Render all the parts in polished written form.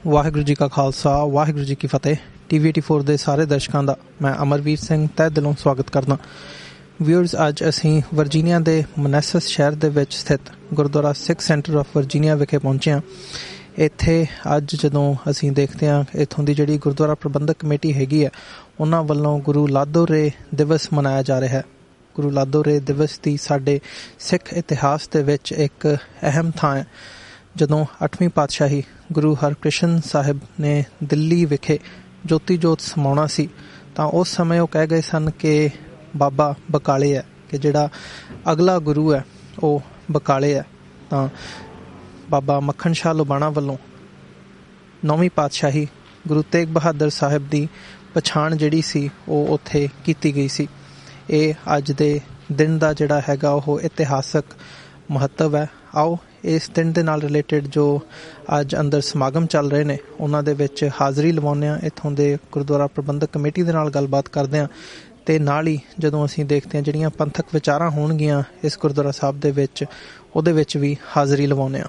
ਵਾਹਿਗੁਰੂ ਜੀ ਕਾ ਖਾਲਸਾ ਵਾਹਿਗੁਰੂ ਜੀ ਕੀ ਫਤਿਹ। TV84 ਦੇ ਸਾਰੇ ਦਰਸ਼ਕਾਂ ਦਾ ਮੈਂ ਅਮਰਵੀਰ ਸਿੰਘ ਤਹਿ ਦਿਲੋਂ ਸਵਾਗਤ ਕਰਦਾ। ਵਿਊਅਰਸ, ਅੱਜ ਅਸੀਂ ਵਰਜੀਨੀਆ ਦੇ ਮਨੈਸਸ ਸ਼ਹਿਰ ਦੇ ਵਿੱਚ ਸਥਿਤ ਗੁਰਦੁਆਰਾ ਸਿੱਖ ਸੈਂਟਰ ਆਫ ਵਰਜੀਨੀਆ ਵਿਖੇ ਪਹੁੰਚੇ ਹਾਂ। ਇੱਥੇ ਅੱਜ ਜਦੋਂ ਅਸੀਂ ਦੇਖਦੇ ਹਾਂ ਇੱਥੋਂ ਦੀ ਜਿਹੜੀ ਗੁਰਦੁਆਰਾ ਪ੍ਰਬੰਧਕ ਕਮੇਟੀ ਹੈਗੀ ਹੈ, ਉਹਨਾਂ ਵੱਲੋਂ ਗੁਰੂ ਲਾਦੋ ਰੇ ਦਿਵਸ ਮਨਾਇਆ ਜਾ ਰਿਹਾ ਹੈ। ਗੁਰੂ ਲਾਦੋ ਰੇ ਦਿਵਸ ਦੀ ਸਾਡੇ ਸਿੱਖ ਇਤਿਹਾਸ ਦੇ ਵਿੱਚ ਇੱਕ ਅਹਿਮ ਥਾਂ ਹੈ। ਜਦੋਂ 8ਵੀਂ ਪਾਤਸ਼ਾਹੀ ਗੁਰੂ ਹਰਕ੍ਰਿਸ਼ਨ ਸਾਹਿਬ ਨੇ ਦਿੱਲੀ ਵਿਖੇ ਜੋਤੀ ਜੋਤ ਸਮਾਉਣਾ ਸੀ ਤਾਂ ਉਸ ਸਮੇਂ ਉਹ ਕਹਿ ਗਏ ਸਨ ਕਿ ਬਾਬਾ ਬਕਾਲੇ ਹੈ, ਕਿ ਜਿਹੜਾ ਅਗਲਾ ਗੁਰੂ ਹੈ ਉਹ ਬਕਾਲੇ ਹੈ। ਤਾਂ ਬਾਬਾ ਮੱਖਣ ਸ਼ਾਹ ਲੋਬਾਣਾ ਵੱਲੋਂ 9ਵੀਂ ਪਾਤਸ਼ਾਹੀ ਗੁਰੂ ਤੇਗ ਬਹਾਦਰ ਸਾਹਿਬ ਦੀ ਪਛਾਣ ਜਿਹੜੀ ਸੀ ਉਹ ਉੱਥੇ ਕੀਤੀ ਗਈ ਸੀ। ਇਹ ਅੱਜ ਦੇ ਦਿਨ ਦਾ ਜਿਹੜਾ ਹੈਗਾ ਉਹ ਇਤਿਹਾਸਕ ਮਹੱਤਵ ਹੈ। ਆਓ ਇਸ ਦਿਨ ਦੇ ਨਾਲ ਰਿਲੇਟਡ ਜੋ ਅੱਜ ਅੰਦਰ ਸਮਾਗਮ ਚੱਲ ਰਹੇ ਨੇ ਉਹਨਾਂ ਦੇ ਵਿੱਚ ਹਾਜ਼ਰੀ ਲਵਾਉਂਦੇ ਹਾਂ। ਇੱਥੋਂ ਦੇ ਗੁਰਦੁਆਰਾ ਪ੍ਰਬੰਧਕ ਕਮੇਟੀ ਦੇ ਨਾਲ ਗੱਲਬਾਤ ਕਰਦੇ ਹਾਂ ਅਤੇ ਨਾਲ ਹੀ ਜਦੋਂ ਅਸੀਂ ਦੇਖਦੇ ਹਾਂ ਜਿਹੜੀਆਂ ਪੰਥਕ ਵਿਚਾਰਾਂ ਹੋਣਗੀਆਂ ਇਸ ਗੁਰਦੁਆਰਾ ਸਾਹਿਬ ਦੇ ਵਿੱਚ, ਉਹਦੇ ਵਿੱਚ ਵੀ ਹਾਜ਼ਰੀ ਲਵਾਉਂਦੇ ਹਾਂ।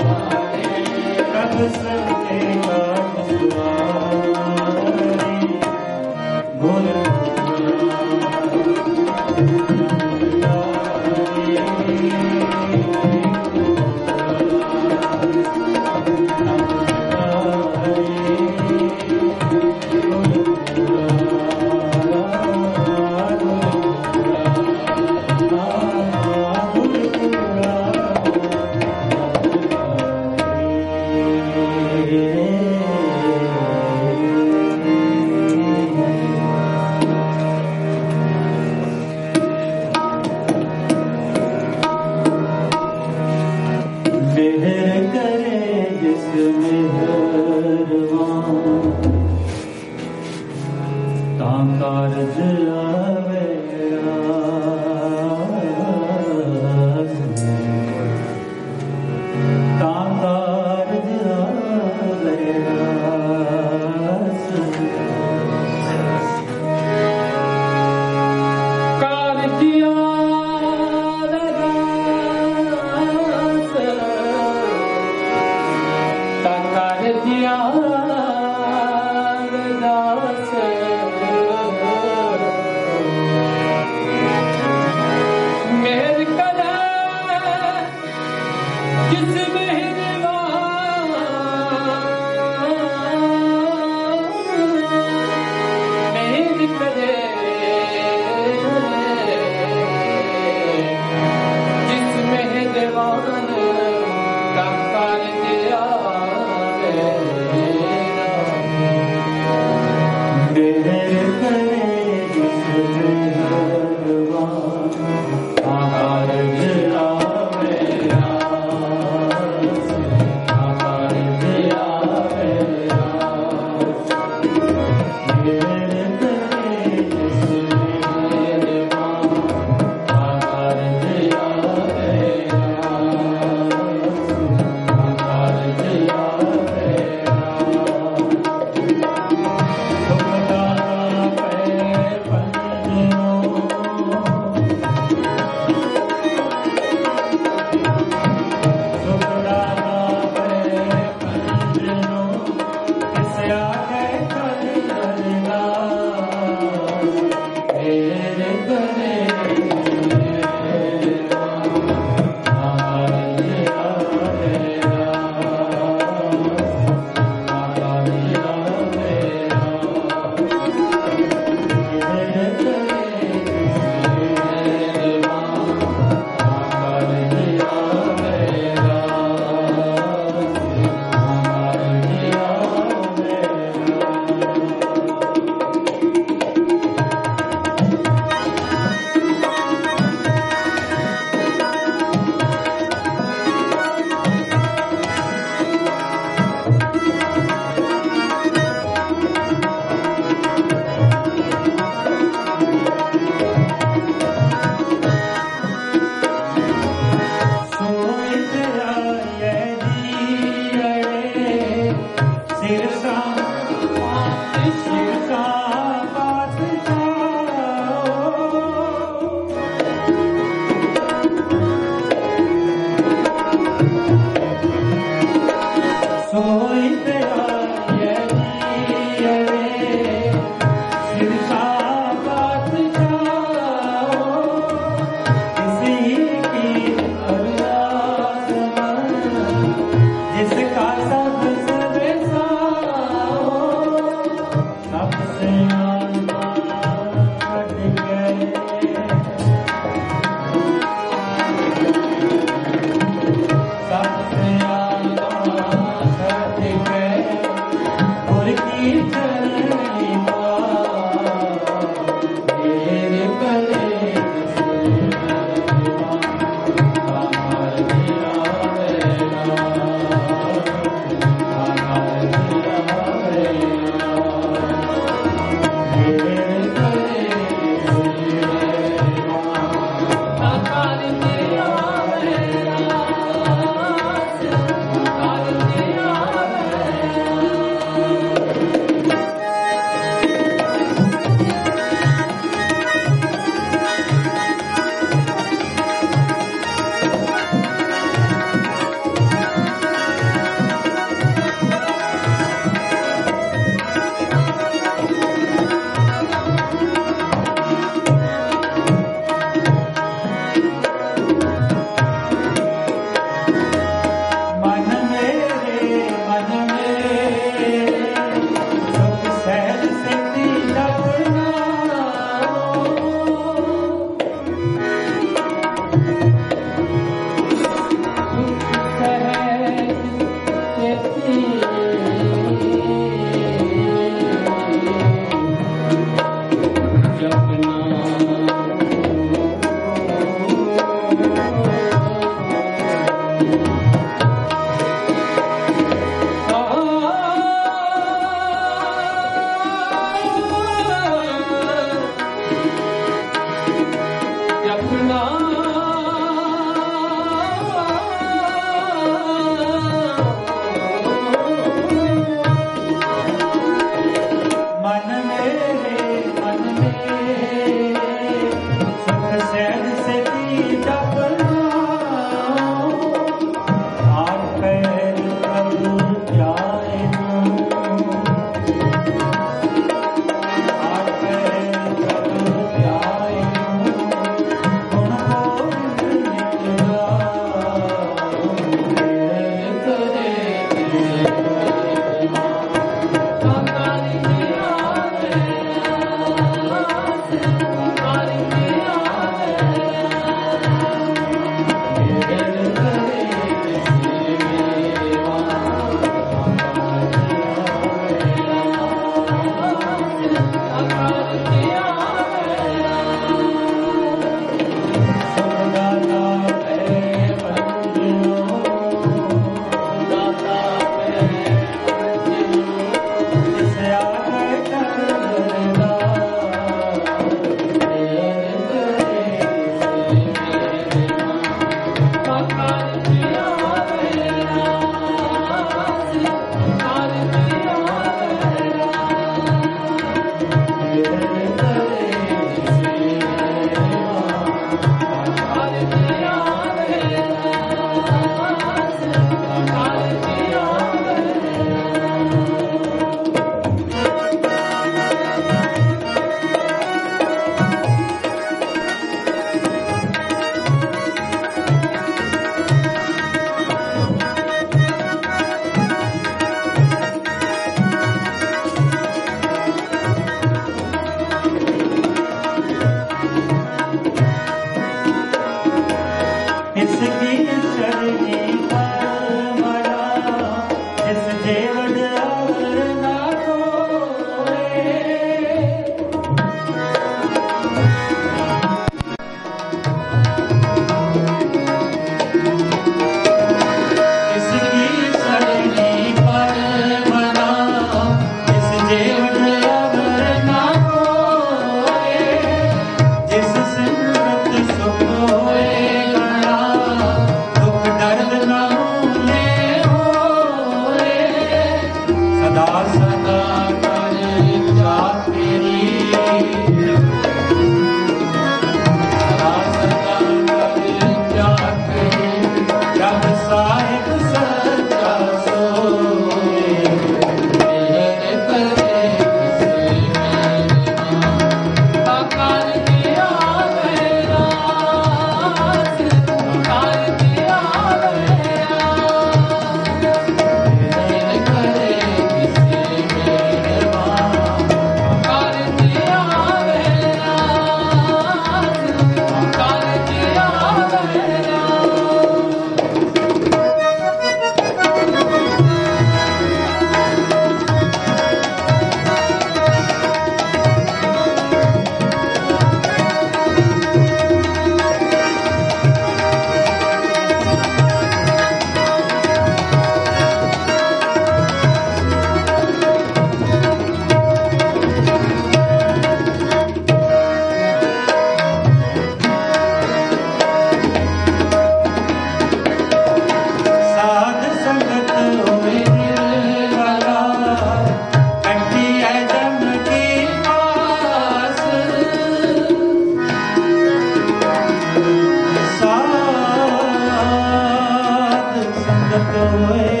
मेरे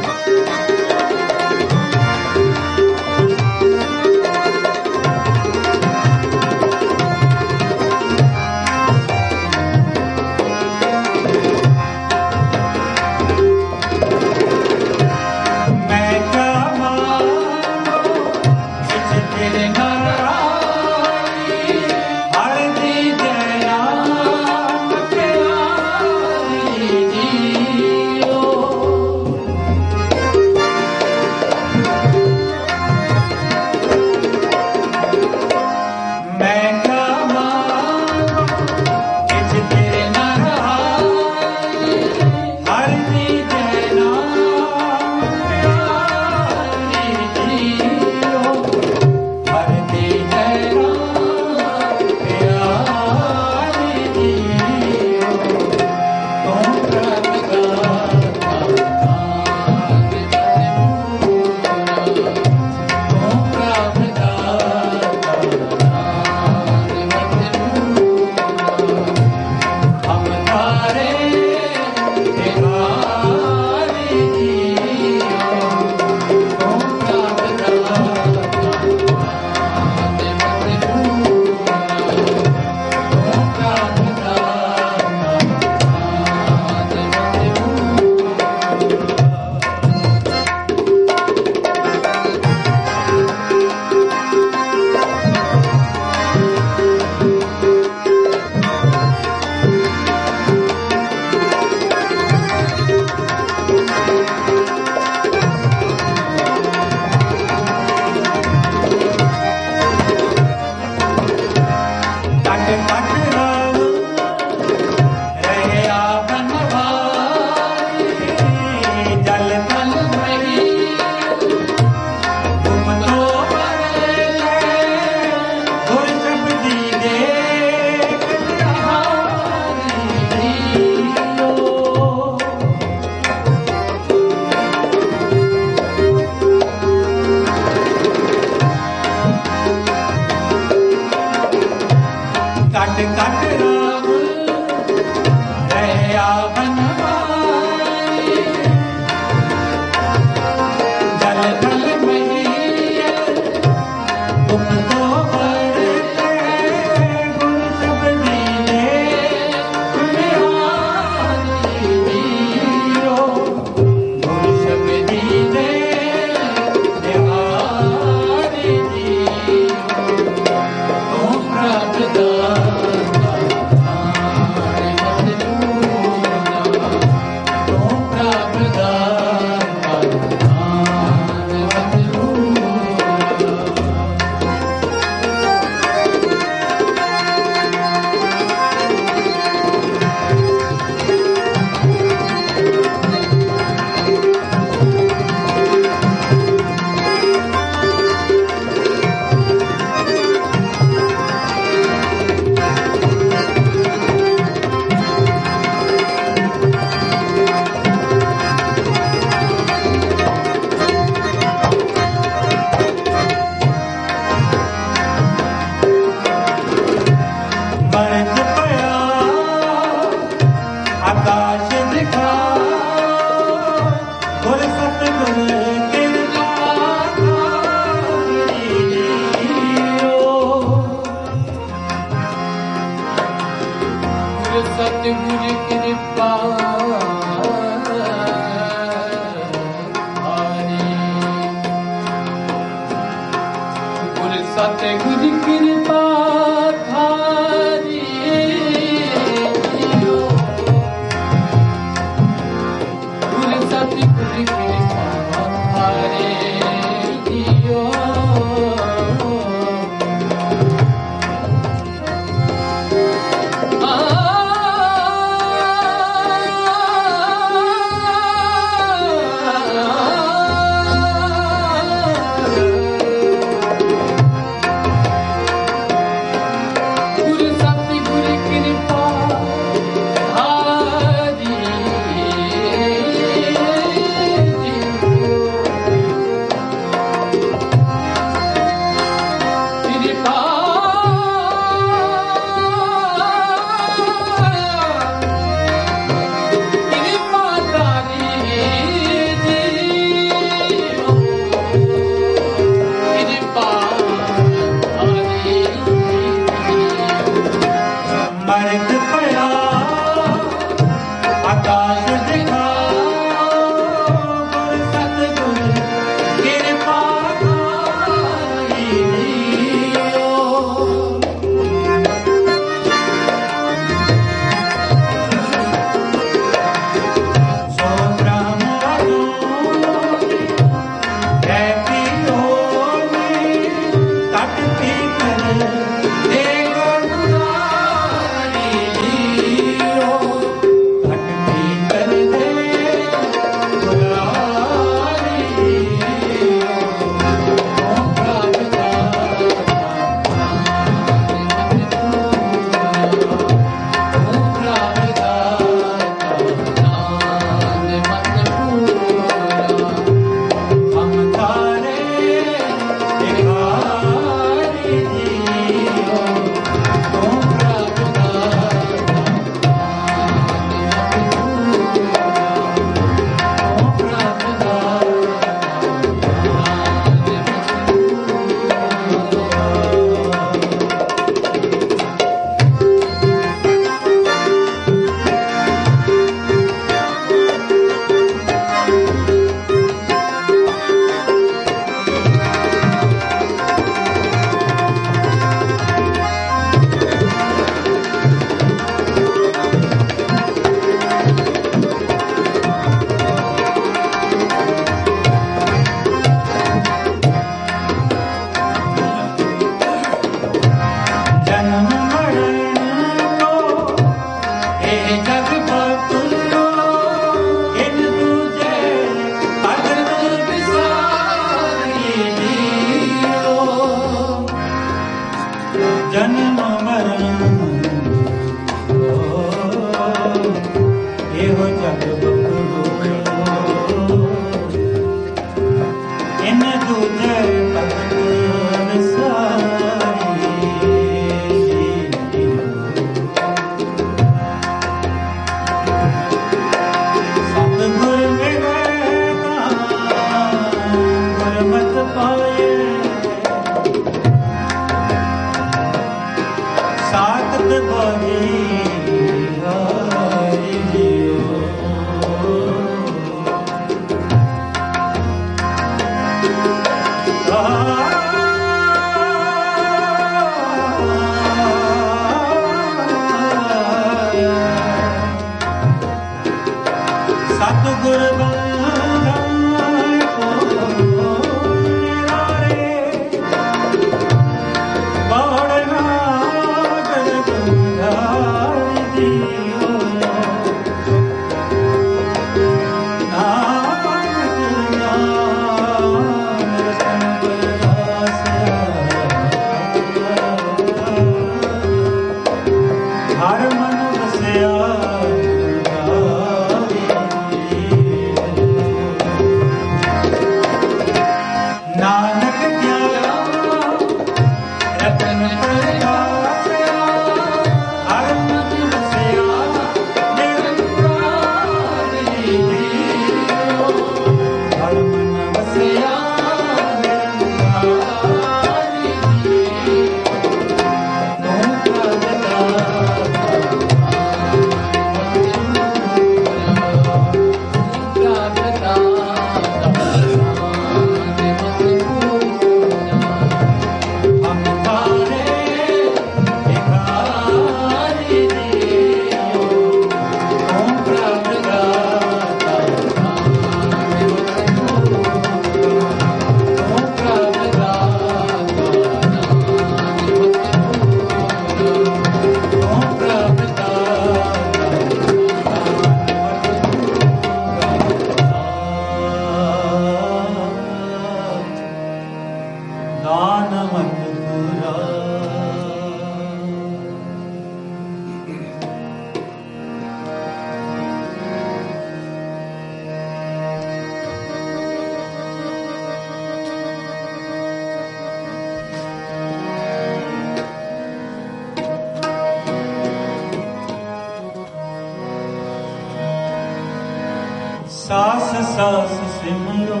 सास सास सिमरो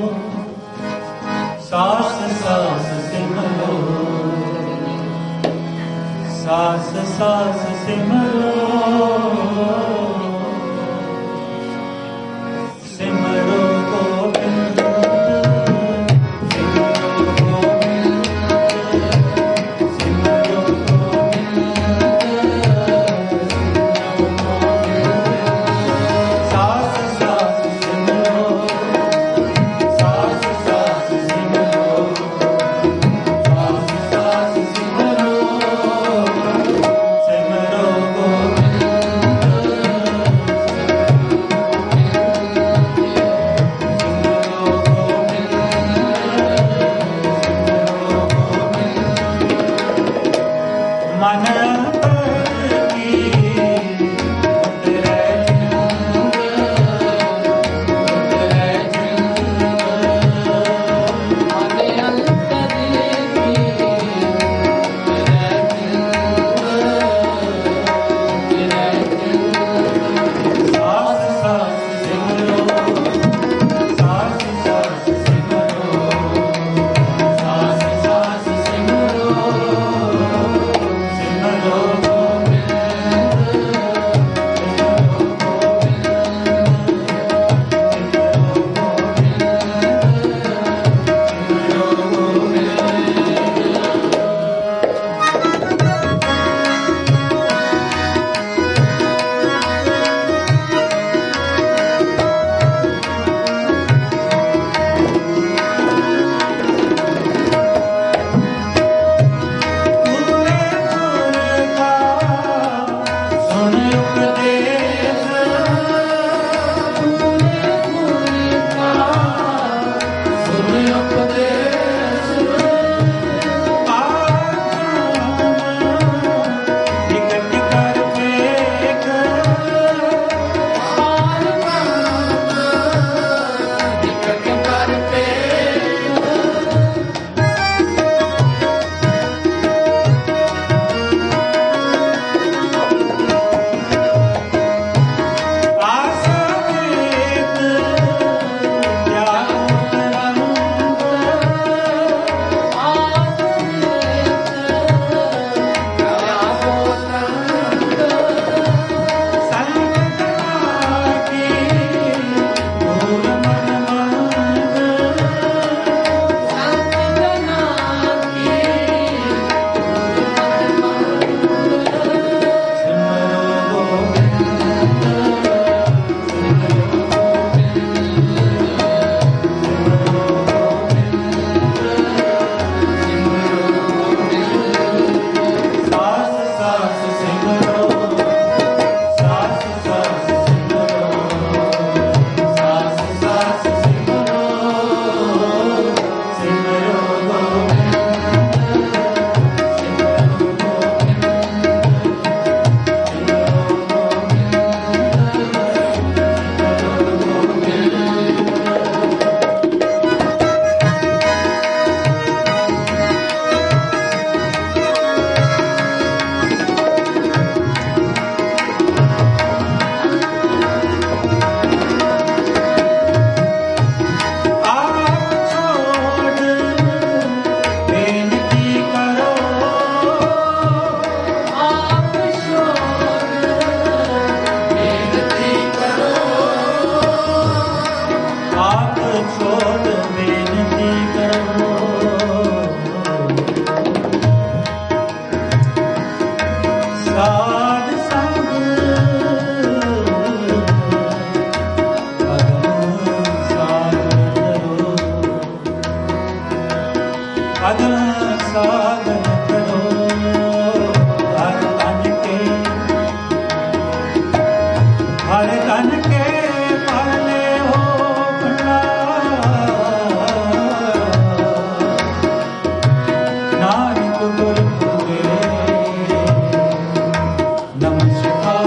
सास सास सिमरो सास सास सिमरो सिमरो गोविंद तन के पाले हो नानक गुर पूरे नमस्कार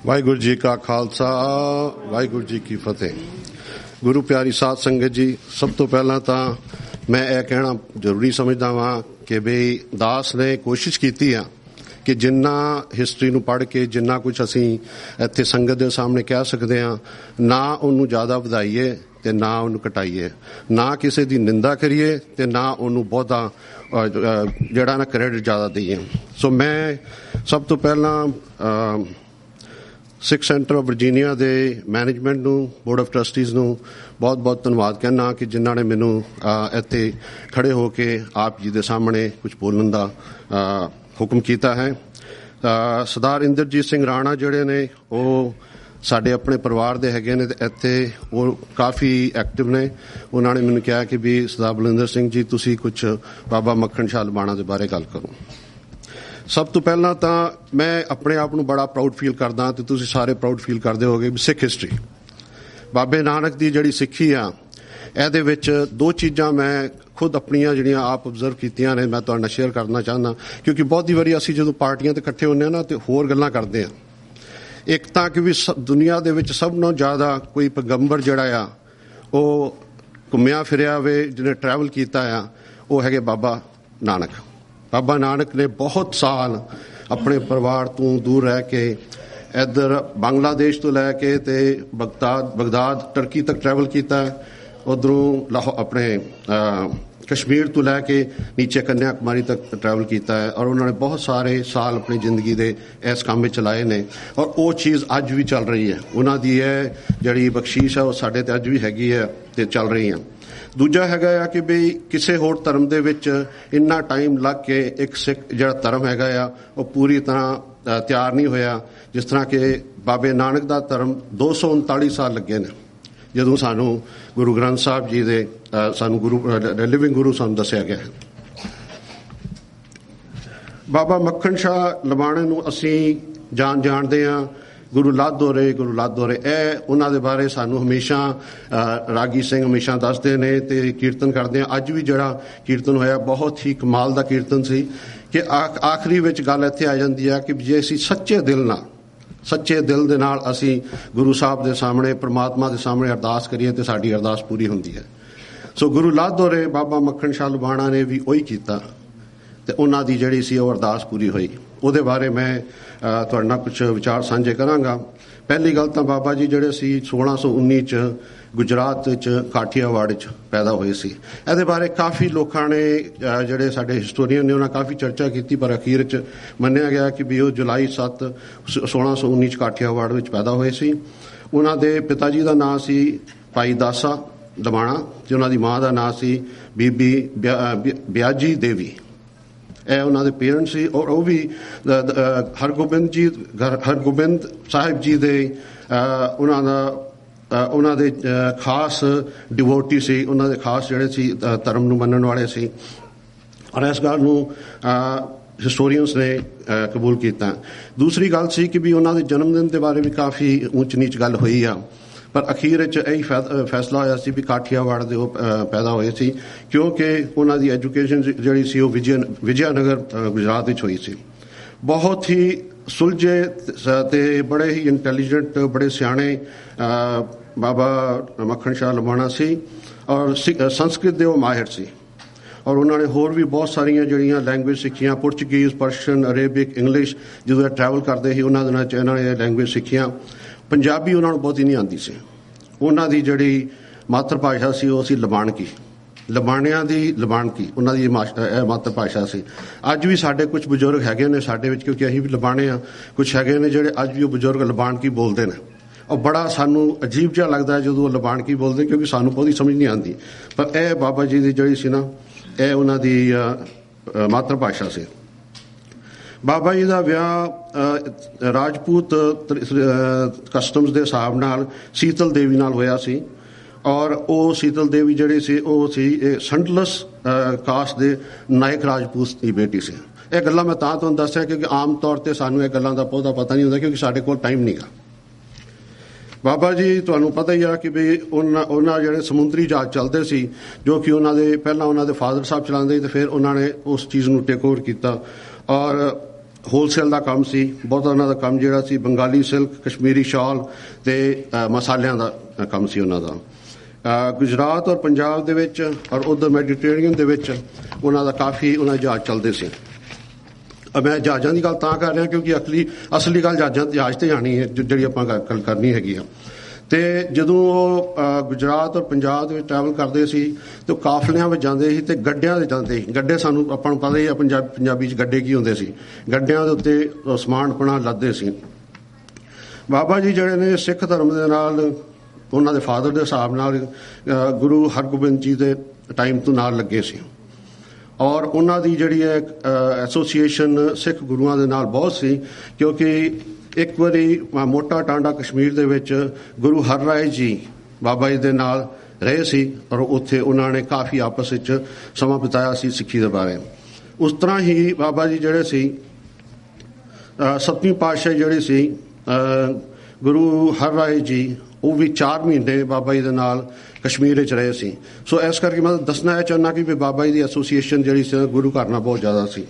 ਵਾਹਿਗੁਰੂ ਜੀ ਕਾ ਖਾਲਸਾ ਵਾਹਿਗੁਰੂ ਜੀ ਕੀ ਫਤਿਹ। ਗੁਰੂ ਪਿਆਰੀ ਸਾਧ ਸੰਗਤ ਜੀ, ਸਭ ਤੋਂ ਪਹਿਲਾਂ ਤਾਂ ਮੈਂ ਇਹ ਕਹਿਣਾ ਜ਼ਰੂਰੀ ਸਮਝਦਾ ਵਾਂ ਕਿ ਬਈ ਦਾਸ ਨੇ ਕੋਸ਼ਿਸ਼ ਕੀਤੀ ਆ ਕਿ ਜਿੰਨਾ ਹਿਸਟਰੀ ਨੂੰ ਪੜ੍ਹ ਕੇ ਜਿੰਨਾ ਕੁਝ ਅਸੀਂ ਇੱਥੇ ਸੰਗਤ ਦੇ ਸਾਹਮਣੇ ਕਹਿ ਸਕਦੇ ਹਾਂ, ਨਾ ਉਹਨੂੰ ਜ਼ਿਆਦਾ ਵਧਾਈਏ ਤੇ ਨਾ ਉਹਨੂੰ ਘਟਾਈਏ, ਨਾ ਕਿਸੇ ਦੀ ਨਿੰਦਾ ਕਰੀਏ ਤੇ ਨਾ ਉਹਨੂੰ ਬਹੁਤਾ ਜਿਹੜਾ ਨਾ ਕ੍ਰੈਡਿਟ ਜ਼ਿਆਦਾ ਦਈਏ। ਸੋ ਮੈਂ ਸਭ ਤੋਂ ਪਹਿਲਾਂ ਸਿੱਖ ਸੈਂਟਰ ਆਫ ਵਰਜੀਨੀਆ ਦੇ ਮੈਨੇਜਮੈਂਟ ਨੂੰ, ਬੋਰਡ ਆਫ ਟਰਸਟੀਜ਼ ਨੂੰ ਬਹੁਤ ਬਹੁਤ ਧੰਨਵਾਦ ਕਹਿਣਾ ਕਿ ਜਿਨ੍ਹਾਂ ਨੇ ਮੈਨੂੰ ਇੱਥੇ ਖੜੇ ਹੋ ਕੇ ਆਪ ਜੀ ਦੇ ਸਾਹਮਣੇ ਕੁਝ ਬੋਲਣ ਦਾ ਹੁਕਮ ਕੀਤਾ ਹੈ। ਸਰਦਾਰ ਇੰਦਰਜੀਤ ਸਿੰਘ ਰਾਣਾ ਜਿਹੜੇ ਨੇ ਉਹ ਸਾਡੇ ਆਪਣੇ ਪਰਿਵਾਰ ਦੇ ਹੈਗੇ ਨੇ ਤੇ ਇੱਥੇ ਉਹ ਕਾਫੀ ਐਕਟਿਵ ਨੇ। ਉਹਨਾਂ ਨੇ ਮੈਨੂੰ ਕਿਹਾ ਕਿ ਵੀ ਸਰਦਾਰ ਬਲਵਿੰਦਰ ਸਿੰਘ ਜੀ ਤੁਸੀਂ ਕੁਝ ਬਾਬਾ ਮੱਖਣ ਸ਼ਾਹ ਲਬਾਣਾ ਦੇ ਬਾਰੇ ਗੱਲ ਕਰੋ। ਸਭ ਤੋਂ ਪਹਿਲਾਂ ਤਾਂ ਮੈਂ ਆਪਣੇ ਆਪ ਨੂੰ ਬੜਾ ਪ੍ਰਾਊਡ ਫੀਲ ਕਰਦਾ ਤੇ ਤੁਸੀਂ ਸਾਰੇ ਪ੍ਰਾਊਡ ਫੀਲ ਕਰਦੇ ਹੋਗੇ ਵੀ ਸਿੱਖ ਹਿਸਟਰੀ, ਬਾਬੇ ਨਾਨਕ ਦੀ ਜਿਹੜੀ ਸਿੱਖੀ ਆ, ਇਹਦੇ ਵਿੱਚ ਦੋ ਚੀਜ਼ਾਂ ਮੈਂ ਖੁਦ ਆਪਣੀਆਂ ਜਿਹੜੀਆਂ ਆਪ ਆਬਜ਼ਰਵ ਕੀਤੀਆਂ ਨੇ, ਮੈਂ ਤੁਹਾਡੇ ਨਾਲ ਸ਼ੇਅਰ ਕਰਨਾ ਚਾਹੁੰਦਾ। ਕਿਉਂਕਿ ਬਹੁਤੀ ਵਾਰੀ ਅਸੀਂ ਜਦੋਂ ਪਾਰਟੀਆਂ ਤੇ ਇਕੱਠੇ ਹੁੰਦੇ ਹਾਂ ਨਾ ਤੇ ਹੋਰ ਗੱਲਾਂ ਕਰਦੇ ਹਾਂ। ਇੱਕ ਤਾਂ ਕਿ ਵੀ ਦੁਨੀਆ ਦੇ ਵਿੱਚ ਸਭ ਨਾਲੋਂ ਜ਼ਿਆਦਾ ਕੋਈ ਪੈਗੰਬਰ ਜਿਹੜਾ ਆ ਉਹ ਘੁੰਮਿਆ ਫਿਰਿਆ ਵੇ, ਜਿਹਨੇ ਟਰੈਵਲ ਕੀਤਾ ਆ, ਉਹ ਹੈਗੇ ਬਾਬਾ ਨਾਨਕ। ਬਾਬਾ ਨਾਨਕ ਨੇ ਬਹੁਤ ਸਾਲ ਆਪਣੇ ਪਰਿਵਾਰ ਤੋਂ ਦੂਰ ਰਹਿ ਕੇ ਇੱਧਰ ਬੰਗਲਾਦੇਸ਼ ਤੋਂ ਲੈ ਕੇ ਤੇ ਬਗਦਾਦ ਟਰਕੀ ਤੱਕ ਟਰੈਵਲ ਕੀਤਾ। ਉੱਧਰੋਂ ਆਪਣੇ ਕਸ਼ਮੀਰ ਤੋਂ ਲੈ ਕੇ ਨੀਚੇ ਕੰਨਿਆ ਕੁਮਾਰੀ ਤੱਕ ਟਰੈਵਲ ਕੀਤਾ ਹੈ ਔਰ ਉਹਨਾਂ ਨੇ ਬਹੁਤ ਸਾਰੇ ਸਾਲ ਆਪਣੀ ਜ਼ਿੰਦਗੀ ਦੇ ਇਸ ਕੰਮ ਵਿੱਚ ਚਲਾਏ ਨੇ ਔਰ ਉਹ ਚੀਜ਼ ਅੱਜ ਵੀ ਚੱਲ ਰਹੀ ਹੈ। ਉਹਨਾਂ ਦੀ ਇਹ ਜਿਹੜੀ ਬਖਸ਼ੀਸ਼ ਹੈ ਉਹ ਸਾਡੇ ਤੇ ਅੱਜ ਵੀ ਹੈਗੀ ਹੈ ਤੇ ਚੱਲ ਰਹੀ ਹੈ। ਦੂਜਾ ਹੈਗਾ ਆ ਕਿ ਵੀ ਕਿਸੇ ਹੋਰ ਧਰਮ ਦੇ ਵਿੱਚ ਇੰਨਾ ਟਾਈਮ ਲੱਗ ਕੇ ਇੱਕ ਸਿੱਖ ਜਿਹੜਾ ਧਰਮ ਹੈਗਾ ਆ ਉਹ ਪੂਰੀ ਤਰ੍ਹਾਂ ਤਿਆਰ ਨਹੀਂ ਹੋਇਆ ਜਿਸ ਤਰ੍ਹਾਂ ਕਿ ਬਾਬੇ ਨਾਨਕ ਦਾ ਧਰਮ 239 ਸਾਲ ਲੱਗੇ ਨੇ ਜਦੋਂ ਸਾਨੂੰ ਗੁਰੂ ਗ੍ਰੰਥ ਸਾਹਿਬ ਜੀ ਦੇ ਸਾਨੂੰ ਲਿਵਿੰਗ ਗੁਰੂ ਸਾਨੂੰ ਦੱਸਿਆ ਗਿਆ ਹੈ। ਬਾਬਾ ਮੱਖਣ ਸ਼ਾਹ ਲਬਾਣੇ ਨੂੰ ਅਸੀਂ ਜਾਣਦੇ ਹਾਂ, ਗੁਰੂ ਲਾਧੋਰੇ ਇਹ ਉਹਨਾਂ ਦੇ ਬਾਰੇ ਸਾਨੂੰ ਹਮੇਸ਼ਾ ਰਾਗੀ ਸਿੰਘ ਹਮੇਸ਼ਾ ਦੱਸਦੇ ਨੇ ਤੇ ਕੀਰਤਨ ਕਰਦੇ ਆ। ਅੱਜ ਵੀ ਜਿਹੜਾ ਕੀਰਤਨ ਹੋਇਆ ਬਹੁਤ ਹੀ ਕਮਾਲ ਦਾ ਕੀਰਤਨ ਸੀ ਕਿ ਆਖਰੀ ਵਿੱਚ ਗੱਲ ਇੱਥੇ ਆ ਜਾਂਦੀ ਹੈ ਕਿ ਜੇ ਅਸੀਂ ਸੱਚੇ ਦਿਲ ਦੇ ਨਾਲ ਅਸੀਂ ਗੁਰੂ ਸਾਹਿਬ ਦੇ ਸਾਹਮਣੇ ਪ੍ਰਮਾਤਮਾ ਦੇ ਸਾਹਮਣੇ ਅਰਦਾਸ ਕਰੀਏ ਤੇ ਸਾਡੀ ਅਰਦਾਸ ਪੂਰੀ ਹੁੰਦੀ ਹੈ। ਸੋ ਗੁਰੂ ਲਾਧੋਰੇ ਬਾਬਾ ਮੱਖਣ ਸ਼ਾਹ ਲਬਾਣਾ ਨੇ ਵੀ ਉਹੀ ਕੀਤਾ ਤੇ ਉਹਨਾਂ ਦੀ ਜਿਹੜੀ ਸੀ ਉਹ ਅਰਦਾਸ ਪੂਰੀ ਹੋਈ। ਉਹਦੇ ਬਾਰੇ ਮੈਂ ਤੁਹਾਡੇ ਨਾਲ ਕੁਝ ਵਿਚਾਰ ਸਾਂਝੇ ਕਰਾਂਗਾ। ਪਹਿਲੀ ਗੱਲ ਤਾਂ ਬਾਬਾ ਜੀ ਜਿਹੜੇ ਸੀ 1619 ਚ ਗੁਜਰਾਤ ਵਿੱਚ ਕਾਠੀਆਵਾੜ 'ਚ ਪੈਦਾ ਹੋਏ ਸੀ। ਇਹਦੇ ਬਾਰੇ ਕਾਫੀ ਲੋਕਾਂ ਨੇ ਜਿਹੜੇ ਸਾਡੇ ਹਿਸਟੋਰੀਅਨ ਨੇ ਉਹਨਾਂ ਕਾਫੀ ਚਰਚਾ ਕੀਤੀ ਪਰ ਅਖੀਰ 'ਚ ਮੰਨਿਆ ਗਿਆ ਕਿ ਵੀ ਉਹ ਜੁਲਾਈ 7 1619 ਚ ਕਾਠੀਆਵਾੜ ਵਿੱਚ ਪੈਦਾ ਹੋਏ ਸੀ। ਉਹਨਾਂ ਦੇ ਪਿਤਾ ਜੀ ਦਾ ਨਾਂ ਸੀ ਭਾਈ ਦਾਸਾ ਲਬਾਣਾ ਤੇ ਉਹਨਾਂ ਦੀ ਮਾਂ ਦਾ ਨਾਂ ਸੀ ਬੀਬੀ ਬਿਆਜੀ ਦੇਵੀ। ਇਹ ਉਹਨਾਂ ਦੇ ਪੇਰੈਂਟਸ ਸੀ ਔਰ ਉਹ ਵੀ ਹਰਗੋਬਿੰਦ ਸਾਹਿਬ ਜੀ ਦੇ ਉਹਨਾਂ ਦੇ ਖਾਸ ਡਿਵੋਟੀ ਸੀ, ਉਹਨਾਂ ਦੇ ਖਾਸ ਜਿਹੜੇ ਸੀ ਧਰਮ ਨੂੰ ਮੰਨਣ ਵਾਲੇ ਸੀ ਔਰ ਇਸ ਗੱਲ ਨੂੰ ਹਿਸਟੋਰੀਅਨਸ ਨੇ ਕਬੂਲ ਕੀਤਾ। ਦੂਸਰੀ ਗੱਲ ਸੀ ਕਿ ਵੀ ਉਹਨਾਂ ਦੇ ਜਨਮ ਦਿਨ ਦੇ ਬਾਰੇ ਵੀ ਕਾਫੀ ਊਚ ਨੀਚ ਗੱਲ ਹੋਈ ਆ ਪਰ ਅਖੀਰ 'ਚ ਇਹੀ ਫੈਸਲਾ ਹੋਇਆ ਸੀ ਵੀ ਕਾਠੀਆਵਾੜ ਦੇ ਉਹ ਪੈਦਾ ਹੋਏ ਸੀ ਕਿਉਂਕਿ ਉਹਨਾਂ ਦੀ ਐਜੂਕੇਸ਼ਨ ਜਿਹੜੀ ਸੀ ਉਹ ਵਿਜਯਨਗਰ ਗੁਜਰਾਤ ਵਿੱਚ ਹੋਈ ਸੀ। ਬਹੁਤ ਹੀ ਸੁਲਝੇ ਤੇ ਬੜੇ ਹੀ ਇੰਟੈਲੀਜੈਂਟ ਬੜੇ ਸਿਆਣੇ ਬਾਬਾ ਮੱਖਣ ਸ਼ਾਹ ਲਬਾਣਾ ਸੀ ਔਰ ਸੰਸਕ੍ਰਿਤ ਦੇ ਉਹ ਮਾਹਿਰ ਸੀ ਔਰ ਉਹਨਾਂ ਨੇ ਹੋਰ ਵੀ ਬਹੁਤ ਸਾਰੀਆਂ ਜਿਹੜੀਆਂ ਲੈਂਗੁਏਜ ਸਿੱਖੀਆਂ, ਪੁਰਤਗੀਜ਼, ਪਰਸ਼ੀਅਨ, ਅਰੇਬਿਕ, ਇੰਗਲਿਸ਼। ਜਦੋਂ ਇਹ ਟਰੈਵਲ ਕਰਦੇ ਸੀ ਉਹਨਾਂ ਦਿਨਾਂ 'ਚ ਇਹਨਾਂ ਨੇ ਇਹ ਲੈਂਗੁਏਜ ਸਿੱਖੀਆਂ। ਪੰਜਾਬੀ ਉਹਨਾਂ ਨੂੰ ਬਹੁਤੀ ਨਹੀਂ ਆਉਂਦੀ ਸੀ। ਉਹਨਾਂ ਦੀ ਜਿਹੜੀ ਮਾਤਰ ਭਾਸ਼ਾ ਸੀ ਉਹ ਸੀ ਲਬਾਣਕੀ, ਲਬਾਣਿਆਂ ਦੀ ਲਬਾਣਕੀ ਉਹਨਾਂ ਦੀ ਇਹ ਮਾਤਰ ਭਾਸ਼ਾ ਸੀ। ਅੱਜ ਵੀ ਸਾਡੇ ਕੁਝ ਬਜ਼ੁਰਗ ਹੈਗੇ ਨੇ ਸਾਡੇ ਵਿੱਚ ਕਿਉਂਕਿ ਅਸੀਂ ਵੀ ਲਬਾਣੇ ਆ, ਕੁਝ ਹੈਗੇ ਨੇ ਜਿਹੜੇ ਅੱਜ ਵੀ ਉਹ ਬਜ਼ੁਰਗ ਲਬਾਣਕੀ ਬੋਲਦੇ ਨੇ ਔਰ ਬੜਾ ਸਾਨੂੰ ਅਜੀਬ ਜਿਹਾ ਲੱਗਦਾ ਹੈ ਜਦੋਂ ਉਹ ਲਬਾਣਕੀ ਬੋਲਦੇ ਕਿਉਂਕਿ ਸਾਨੂੰ ਬਹੁਤੀ ਸਮਝ ਨਹੀਂ ਆਉਂਦੀ ਪਰ ਇਹ ਬਾਬਾ ਜੀ ਦੀ ਜਿਹੜੀ ਸੀ ਨਾ ਇਹ ਉਹਨਾਂ ਦੀ ਮਾਤਰ ਭਾਸ਼ਾ ਸੀ। ਬਾਬਾ ਜੀ ਦਾ ਵਿਆਹ ਰਾਜਪੂਤ ਕਸਟਮਸ ਦੇ ਹਿਸਾਬ ਨਾਲ ਸੀਤਲ ਦੇਵੀ ਨਾਲ ਹੋਇਆ ਸੀ ਔਰ ਉਹ ਸੀਤਲ ਦੇਵੀ ਜਿਹੜੀ ਸੀ ਉਹ ਸੀ ਸੰਡਲਸ ਕਾਸਟ ਦੇ ਨਾਇਕ ਰਾਜਪੂਤ ਦੀ ਬੇਟੀ ਸੀ। ਇਹ ਗੱਲਾਂ ਮੈਂ ਤਾਂ ਤੁਹਾਨੂੰ ਦੱਸਿਆ ਕਿਉਂਕਿ ਆਮ ਤੌਰ ਤੇ ਸਾਨੂੰ ਇਹ ਗੱਲਾਂ ਦਾ ਬਹੁਤਾ ਪਤਾ ਨਹੀਂ ਹੁੰਦਾ ਕਿਉਂਕਿ ਸਾਡੇ ਕੋਲ ਟਾਈਮ ਨਹੀਂਗਾ। ਬਾਬਾ ਜੀ ਤੁਹਾਨੂੰ ਪਤਾ ਹੀ ਆ ਕਿ ਵੀ ਉਹਨਾਂ ਜਿਹੜੇ ਸਮੁੰਦਰੀ ਜਹਾਜ਼ ਚੱਲਦੇ ਸੀ ਜੋ ਕਿ ਉਹਨਾਂ ਦੇ ਪਹਿਲਾਂ ਉਹਨਾਂ ਦੇ ਫਾਦਰ ਸਾਹਿਬ ਚਲਾਉਂਦੇ ਤੇ ਫਿਰ ਉਹਨਾਂ ਨੇ ਉਸ ਚੀਜ਼ ਨੂੰ ਟੇਕ ਓਵਰ ਕੀਤਾ ਔਰ ਹੋਲਸੇਲ ਦਾ ਕੰਮ ਸੀ ਬਹੁਤ। ਉਹਨਾਂ ਦਾ ਕੰਮ ਜਿਹੜਾ ਸੀ ਬੰਗਾਲੀ ਸਿਲਕ, ਕਸ਼ਮੀਰੀ ਸ਼ਾਲ ਤੇ ਮਸਾਲਿਆਂ ਦਾ ਕੰਮ ਸੀ ਉਹਨਾਂ ਦਾ। ਗੁਜਰਾਤ ਔਰ ਪੰਜਾਬ ਦੇ ਵਿੱਚ ਔਰ ਉੱਧਰ ਮੈਡੀਟੇਰੀਅਨ ਦੇ ਵਿੱਚ ਉਹਨਾਂ ਦਾ ਕਾਫੀ ਉਹਨਾਂ ਦੇ ਜਹਾਜ਼ ਚੱਲਦੇ ਸੀ। ਮੈਂ ਜਹਾਜ਼ਾਂ ਦੀ ਗੱਲ ਤਾਂ ਕਰ ਰਿਹਾ ਕਿਉਂਕਿ ਅਸਲੀ ਗੱਲ ਜਹਾਜ਼ ਤੇ ਜਾਣੀ ਹੈ ਜਿਹੜੀ ਆਪਾਂ ਗੱਲ ਕਰਨੀ ਹੈਗੀ ਆ। ਤੇ ਜਦੋਂ ਉਹ ਗੁਜਰਾਤ ਔਰ ਪੰਜਾਬ ਦੇ ਵਿੱਚ ਟਰੈਵਲ ਕਰਦੇ ਸੀ ਤੇ ਉਹ ਕਾਫਲਿਆਂ ਵਿੱਚ ਜਾਂਦੇ ਸੀ ਤੇ ਗੱਡਿਆਂ 'ਤੇ ਜਾਂਦੇ ਸੀ। ਗੱਡੇ ਸਾਨੂੰ ਆਪਾਂ ਨੂੰ ਪਤਾ ਹੀ ਆ ਪੰਜਾਬੀ 'ਚ ਗੱਡੇ ਕੀ ਹੁੰਦੇ ਸੀ। ਗੱਡਿਆਂ ਦੇ ਉੱਤੇ ਸਮਾਨ ਆਪਣਾ ਲੱਦਦੇ ਸੀ। ਬਾਬਾ ਜੀ ਜਿਹੜੇ ਨੇ ਸਿੱਖ ਧਰਮ ਦੇ ਨਾਲ ਉਹਨਾਂ ਦੇ ਫਾਦਰ ਦੇ ਹਿਸਾਬ ਨਾਲ ਗੁਰੂ ਹਰਗੋਬਿੰਦ ਜੀ ਦੇ ਟਾਈਮ ਤੋਂ ਨਾਲ ਲੱਗੇ ਸੀ ਔਰ ਉਹਨਾਂ ਦੀ ਜਿਹੜੀ ਹੈ ਐਸੋਸੀਏਸ਼ਨ ਸਿੱਖ ਗੁਰੂਆਂ ਦੇ ਨਾਲ ਬਹੁਤ ਸੀ ਕਿਉਂਕਿ ਇੱਕ ਵਾਰੀ ਮੋਟਾ ਟਾਂਡਾ ਕਸ਼ਮੀਰ ਦੇ ਵਿੱਚ ਗੁਰੂ ਹਰਰਾਏ ਜੀ ਬਾਬਾ ਜੀ ਦੇ ਨਾਲ ਰਹੇ ਸੀ ਔਰ ਉੱਥੇ ਉਹਨਾਂ ਨੇ ਕਾਫੀ ਆਪਸ ਵਿੱਚ ਸਮਾਂ ਬਿਤਾਇਆ ਸੀ ਸਿੱਖੀ ਦੇ ਬਾਰੇ। ਉਸ ਤਰ੍ਹਾਂ ਹੀ ਬਾਬਾ ਜੀ ਜਿਹੜੇ ਸੀ ਸੱਤਵੀਂ ਪਾਤਸ਼ਾਹੀ ਜਿਹੜੀ ਸੀ ਗੁਰੂ ਹਰਰਾਏ ਜੀ ਉਹ ਵੀ 4 ਮਹੀਨੇ ਬਾਬਾ ਜੀ ਦੇ ਨਾਲ ਕਸ਼ਮੀਰ ਵਿੱਚ ਰਹੇ ਸੀ। ਸੋ ਇਸ ਕਰਕੇ ਮੈਂ ਦੱਸਣਾ ਇਹ ਚਾਹੁੰਦਾ ਕਿ ਵੀ ਬਾਬਾ ਜੀ ਦੀ ਐਸੋਸੀਏਸ਼ਨ ਜਿਹੜੀ ਸੀ ਗੁਰੂ ਘਰ ਨਾਲ ਬਹੁਤ ਜ਼ਿਆਦਾ ਸੀ।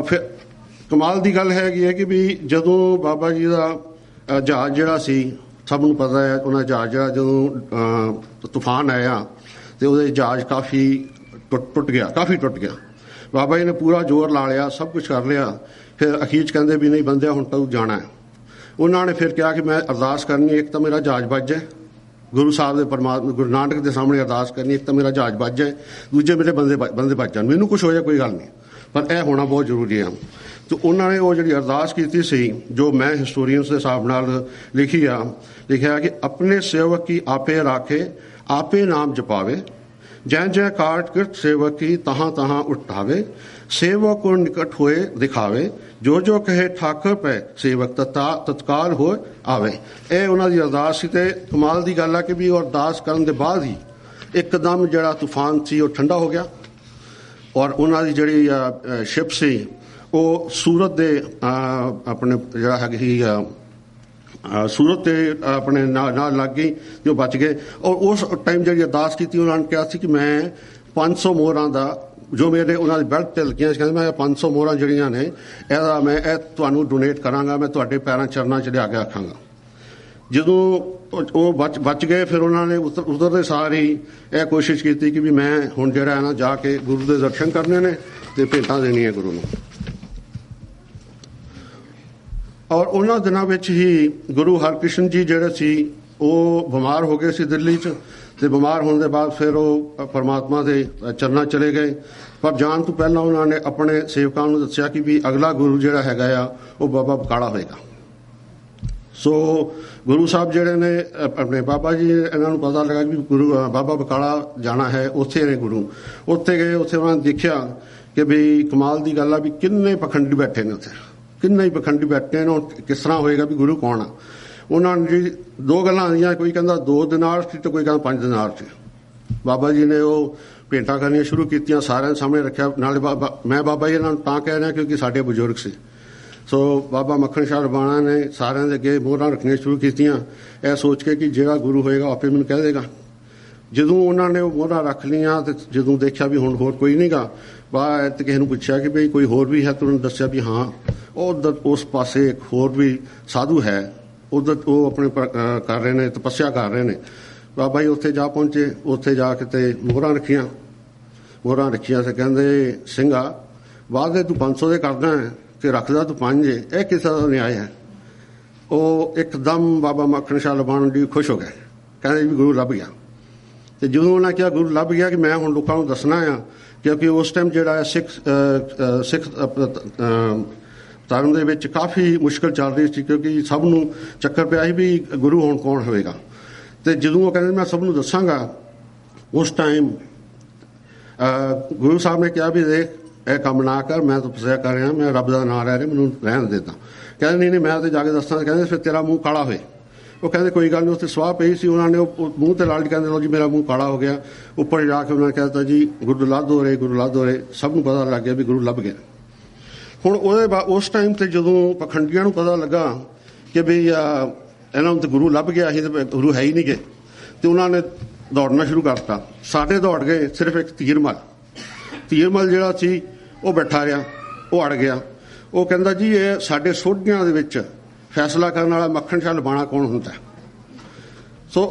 ਫਿਰ ਕਮਾਲ ਦੀ ਗੱਲ ਹੈਗੀ ਹੈ ਕਿ ਵੀ ਜਦੋਂ ਬਾਬਾ ਜੀ ਦਾ ਜਹਾਜ਼ ਜਿਹੜਾ ਸੀ ਸਭ ਨੂੰ ਪਤਾ ਹੈ ਉਹਨਾਂ ਜਹਾਜ਼ ਜਿਹੜਾ ਜਦੋਂ ਤੂਫਾਨ ਆਇਆ ਤੇ ਉਹਦੇ ਜਹਾਜ਼ ਕਾਫੀ ਟੁੱਟ ਗਿਆ ਬਾਬਾ ਜੀ ਨੇ ਪੂਰਾ ਜ਼ੋਰ ਲਾ ਲਿਆ ਸਭ ਕੁਝ ਕਰ ਲਿਆ। ਫਿਰ ਅਖੀਰ 'ਚ ਕਹਿੰਦੇ ਵੀ ਨਹੀਂ ਬੰਦਿਆ ਹੁਣ ਤੂੰ ਜਾਣਾ ਹੈ। ਉਹਨਾਂ ਨੇ ਫਿਰ ਕਿਹਾ ਕਿ ਮੈਂ ਅਰਦਾਸ ਕਰਨੀ ਇੱਕ ਤਾਂ ਮੇਰਾ ਜਹਾਜ਼ ਬਚ ਜਾਏ ਗੁਰੂ ਸਾਹਿਬ ਦੇ ਪਰਮਾਤਮਾ ਗੁਰੂ ਨਾਨਕ ਦੇ ਸਾਹਮਣੇ ਅਰਦਾਸ ਕਰਨੀ ਇੱਕ ਤਾਂ ਮੇਰਾ ਜਹਾਜ਼ ਬਚ ਜਾਏ ਦੂਜੇ ਮੇਰੇ ਬੰਦੇ ਬਚ ਜਾਣ ਮੈਨੂੰ ਕੁਝ ਹੋ ਜਾਏ ਕੋਈ ਗੱਲ ਨਹੀਂ ਪਰ ਇਹ ਹੋਣਾ ਬਹੁਤ ਜ਼ਰੂਰੀ ਹੈ। ਤੇ ਉਹਨਾਂ ਨੇ ਉਹ ਜਿਹੜੀ ਅਰਦਾਸ ਕੀਤੀ ਸੀ ਜੋ ਮੈਂ ਹਿਸਟੋਰੀਅਨਸ ਦੇ ਹਿਸਾਬ ਨਾਲ ਲਿਖਿਆ ਕਿ ਆਪਣੇ ਸੇਵਕ ਕੀ ਆਪੇ ਰਾਖੇ ਆਪੇ ਨਾਮ ਜਪਾਵੇ ਜੈ ਜੈ ਕਾਟ ਕਿਰਤ ਸੇਵਕ ਕੀ ਤਹਾਂ ਤਹਾਂ ਉਠਾਵੇ ਸੇਵਕ ਕੋ ਨਿਕਟ ਹੋਏ ਦਿਖਾਵੇ ਜੋ ਜੋ ਕਹੇ ਠਾਕਰ ਪੈ ਸੇਵਕ ਤਤਕਾਲ ਹੋ ਆਵੇ। ਇਹ ਉਹਨਾਂ ਦੀ ਅਰਦਾਸ ਸੀ ਤੇ ਕਮਾਲ ਦੀ ਗੱਲ ਆ ਕਿ ਵੀ ਉਹ ਅਰਦਾਸ ਕਰਨ ਦੇ ਬਾਅਦ ਹੀ ਇੱਕਦਮ ਜਿਹੜਾ ਤੂਫਾਨ ਸੀ ਉਹ ਠੰਡਾ ਹੋ ਗਿਆ ਔਰ ਉਹਨਾਂ ਦੀ ਜਿਹੜੀ ਸ਼ਿਪ ਸੀ ਉਹ ਸੂਰਤ ਦੇ ਆਪਣੇ ਜਿਹੜਾ ਹੈਗੀ ਸੂਰਤ ਤੇ ਆਪਣੇ ਨਾਲ ਲੱਗ ਗਈ ਤੇ ਉਹ ਬਚ ਗਏ। ਔਰ ਉਸ ਟਾਈਮ ਜਿਹੜੀ ਅਰਦਾਸ ਕੀਤੀ ਉਹਨਾਂ ਨੇ ਕਿਹਾ ਸੀ ਕਿ ਮੈਂ 500 ਮੋਹਰਾਂ ਦਾ ਜੋ ਮੇਰੇ ਉਹਨਾਂ ਦੀ ਬੈਲਟ ਤੇ ਲੱਗੀਆਂ ਸੀ ਕਹਿੰਦੇ ਮੈਂ 500 ਮੋਹਰਾਂ ਜਿਹੜੀਆਂ ਨੇ ਇਹਦਾ ਮੈਂ ਇਹ ਤੁਹਾਨੂੰ ਡੋਨੇਟ ਕਰਾਂਗਾ ਮੈਂ ਤੁਹਾਡੇ ਪੈਰਾਂ ਚਰਨਾਂ 'ਚ ਲਿਆ ਕੇ ਰੱਖਾਂਗਾ। ਜਦੋਂ ਉਹ ਬਚ ਗਏ ਫਿਰ ਉਹਨਾਂ ਨੇ ਉਤਰਦੇ ਸਾਰ ਹੀ ਇਹ ਕੋਸ਼ਿਸ਼ ਕੀਤੀ ਕਿ ਵੀ ਮੈਂ ਹੁਣ ਜਿਹੜਾ ਹੈ ਨਾ ਜਾ ਕੇ ਗੁਰੂ ਦੇ ਦਰਸ਼ਨ ਕਰਨੇ ਨੇ ਤੇ ਭੇਟਾਂ ਦੇਣੀਆਂ ਗੁਰੂ ਨੂੰ। ਔਰ ਉਹਨਾਂ ਦਿਨਾਂ ਵਿੱਚ ਹੀ ਗੁਰੂ ਹਰਕ੍ਰਿਸ਼ਨ ਜੀ ਜਿਹੜੇ ਸੀ ਉਹ ਬਿਮਾਰ ਹੋ ਗਏ ਸੀ ਦਿੱਲੀ 'ਚ ਤੇ ਬਿਮਾਰ ਹੋਣ ਦੇ ਬਾਅਦ ਫਿਰ ਉਹ ਪਰਮਾਤਮਾ ਦੇ ਚਰਨਾਂ ਚਲੇ ਗਏ ਪਰ ਜਾਣ ਤੋਂ ਪਹਿਲਾਂ ਉਹਨਾਂ ਨੇ ਆਪਣੇ ਸੇਵਕਾਂ ਨੂੰ ਦੱਸਿਆ ਕਿ ਵੀ ਅਗਲਾ ਗੁਰੂ ਜਿਹੜਾ ਹੈਗਾ ਆ ਉਹ ਬਾਬਾ ਬਕਾਲਾ ਹੋਏਗਾ। ਸੋ ਗੁਰੂ ਸਾਹਿਬ ਜਿਹੜੇ ਨੇ ਆਪਣੇ ਬਾਬਾ ਜੀ ਇਹਨਾਂ ਨੂੰ ਪਤਾ ਲੱਗਾ ਕਿ ਗੁਰੂ ਬਾਬਾ ਬਕਾਲਾ ਜਾਣਾ ਹੈ ਉੱਥੇ ਨੇ ਗੁਰੂ ਉੱਥੇ ਗਏ ਉੱਥੇ ਉਹਨਾਂ ਨੇ ਦੇਖਿਆ ਕਿ ਵੀ ਕਮਾਲ ਦੀ ਗੱਲ ਆ ਵੀ ਕਿੰਨੇ ਪਖੰਡੀ ਬੈਠੇ ਨੇ ਉੱਥੇ ਕਿੰਨੇ ਹੀ ਪਖੰਡੀ ਬੈਠੇ ਨੇ ਕਿਸ ਤਰ੍ਹਾਂ ਹੋਏਗਾ ਵੀ ਗੁਰੂ ਕੌਣ ਆ। ਉਹਨਾਂ ਨੇ ਜੀ 2 ਗੱਲਾਂ ਆਉਂਦੀਆਂ ਕੋਈ ਕਹਿੰਦਾ 2 ਦਿਨਾਰ ਸੀ ਤੇ ਕੋਈ ਕਹਿੰਦਾ 5 ਦਿਨਾਰ ਸੀ। ਬਾਬਾ ਜੀ ਨੇ ਉਹ ਭੇਟਾਂ ਕਰਨੀਆਂ ਸ਼ੁਰੂ ਕੀਤੀਆਂ ਸਾਰਿਆਂ ਦੇ ਸਾਹਮਣੇ ਰੱਖਿਆ ਨਾਲੇ ਮੈਂ ਬਾਬਾ ਜੀ ਇਹਨਾਂ ਨੂੰ ਤਾਂ ਕਹਿ ਰਿਹਾ ਕਿਉਂਕਿ ਸਾਡੇ ਬਜ਼ੁਰਗ ਸੀ। ਸੋ ਬਾਬਾ ਮੱਖਣ ਸ਼ਾਹ ਰਬਾਣਾ ਨੇ ਸਾਰਿਆਂ ਦੇ ਅੱਗੇ ਮੋਹਰਾਂ ਰੱਖਣੀਆਂ ਸ਼ੁਰੂ ਕੀਤੀਆਂ ਇਹ ਸੋਚ ਕੇ ਕਿ ਜਿਹੜਾ ਗੁਰੂ ਹੋਏਗਾ ਆਪੇ ਮੈਨੂੰ ਕਹਿ ਦੇਗਾ। ਜਦੋਂ ਉਹਨਾਂ ਨੇ ਉਹ ਮੋਹਰਾਂ ਰੱਖ ਲਈਆਂ ਤੇ ਜਦੋਂ ਦੇਖਿਆ ਵੀ ਹੁਣ ਹੋਰ ਕੋਈ ਨਹੀਂਗਾ ਬਾਅਦ ਤੇ ਕਿਸੇ ਨੂੰ ਪੁੱਛਿਆ ਕਿ ਬਈ ਕੋਈ ਹੋਰ ਵੀ ਹੈ ਤਾਂ ਉਹਨੂੰ ਦੱਸਿਆ ਵੀ ਹਾਂ ਉਧਰ ਉਸ ਪਾਸੇ ਇੱਕ ਹੋਰ ਵੀ ਸਾਧੂ ਹੈ ਉਧਰ ਉਹ ਆਪਣੇ ਕਰ ਰਹੇ ਨੇ ਤਪੱਸਿਆ ਕਰ ਰਹੇ ਨੇ। ਬਾਬਾ ਜੀ ਉੱਥੇ ਜਾ ਪਹੁੰਚੇ ਉੱਥੇ ਜਾ ਕੇ ਤੇ ਮੋਹਰਾਂ ਰੱਖੀਆਂ ਤੇ ਕਹਿੰਦੇ ਸਿੰਘਾ ਵਾਅਦੇ ਤੂੰ 500 ਦੇ ਕਰਦਾ ਹੈ ਤੇ ਰੱਖਦਾ ਤੂੰ 5 ਇਹ ਕਿਸੇ ਦਾ ਨਿਆਂ ਹੈ। ਉਹ ਇੱਕਦਮ ਬਾਬਾ ਮੱਖਣ ਸ਼ਾਹ ਲਬਾਣ ਜੀ ਖੁਸ਼ ਹੋ ਗਏ ਕਹਿੰਦੇ ਵੀ ਗੁਰੂ ਲੱਭ ਗਿਆ। ਤੇ ਜਦੋਂ ਉਹਨਾਂ ਕਿਹਾ ਗੁਰੂ ਲੱਭ ਗਿਆ ਕਿ ਮੈਂ ਹੁਣ ਲੋਕਾਂ ਨੂੰ ਦੱਸਣਾ ਆ ਕਿਉਂਕਿ ਉਸ ਟਾਈਮ ਜਿਹੜਾ ਸਿੱਖ ਧਰਮ ਦੇ ਵਿੱਚ ਕਾਫੀ ਮੁਸ਼ਕਲ ਚੱਲ ਰਹੀ ਸੀ ਕਿਉਂਕਿ ਸਭ ਨੂੰ ਚੱਕਰ ਪਿਆ ਸੀ ਵੀ ਗੁਰੂ ਹੁਣ ਕੌਣ ਹੋਵੇਗਾ। ਤੇ ਜਦੋਂ ਉਹ ਕਹਿੰਦੇ ਮੈਂ ਸਭ ਨੂੰ ਦੱਸਾਂਗਾ ਉਸ ਟਾਈਮ ਗੁਰੂ ਸਾਹਿਬ ਨੇ ਕਿਹਾ ਵੀ ਦੇਖ ਇਹ ਕੰਮ ਨਾ ਕਰ ਮੈਂ ਤਪੱਸਿਆ ਕਰ ਰਿਹਾ ਮੈਂ ਰੱਬ ਦਾ ਨਾਂ ਲੈ ਰਿਹਾ ਮੈਨੂੰ ਰਹਿਣ ਦੇ ਤਾਂ ਕਹਿੰਦੇ ਨਹੀਂ ਮੈਂ ਤੇ ਜਾ ਕੇ ਦੱਸਾਂ ਕਹਿੰਦੇ ਫਿਰ ਤੇਰਾ ਮੂੰਹ ਕਾਲਾ ਹੋਏ। ਉਹ ਕਹਿੰਦੇ ਕੋਈ ਗੱਲ ਨਹੀਂ ਉੱਥੇ ਸਵਾਹ ਪਈ ਸੀ ਉਹਨਾਂ ਨੇ ਉਹ ਮੂੰਹ ਤੇ ਲਾ ਕੇ ਕਹਿੰਦੇ ਲਓ ਜੀ ਮੇਰਾ ਮੂੰਹ ਕਾਲਾ ਹੋ ਗਿਆ। ਉੱਪਰ ਜਾ ਕੇ ਉਹਨਾਂ ਨੇ ਕਹਿਤਾ ਜੀ ਗੁਰੂ ਲਾਧੋ ਰੇ ਸਭ ਨੂੰ ਪਤਾ ਲੱਗ ਗਿਆ ਵੀ ਗੁਰੂ ਲੱਭ ਗਿਆ। ਹੁਣ ਉਹਦੇ ਬਾਅਦ ਉਸ ਟਾਈਮ ਤੇ ਜਦੋਂ ਪਖੰਡੀਆਂ ਨੂੰ ਪਤਾ ਲੱਗਾ ਕਿ ਵੀ ਇਹਨਾਂ ਨੂੰ ਤਾਂ ਗੁਰੂ ਲੱਭ ਗਿਆ ਸੀ ਤੇ ਗੁਰੂ ਹੈ ਹੀ ਨਹੀਂ ਗਏ ਤੇ ਉਹਨਾਂ ਨੇ ਦੌੜਨਾ ਸ਼ੁਰੂ ਕਰਤਾ। ਸਾਡੇ ਦੌੜ ਗਏ ਸਿਰਫ ਇੱਕ ਤੀਰਮਲ ਜਿਹੜਾ ਸੀ ਉਹ ਬੈਠਾ ਰਿਹਾ ਉਹ ਅੜ ਗਿਆ। ਉਹ ਕਹਿੰਦਾ ਜੀ ਇਹ ਸਾਡੇ ਸੋਢੀਆਂ ਦੇ ਵਿੱਚ ਫੈਸਲਾ ਕਰਨ ਵਾਲਾ ਮੱਖਣ ਸ਼ਾਹ ਲਬਾਣਾ ਕੌਣ ਹੁੰਦਾ। ਸੋ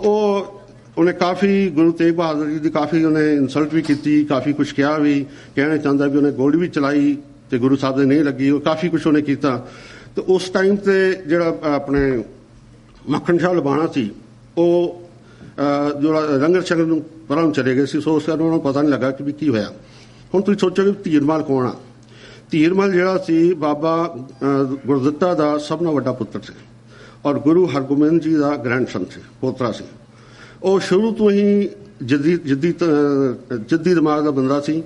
ਉਹਨੇ ਕਾਫੀ ਗੁਰੂ ਤੇਗ ਬਹਾਦਰ ਜੀ ਦੀ ਕਾਫੀ ਉਹਨੇ ਇਨਸਲਟ ਵੀ ਕੀਤੀ ਕਾਫੀ ਕੁਛ ਕਿਹਾ ਵੀ ਕਹਿਣਾ ਚਾਹੁੰਦਾ ਵੀ ਉਹਨੇ ਗੋਲੀ ਵੀ ਚਲਾਈ ਤੇ ਗੁਰੂ ਸਾਹਿਬ ਦੇ ਨਹੀਂ ਲੱਗੀ ਉਹ ਕਾਫੀ ਕੁਛ ਉਹਨੇ ਕੀਤਾ। ਤੇ ਉਸ ਟਾਈਮ ਤੇ ਜਿਹੜਾ ਆਪਣੇ ਮੱਖਣ ਸ਼ਾਹ ਲਬਾਣਾ ਸੀ ਉਹ ਜਿਹੜਾ ਲੰਗਰ ਛਕਣ ਨੂੰ ਪਰਾਂ ਚਲੇ ਗਏ ਸੀ। ਸੋ ਉਸ ਕਾਰਨ ਉਹਨਾਂ ਨੂੰ ਪਤਾ ਨਹੀਂ ਲੱਗਾ ਕਿ ਵੀ ਕੀ ਹੋਇਆ। ਹੁਣ ਤੁਸੀਂ ਸੋਚੋਗੇ ਤੀਰਮਾਲ ਕੌਣ ਆ। ਧੀਰਮਲ ਜਿਹੜਾ ਸੀ ਬਾਬਾ ਗੁਰਦਿੱਤਾ ਦਾ ਸਭ ਤੋਂ ਵੱਡਾ ਪੁੱਤਰ ਸੀ ਔਰ ਗੁਰੂ ਹਰਗੋਬਿੰਦ ਜੀ ਦਾ ਗ੍ਰੈਂਡਸਨ ਸੀ, ਪੋਤਰਾ ਸੀ। ਉਹ ਸ਼ੁਰੂ ਤੋਂ ਹੀ ਜਿੱਦੀ ਦਿਮਾਗ ਦਾ ਬੰਦਾ ਸੀ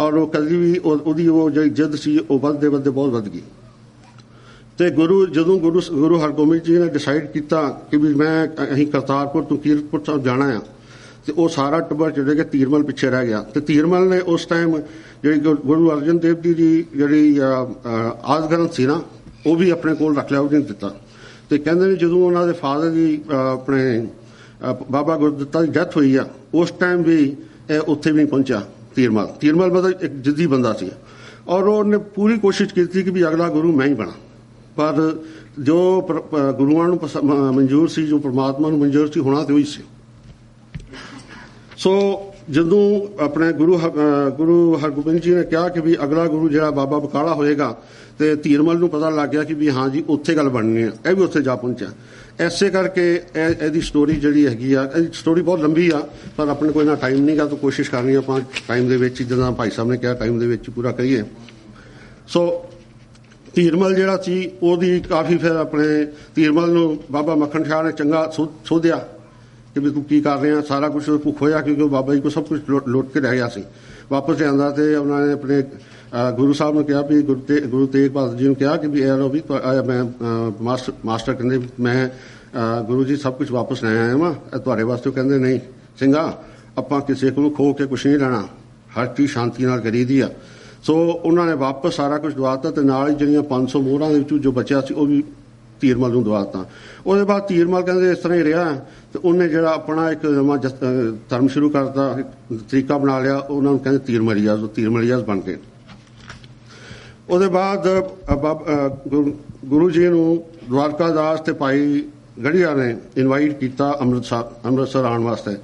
ਔਰ ਉਹ ਕਦੀ ਵੀ ਉਹਦੀ ਉਹ ਜਿਹੜੀ ਜਿੱਦ ਸੀ ਉਹ ਵੱਧਦੇ ਬਹੁਤ ਵੱਧ ਗਈ। ਤੇ ਜਦੋਂ ਗੁਰੂ ਹਰਗੋਬਿੰਦ ਜੀ ਨੇ ਡਿਸਾਈਡ ਕੀਤਾ ਕਿ ਵੀ ਅਸੀਂ ਕਰਤਾਰਪੁਰ ਤੋਂ ਕੀਰਤਪੁਰ ਸਾਹਿਬ ਜਾਣਾ ਆ, ਤੇ ਉਹ ਸਾਰਾ ਟੱਬਰ ਜਿਹੜੇ ਕਿ ਧੀਰਮਲ ਪਿੱਛੇ ਰਹਿ ਗਿਆ। ਤੇ ਧੀਰਮਲ ਨੇ ਉਸ ਟਾਈਮ ਜਿਹੜੀ ਗੁਰੂ ਅਰਜਨ ਦੇਵ ਜੀ ਦੀ ਜਿਹੜੀ ਆਦ ਗ੍ਰੰਥ ਸੀ ਨਾ, ਉਹ ਵੀ ਆਪਣੇ ਕੋਲ ਰੱਖ ਲਿਆ, ਉਹ ਨਹੀਂ ਦਿੱਤਾ। ਤੇ ਕਹਿੰਦੇ ਨੇ ਜਦੋਂ ਉਹਨਾਂ ਦੇ ਫਾਦਰ ਦੀ ਆਪਣੇ ਬਾਬਾ ਗੁਰਦਿੱਤਾ ਦੀ ਡੈਥ ਹੋਈ ਆ, ਉਸ ਟਾਈਮ ਵੀ ਉੱਥੇ ਵੀ ਨਹੀਂ ਪਹੁੰਚਿਆ ਧੀਰਮਲ ਮਤਲਬ ਇੱਕ ਜਿੱਦੀ ਬੰਦਾ ਸੀ ਔਰ ਉਹਨੇ ਪੂਰੀ ਕੋਸ਼ਿਸ਼ ਕੀਤੀ ਕਿ ਵੀ ਅਗਲਾ ਗੁਰੂ ਮੈਂ ਹੀ ਬਣਾ, ਪਰ ਜੋ ਗੁਰੂਆਂ ਨੂੰ ਮਨਜ਼ੂਰ ਸੀ, ਜੋ ਪ੍ਰਮਾਤਮਾ ਨੂੰ ਮਨਜ਼ੂਰ ਸੀ, ਹੋਣਾ ਤੇ ਉਹੀ ਸੀ। ਸੋ ਜਦੋਂ ਆਪਣੇ ਗੁਰੂ ਹਰਗੋਬਿੰਦ ਜੀ ਨੇ ਕਿਹਾ ਕਿ ਵੀ ਅਗਲਾ ਗੁਰੂ ਜਿਹੜਾ ਬਾਬਾ ਬਕਾਲਾ ਹੋਏਗਾ, ਤੇ ਧੀਰਮਲ ਨੂੰ ਪਤਾ ਲੱਗ ਗਿਆ ਕਿ ਵੀ ਹਾਂ ਜੀ ਉੱਥੇ ਗੱਲ ਬਣਨੀ ਹੈ, ਇਹ ਵੀ ਉੱਥੇ ਜਾ ਪਹੁੰਚਿਆ। ਐਸੇ ਕਰਕੇ ਇਹਦੀ ਸਟੋਰੀ ਜਿਹੜੀ ਹੈਗੀ ਆ, ਇਹ ਸਟੋਰੀ ਬਹੁਤ ਲੰਬੀ ਆ, ਪਰ ਆਪਣੇ ਕੋਲ ਇੰਨਾ ਟਾਈਮ ਨਹੀਂਗਾ, ਤਾਂ ਕੋਸ਼ਿਸ਼ ਕਰਨੀ ਆਪਾਂ ਟਾਈਮ ਦੇ ਵਿੱਚ, ਜਿੱਦਾਂ ਭਾਈ ਸਾਹਿਬ ਨੇ ਕਿਹਾ ਟਾਈਮ ਦੇ ਵਿੱਚ ਪੂਰਾ ਕਰੀਏ। ਸੋ ਧੀਰਮਲ ਜਿਹੜਾ ਸੀ ਉਹਦੀ ਕਾਫੀ ਫਿਰ ਆਪਣੇ ਧੀਰਮਲ ਨੂੰ ਬਾਬਾ ਮੱਖਣ ਸ਼ਾਹ ਨੇ ਚੰਗਾ ਸੋਧਿਆ ਕਿ ਵੀ ਤੂੰ ਕੀ ਕਰ ਰਿਹਾ, ਸਾਰਾ ਕੁਝ ਭੁੱਖ ਹੋਇਆ ਕਿਉਂਕਿ ਬਾਬਾ ਜੀ ਕੋਲ ਸਭ ਕੁਝ ਲੁੱਟ ਕੇ ਰਹਿ ਗਿਆ ਸੀ। ਵਾਪਸ ਲਿਆਂਦਾ ਤੇ ਉਹਨਾਂ ਨੇ ਆਪਣੇ ਗੁਰੂ ਸਾਹਿਬ ਨੂੰ ਕਿਹਾ ਵੀ ਗੁਰੂ ਤੇਗ ਬਹਾਦਰ ਜੀ ਨੂੰ ਕਿਹਾ ਕਿ ਵੀ ਇਹ ਲਓ ਵੀ ਮੈਂ ਮਾਸਟਰ ਕਹਿੰਦੇ ਮੈਂ ਗੁਰੂ ਜੀ ਸਭ ਕੁਝ ਵਾਪਸ ਲੈ ਆਇਆ ਵਾਂ, ਤੁਹਾਡੇ ਵਾਸਤੇ। ਉਹ ਕਹਿੰਦੇ ਨਹੀਂ ਸਿੰਘਾ, ਆਪਾਂ ਕਿਸੇ ਕੋਲੋਂ ਖੋ ਕੇ ਕੁਛ ਨਹੀਂ ਲੈਣਾ, ਹਰ ਚੀਜ਼ ਸ਼ਾਂਤੀ ਨਾਲ ਕਰੀਦੀ ਆ। ਸੋ ਉਹਨਾਂ ਨੇ ਵਾਪਸ ਸਾਰਾ ਕੁਝ ਦਵਾਤਾ ਤੇ ਨਾਲ ਹੀ ਜਿਹੜੀਆਂ 500 ਮੋਹਰਾਂ ਦੇ ਵਿੱਚੋਂ ਜੋ ਬਚਿਆ ਸੀ ਉਹ ਵੀ ਧੀਰਮਲ ਨੂੰ ਦਵਾਤਾ। ਉਹਦੇ ਬਾਅਦ ਧੀਰਮਲ ਕਹਿੰਦੇ ਇਸ ਤਰ੍ਹਾਂ ਹੀ ਰਿਹਾ ਤੇ ਉਹਨੇ ਜਿਹੜਾ ਆਪਣਾ ਇੱਕ ਨਵਾਂ ਧਰਮ ਸ਼ੁਰੂ ਕਰਤਾ, ਤਰੀਕਾ ਬਣਾ ਲਿਆ, ਉਹਨਾਂ ਨੂੰ ਕਹਿੰਦੇ ਧੀਰਮਲੀਆਜ਼ ਬਣ ਗਏ। ਉਹਦੇ ਬਾਅਦ ਗੁਰੂ ਜੀ ਨੂੰ ਦਵਾਰਕਾਦਾਸ ਤੇ ਭਾਈ ਗੜੀਆ ਨੇ ਇਨਵਾਈਟ ਕੀਤਾ ਅੰਮ੍ਰਿਤਸਰ ਆਉਣ ਵਾਸਤੇ।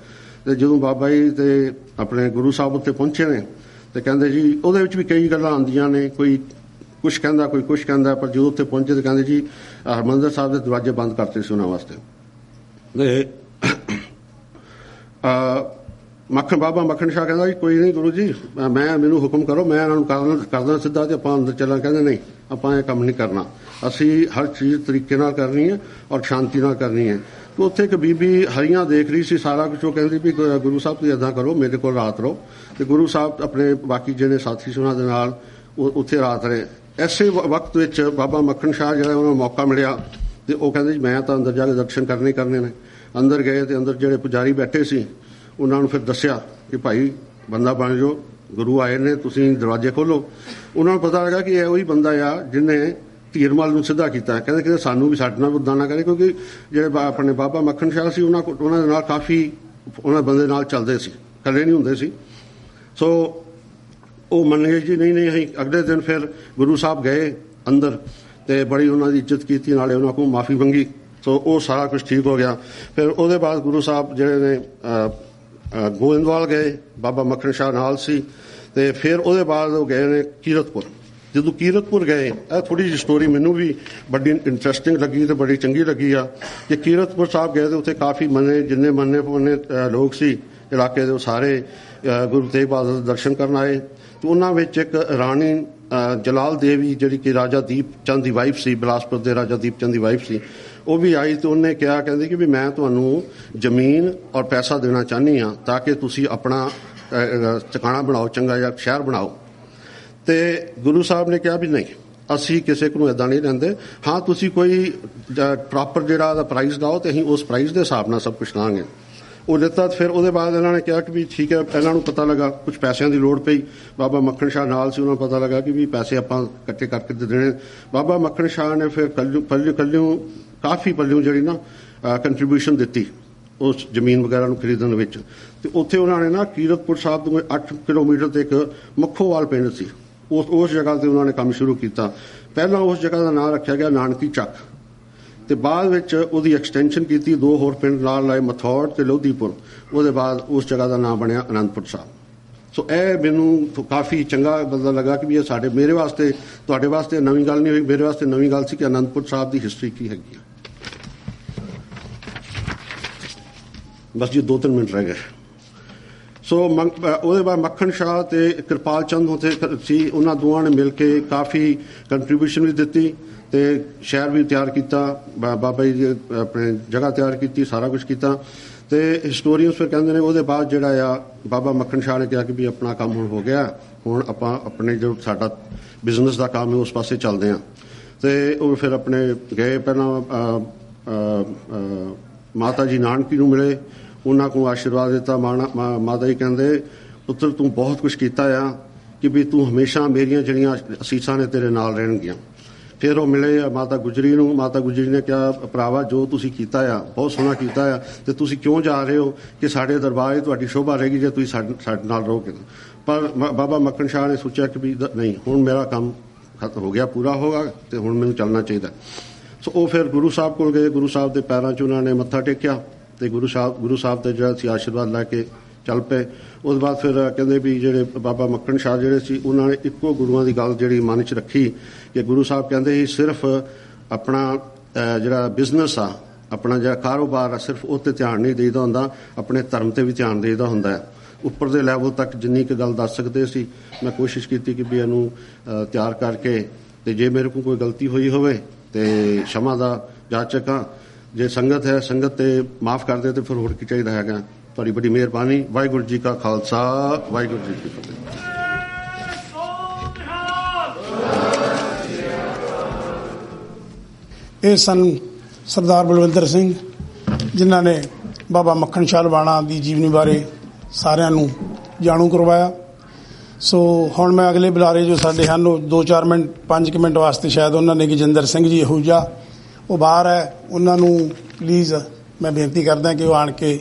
ਤੇ ਜਦੋਂ ਬਾਬਾ ਜੀ ਤੇ ਆਪਣੇ ਗੁਰੂ ਸਾਹਿਬ ਉੱਤੇ ਪਹੁੰਚੇ ਨੇ ਤੇ ਕਹਿੰਦੇ ਜੀ ਉਹਦੇ ਵਿੱਚ ਵੀ ਕਈ ਗੱਲਾਂ ਆਉਂਦੀਆਂ ਨੇ, ਕੋਈ ਕੁਛ ਕਹਿੰਦਾ ਕੋਈ ਕੁਛ ਕਹਿੰਦਾ, ਪਰ ਜਦੋਂ ਉੱਥੇ ਪਹੁੰਚੇ ਤੇ ਕਹਿੰਦੇ ਜੀ ਹਰਿਮੰਦਰ ਸਾਹਿਬ ਦੇ ਦਰਵਾਜ਼ੇ ਬੰਦ ਕਰਤੇ ਸੀ ਉਹਨਾਂ ਵਾਸਤੇ। ਤੇ ਬਾਬਾ ਮੱਖਣ ਸ਼ਾਹ ਕਹਿੰਦਾ ਜੀ ਕੋਈ ਨਹੀਂ ਗੁਰੂ ਜੀ, ਮੈਨੂੰ ਹੁਕਮ ਕਰੋ, ਮੈਂ ਇਹਨਾਂ ਨੂੰ ਕਰਦਾ ਸਿੱਧਾ ਤੇ ਆਪਾਂ ਅੰਦਰ ਚੱਲਾਂ। ਕਹਿੰਦੇ ਨਹੀਂ, ਆਪਾਂ ਇਹ ਕੰਮ ਨਹੀਂ ਕਰਨਾ, ਅਸੀਂ ਹਰ ਚੀਜ਼ ਤਰੀਕੇ ਨਾਲ ਕਰਨੀ ਹੈ ਔਰ ਸ਼ਾਂਤੀ ਨਾਲ ਕਰਨੀ ਹੈ। ਤੇ ਉੱਥੇ ਇੱਕ ਬੀਬੀ ਹਰੀਆਂ ਦੇਖ ਰਹੀ ਸੀ ਸਾਰਾ ਕੁਝ, ਉਹ ਕਹਿੰਦੀ ਵੀ ਗੁਰੂ ਸਾਹਿਬ ਤੁਸੀਂ ਇੱਦਾਂ ਕਰੋ, ਮੇਰੇ ਕੋਲ ਰਾਤ ਰਹੋ। ਤੇ ਗੁਰੂ ਸਾਹਿਬ ਆਪਣੇ ਬਾਕੀ ਜਿਹੜੇ ਸਾਥੀ ਸੀ ਉਹਨਾਂ ਦੇ ਨਾਲ ਉੱਥੇ ਰਾਤ ਰਹੇ। ਐਸੇ ਵਕਤ ਵਿੱਚ ਬਾਬਾ ਮੱਖਣ ਸ਼ਾਹ ਜਿਹੜਾ ਉਹਨਾਂ ਨੂੰ ਮੌਕਾ ਮਿਲਿਆ ਤੇ ਉਹ ਕਹਿੰਦੇ ਜੀ ਮੈਂ ਤਾਂ ਅੰਦਰ ਜਾ ਕੇ ਦਰਸ਼ਨ ਕਰਨੇ ਨੇ। ਅੰਦਰ ਗਏ ਤੇ ਅੰਦਰ ਜਿਹੜੇ ਪੁਜਾਰੀ ਬੈਠੇ ਸੀ ਉਹਨਾਂ ਨੂੰ ਫਿਰ ਦੱਸਿਆ ਕਿ ਭਾਈ ਬੰਦਾ ਬਣ ਜਾਓ, ਗੁਰੂ ਆਏ ਨੇ, ਤੁਸੀਂ ਦਰਵਾਜ਼ੇ ਖੋਲੋ। ਉਹਨਾਂ ਨੂੰ ਪਤਾ ਲੱਗਾ ਕਿ ਇਹ ਉਹੀ ਬੰਦਾ ਆ ਜਿਹਨੇ ਧੀਰਮਲ ਨੂੰ ਸਿੱਧਾ ਕੀਤਾ। ਕਹਿੰਦੇ ਸਾਨੂੰ ਵੀ ਸਾਡੇ ਨਾਲ ਉਦਾਂ ਨਾ ਕਰੇ, ਕਿਉਂਕਿ ਜਿਹੜੇ ਆਪਣੇ ਬਾਬਾ ਮੱਖਣ ਸ਼ਾਹ ਸੀ ਉਹਨਾਂ ਦੇ ਨਾਲ ਕਾਫੀ ਉਹਨਾਂ ਬੰਦੇ ਨਾਲ ਚੱਲਦੇ ਸੀ, ਇਕੱਲੇ ਨਹੀਂ ਹੁੰਦੇ ਸੀ। ਸੋ ਉਹ ਮੰਨ ਗਏ ਜੀ ਨਹੀਂ ਅਸੀਂ। ਅਗਲੇ ਦਿਨ ਫਿਰ ਗੁਰੂ ਸਾਹਿਬ ਗਏ ਅੰਦਰ ਤੇ ਬੜੀ ਉਹਨਾਂ ਦੀ ਇੱਜ਼ਤ ਕੀਤੀ, ਨਾਲੇ ਉਹਨਾਂ ਕੋਲ ਮਾਫੀ ਮੰਗੀ। ਸੋ ਉਹ ਸਾਰਾ ਕੁਝ ਠੀਕ ਹੋ ਗਿਆ। ਫਿਰ ਉਹਦੇ ਬਾਅਦ ਗੁਰੂ ਸਾਹਿਬ ਜਿਹੜੇ ਨੇ ਗੋਇੰਦਵਾਲ ਗਏ, ਬਾਬਾ ਮੱਖਣ ਸ਼ਾਹ ਨਾਲ ਸੀ। ਤੇ ਫਿਰ ਉਹਦੇ ਬਾਅਦ ਉਹ ਗਏ ਨੇ ਕੀਰਤਪੁਰ। ਜਦੋਂ ਕੀਰਤਪੁਰ ਗਏ, ਇਹ ਥੋੜੀ ਜਿਹੀ ਸਟੋਰੀ ਮੈਨੂੰ ਵੀ ਬੜੀ ਇੰਟਰਸਟਿੰਗ ਲੱਗੀ ਤੇ ਬੜੀ ਚੰਗੀ ਲੱਗੀ ਆ ਕਿ ਕੀਰਤਪੁਰ ਸਾਹਿਬ ਗਏ ਤੇ ਉੱਥੇ ਕਾਫੀ ਜਿੰਨੇ ਮੰਨੇ ਲੋਕ ਸੀ ਇਲਾਕੇ ਦੇ, ਉਹ ਸਾਰੇ ਗੁਰੂ ਤੇਗ ਬਹਾਦਰ ਦੇ ਦਰਸ਼ਨ ਕਰਨ ਆਏ। ਤੇ ਉਹਨਾਂ ਵਿੱਚ ਇੱਕ ਰਾਣੀ ਜਲਾਲ ਦੇਵੀ ਜਿਹੜੀ ਕਿ ਰਾਜਾ ਦੀਪ ਚੰਦ ਦੀ ਵਾਈਫ ਸੀ, ਬਿਲਾਸਪੁਰ ਦੇ ਰਾਜਾ ਦੀਪ ਚੰਦ ਦੀ ਵਾਈਫ ਸੀ, ਉਹ ਵੀ ਆਈ। ਤੇ ਉਹਨੇ ਕਿਹਾ, ਕਹਿੰਦੀ ਕਿ ਵੀ ਮੈਂ ਤੁਹਾਨੂੰ ਜ਼ਮੀਨ ਔਰ ਪੈਸਾ ਦੇਣਾ ਚਾਹੁੰਦੀ ਹਾਂ ਤਾਂ ਕਿ ਤੁਸੀਂ ਆਪਣਾ ਟਿਕਾਣਾ ਬਣਾਓ, ਚੰਗਾ ਜਿਹਾ ਸ਼ਹਿਰ ਬਣਾਓ। ਤੇ ਗੁਰੂ ਸਾਹਿਬ ਨੇ ਕਿਹਾ ਵੀ ਨਹੀਂ, ਅਸੀਂ ਕਿਸੇ ਕੋਲੋਂ ਇੱਦਾਂ ਨਹੀਂ ਲੈਂਦੇ, ਹਾਂ ਤੁਸੀਂ ਕੋਈ ਪ੍ਰੋਪਰ ਜਿਹੜਾ ਉਹਦਾ ਪ੍ਰਾਈਜ਼ ਲਾਓ ਤੇ ਅਸੀਂ ਉਸ ਪ੍ਰਾਈਜ਼ ਦੇ ਹਿਸਾਬ ਨਾਲ ਸਭ ਕੁਛ ਲਾਂਗੇ। ਉਹ ਦਿੱਤਾ। ਫਿਰ ਉਹਦੇ ਬਾਅਦ ਇਹਨਾਂ ਨੇ ਕਿਹਾ ਕਿ ਵੀ ਠੀਕ ਹੈ। ਇਹਨਾਂ ਨੂੰ ਪਤਾ ਲੱਗਾ ਕੁਝ ਪੈਸਿਆਂ ਦੀ ਲੋੜ ਪਈ, ਬਾਬਾ ਮੱਖਣ ਸ਼ਾਹ ਨਾਲ ਸੀ, ਉਹਨਾਂ ਨੂੰ ਪਤਾ ਲੱਗਾ ਕਿ ਵੀ ਪੈਸੇ ਆਪਾਂ ਇਕੱਠੇ ਕਰਕੇ ਦੇ ਦੇਣੇ। ਬਾਬਾ ਮੱਖਣ ਸ਼ਾਹ ਨੇ ਫਿਰ ਕਾਫੀ ਪੱਲਿਓਂ ਜਿਹੜੀ ਨਾ ਕੰਟਰੀਬਿਊਸ਼ਨ ਦਿੱਤੀ ਉਸ ਜ਼ਮੀਨ ਵਗੈਰਾ ਨੂੰ ਖਰੀਦਣ ਵਿੱਚ। ਤੇ ਉੱਥੇ ਉਹਨਾਂ ਨੇ ਨਾ ਕੀਰਤਪੁਰ ਸਾਹਿਬ ਤੋਂ 8 ਕਿਲੋਮੀਟਰ ਤੇ ਇੱਕ ਮੱਖੋਵਾਲ ਪਿੰਡ ਸੀ, ਉਸ ਜਗ੍ਹਾ ਤੇ ਉਹਨਾਂ ਨੇ ਕੰਮ ਸ਼ੁਰੂ ਕੀਤਾ। ਪਹਿਲਾਂ ਉਸ ਜਗ੍ਹਾ ਦਾ ਨਾਮ ਰੱਖਿਆ ਗਿਆ ਨਾਨਕੀ ਚੱਕ, ਤੇ ਬਾਅਦ ਵਿੱਚ ਉਹਦੀ ਐਕਸਟੈਂਸ਼ਨ ਕੀਤੀ, 2 ਹੋਰ ਪਿੰਡ ਨਾਲ ਲਾਏ, ਮਥੌੜ ਤੇ ਲੋਧੀਪੁਰ। ਉਹਦੇ ਬਾਅਦ ਉਸ ਜਗ੍ਹਾ ਦਾ ਨਾਮ ਬਣਿਆ ਅਨੰਦਪੁਰ ਸਾਹਿਬ। ਸੋ ਇਹ ਮੈਨੂੰ ਕਾਫੀ ਚੰਗਾ ਪਤਾ ਲੱਗਾ ਕਿ ਵੀ ਇਹ ਮੇਰੇ ਵਾਸਤੇ, ਤੁਹਾਡੇ ਵਾਸਤੇ ਨਵੀਂ ਗੱਲ ਨਹੀਂ ਹੋਈ, ਮੇਰੇ ਵਾਸਤੇ ਨਵੀਂ ਗੱਲ ਸੀ ਕਿ ਅਨੰਦਪੁਰ ਸਾਹਿਬ ਦੀ ਹਿਸਟਰੀ ਕੀ ਹੈਗੀ ਆ। ਬਸ ਜੀ 2-3 ਮਿੰਟ ਰਹਿ ਗਏ। ਸੋ ਉਹਦੇ ਬਾਅਦ ਮੱਖਣ ਸ਼ਾਹ ਤੇ ਕਿਰਪਾਲ ਚੰਦ ਉੱਥੇ ਸੀ। ਉਹਨਾਂ ਦੋਵਾਂ ਨੇ ਮਿਲ ਕੇ ਕਾਫੀ ਕੰਟਰੀਬਿਊਸ਼ਨ ਵੀ ਦਿੱਤੀ ਤੇ ਸ਼ਹਿਰ ਵੀ ਤਿਆਰ ਕੀਤਾ, ਬਾਬਾ ਜੀ ਦੀ ਆਪਣੇ ਜਗ੍ਹਾ ਤਿਆਰ ਕੀਤੀ, ਸਾਰਾ ਕੁਝ ਕੀਤਾ। ਤੇ ਹਿਸਟੋਰੀਅਨਸ ਫਿਰ ਕਹਿੰਦੇ ਨੇ ਉਹਦੇ ਬਾਅਦ ਜਿਹੜਾ ਆ ਬਾਬਾ ਮੱਖਣ ਸ਼ਾਹ ਨੇ ਕਿਹਾ ਕਿ ਵੀ ਆਪਣਾ ਕੰਮ ਹੁਣ ਹੋ ਗਿਆ, ਹੁਣ ਆਪਾਂ ਆਪਣੇ ਜੋ ਸਾਡਾ ਬਿਜ਼ਨਸ ਦਾ ਕੰਮ ਹੈ ਉਸ ਪਾਸੇ ਚੱਲਦੇ ਹਾਂ। ਤੇ ਉਹ ਫਿਰ ਆਪਣੇ ਗਏ, ਪਹਿਲਾਂ ਮਾਤਾ ਜੀ ਨਾਨਕੀ ਨੂੰ ਮਿਲੇ, ਉਹਨਾਂ ਕੋਲ ਆਸ਼ੀਰਵਾਦ ਦਿੱਤਾ। ਮਾਤਾ ਜੀ ਕਹਿੰਦੇ ਪੁੱਤਰ ਤੂੰ ਬਹੁਤ ਕੁਝ ਕੀਤਾ ਆ ਕਿ ਵੀ ਤੂੰ ਹਮੇਸ਼ਾ ਮੇਰੀਆਂ ਜਿਹੜੀਆਂ ਅਸੀਸਾਂ ਨੇ ਤੇਰੇ ਨਾਲ ਰਹਿਣਗੀਆਂ। ਫਿਰ ਉਹ ਮਿਲੇ ਮਾਤਾ ਗੁਜਰੀ ਨੂੰ। ਮਾਤਾ ਗੁਜਰੀ ਨੇ ਕਿਹਾ ਭਰਾਵਾ ਜੋ ਤੁਸੀਂ ਕੀਤਾ ਆ ਬਹੁਤ ਸੋਹਣਾ ਕੀਤਾ ਆ, ਤੇ ਤੁਸੀਂ ਕਿਉਂ ਜਾ ਰਹੇ ਹੋ ਕਿ ਸਾਡੇ ਦਰਬਾਰ ਤੁਹਾਡੀ ਸ਼ੋਭਾ ਰਹੇਗੀ ਜੇ ਤੁਸੀਂ ਸਾਡੇ ਨਾਲ ਰਹੋਗੇ। ਪਰ ਬਾਬਾ ਮੱਖਣ ਸ਼ਾਹ ਨੇ ਸੋਚਿਆ ਕਿ ਵੀ ਨਹੀਂ, ਹੁਣ ਮੇਰਾ ਕੰਮ ਖਤਮ ਹੋ ਗਿਆ, ਪੂਰਾ ਹੋਗਾ ਤੇ ਹੁਣ ਮੈਨੂੰ ਚੱਲਣਾ ਚਾਹੀਦਾ। ਸੋ ਉਹ ਫਿਰ ਗੁਰੂ ਸਾਹਿਬ ਕੋਲ ਗਏ, ਗੁਰੂ ਸਾਹਿਬ ਦੇ ਪੈਰਾਂ 'ਚ ਉਹਨਾਂ ਨੇ ਮੱਥਾ ਟੇਕਿਆ ਤੇ ਗੁਰੂ ਸਾਹਿਬ ਦਾ ਜਿਹੜਾ ਸੀ ਆਸ਼ੀਰਵਾਦ ਲੈ ਕੇ ਚੱਲ ਪਏ। ਉਸ ਬਾਅਦ ਫਿਰ ਕਹਿੰਦੇ ਵੀ ਜਿਹੜੇ ਬਾਬਾ ਮੱਖਣ ਸ਼ਾਹ ਜਿਹੜੇ ਸੀ ਉਹਨਾਂ ਨੇ ਇੱਕੋ ਗੁਰੂਆਂ ਦੀ ਗੱਲ ਜਿਹੜੀ ਮਨ 'ਚ ਰੱਖੀ ਕਿ ਗੁਰੂ ਸਾਹਿਬ ਕਹਿੰਦੇ ਸੀ ਸਿਰਫ ਆਪਣਾ ਜਿਹੜਾ ਬਿਜ਼ਨਸ ਆ, ਆਪਣਾ ਜਿਹੜਾ ਕਾਰੋਬਾਰ ਆ, ਸਿਰਫ ਉਹ 'ਤੇ ਧਿਆਨ ਨਹੀਂ ਦੇਈਦਾ ਹੁੰਦਾ, ਆਪਣੇ ਧਰਮ 'ਤੇ ਵੀ ਧਿਆਨ ਦੇਈਦਾ ਹੁੰਦਾ ਹੈ। ਉੱਪਰ ਦੇ ਲੈਵਲ ਤੱਕ ਜਿੰਨੀ ਕੁ ਗੱਲ ਦੱਸ ਸਕਦੇ ਸੀ ਮੈਂ ਕੋਸ਼ਿਸ਼ ਕੀਤੀ ਕਿ ਵੀ ਇਹਨੂੰ ਤਿਆਰ ਕਰਕੇ, ਤੇ ਜੇ ਮੇਰੇ ਕੋਲ ਕੋਈ ਗਲਤੀ ਹੋਈ ਹੋਵੇ ਤੇ क्षमा ਦਾ ਜਾਚਕ ਹਾਂ। ਜੇ ਸੰਗਤ ਹੈ, ਸੰਗਤ ਤੇ ਮਾਫ ਕਰ ਦੇ ਤੇ ਫਿਰ ਹੋਰ ਕੀ ਚਾਹੀਦਾ ਹੈਗਾ। ਤੁਹਾਡੀ ਬੜੀ ਮਿਹਰਬਾਨੀ। ਵਾਹਿਗੁਰੂ ਜੀ ਕਾ ਖਾਲਸਾ, ਵਾਹਿਗੁਰੂ ਜੀ ਕੀ ਫਤਿਹ। ਇਹ ਸਨ ਸਰਦਾਰ ਬਲਵਿੰਦਰ ਸਿੰਘ, ਜਿਨ੍ਹਾਂ ਨੇ ਬਾਬਾ ਮੱਖਣ ਸ਼ਾਹ ਲਵਾਣਾ ਦੀ ਜੀਵਨੀ ਬਾਰੇ ਸਾਰਿਆਂ ਨੂੰ ਜਾਣੂ ਕਰਵਾਇਆ। ਸੋ ਹੁਣ ਮੈਂ ਅਗਲੇ ਬੁਲਾਰੇ ਜੋ ਸਾਡੇ ਹਨ ਉਹ 2-4 ਮਿੰਟ 5 ਮਿੰਟ ਵਾਸਤੇ ਸ਼ਾਇਦ ਉਹਨਾਂ ਨੇ ਗਜਿੰਦਰ ਸਿੰਘ ਜੀ ਅਹੂਜਾ ਉਹ ਬਾਹਰ ਹੈ, ਉਹਨਾਂ ਨੂੰ ਪਲੀਜ਼ ਮੈਂ ਬੇਨਤੀ ਕਰਦਾ ਕਿ ਉਹ ਆਣ ਕੇ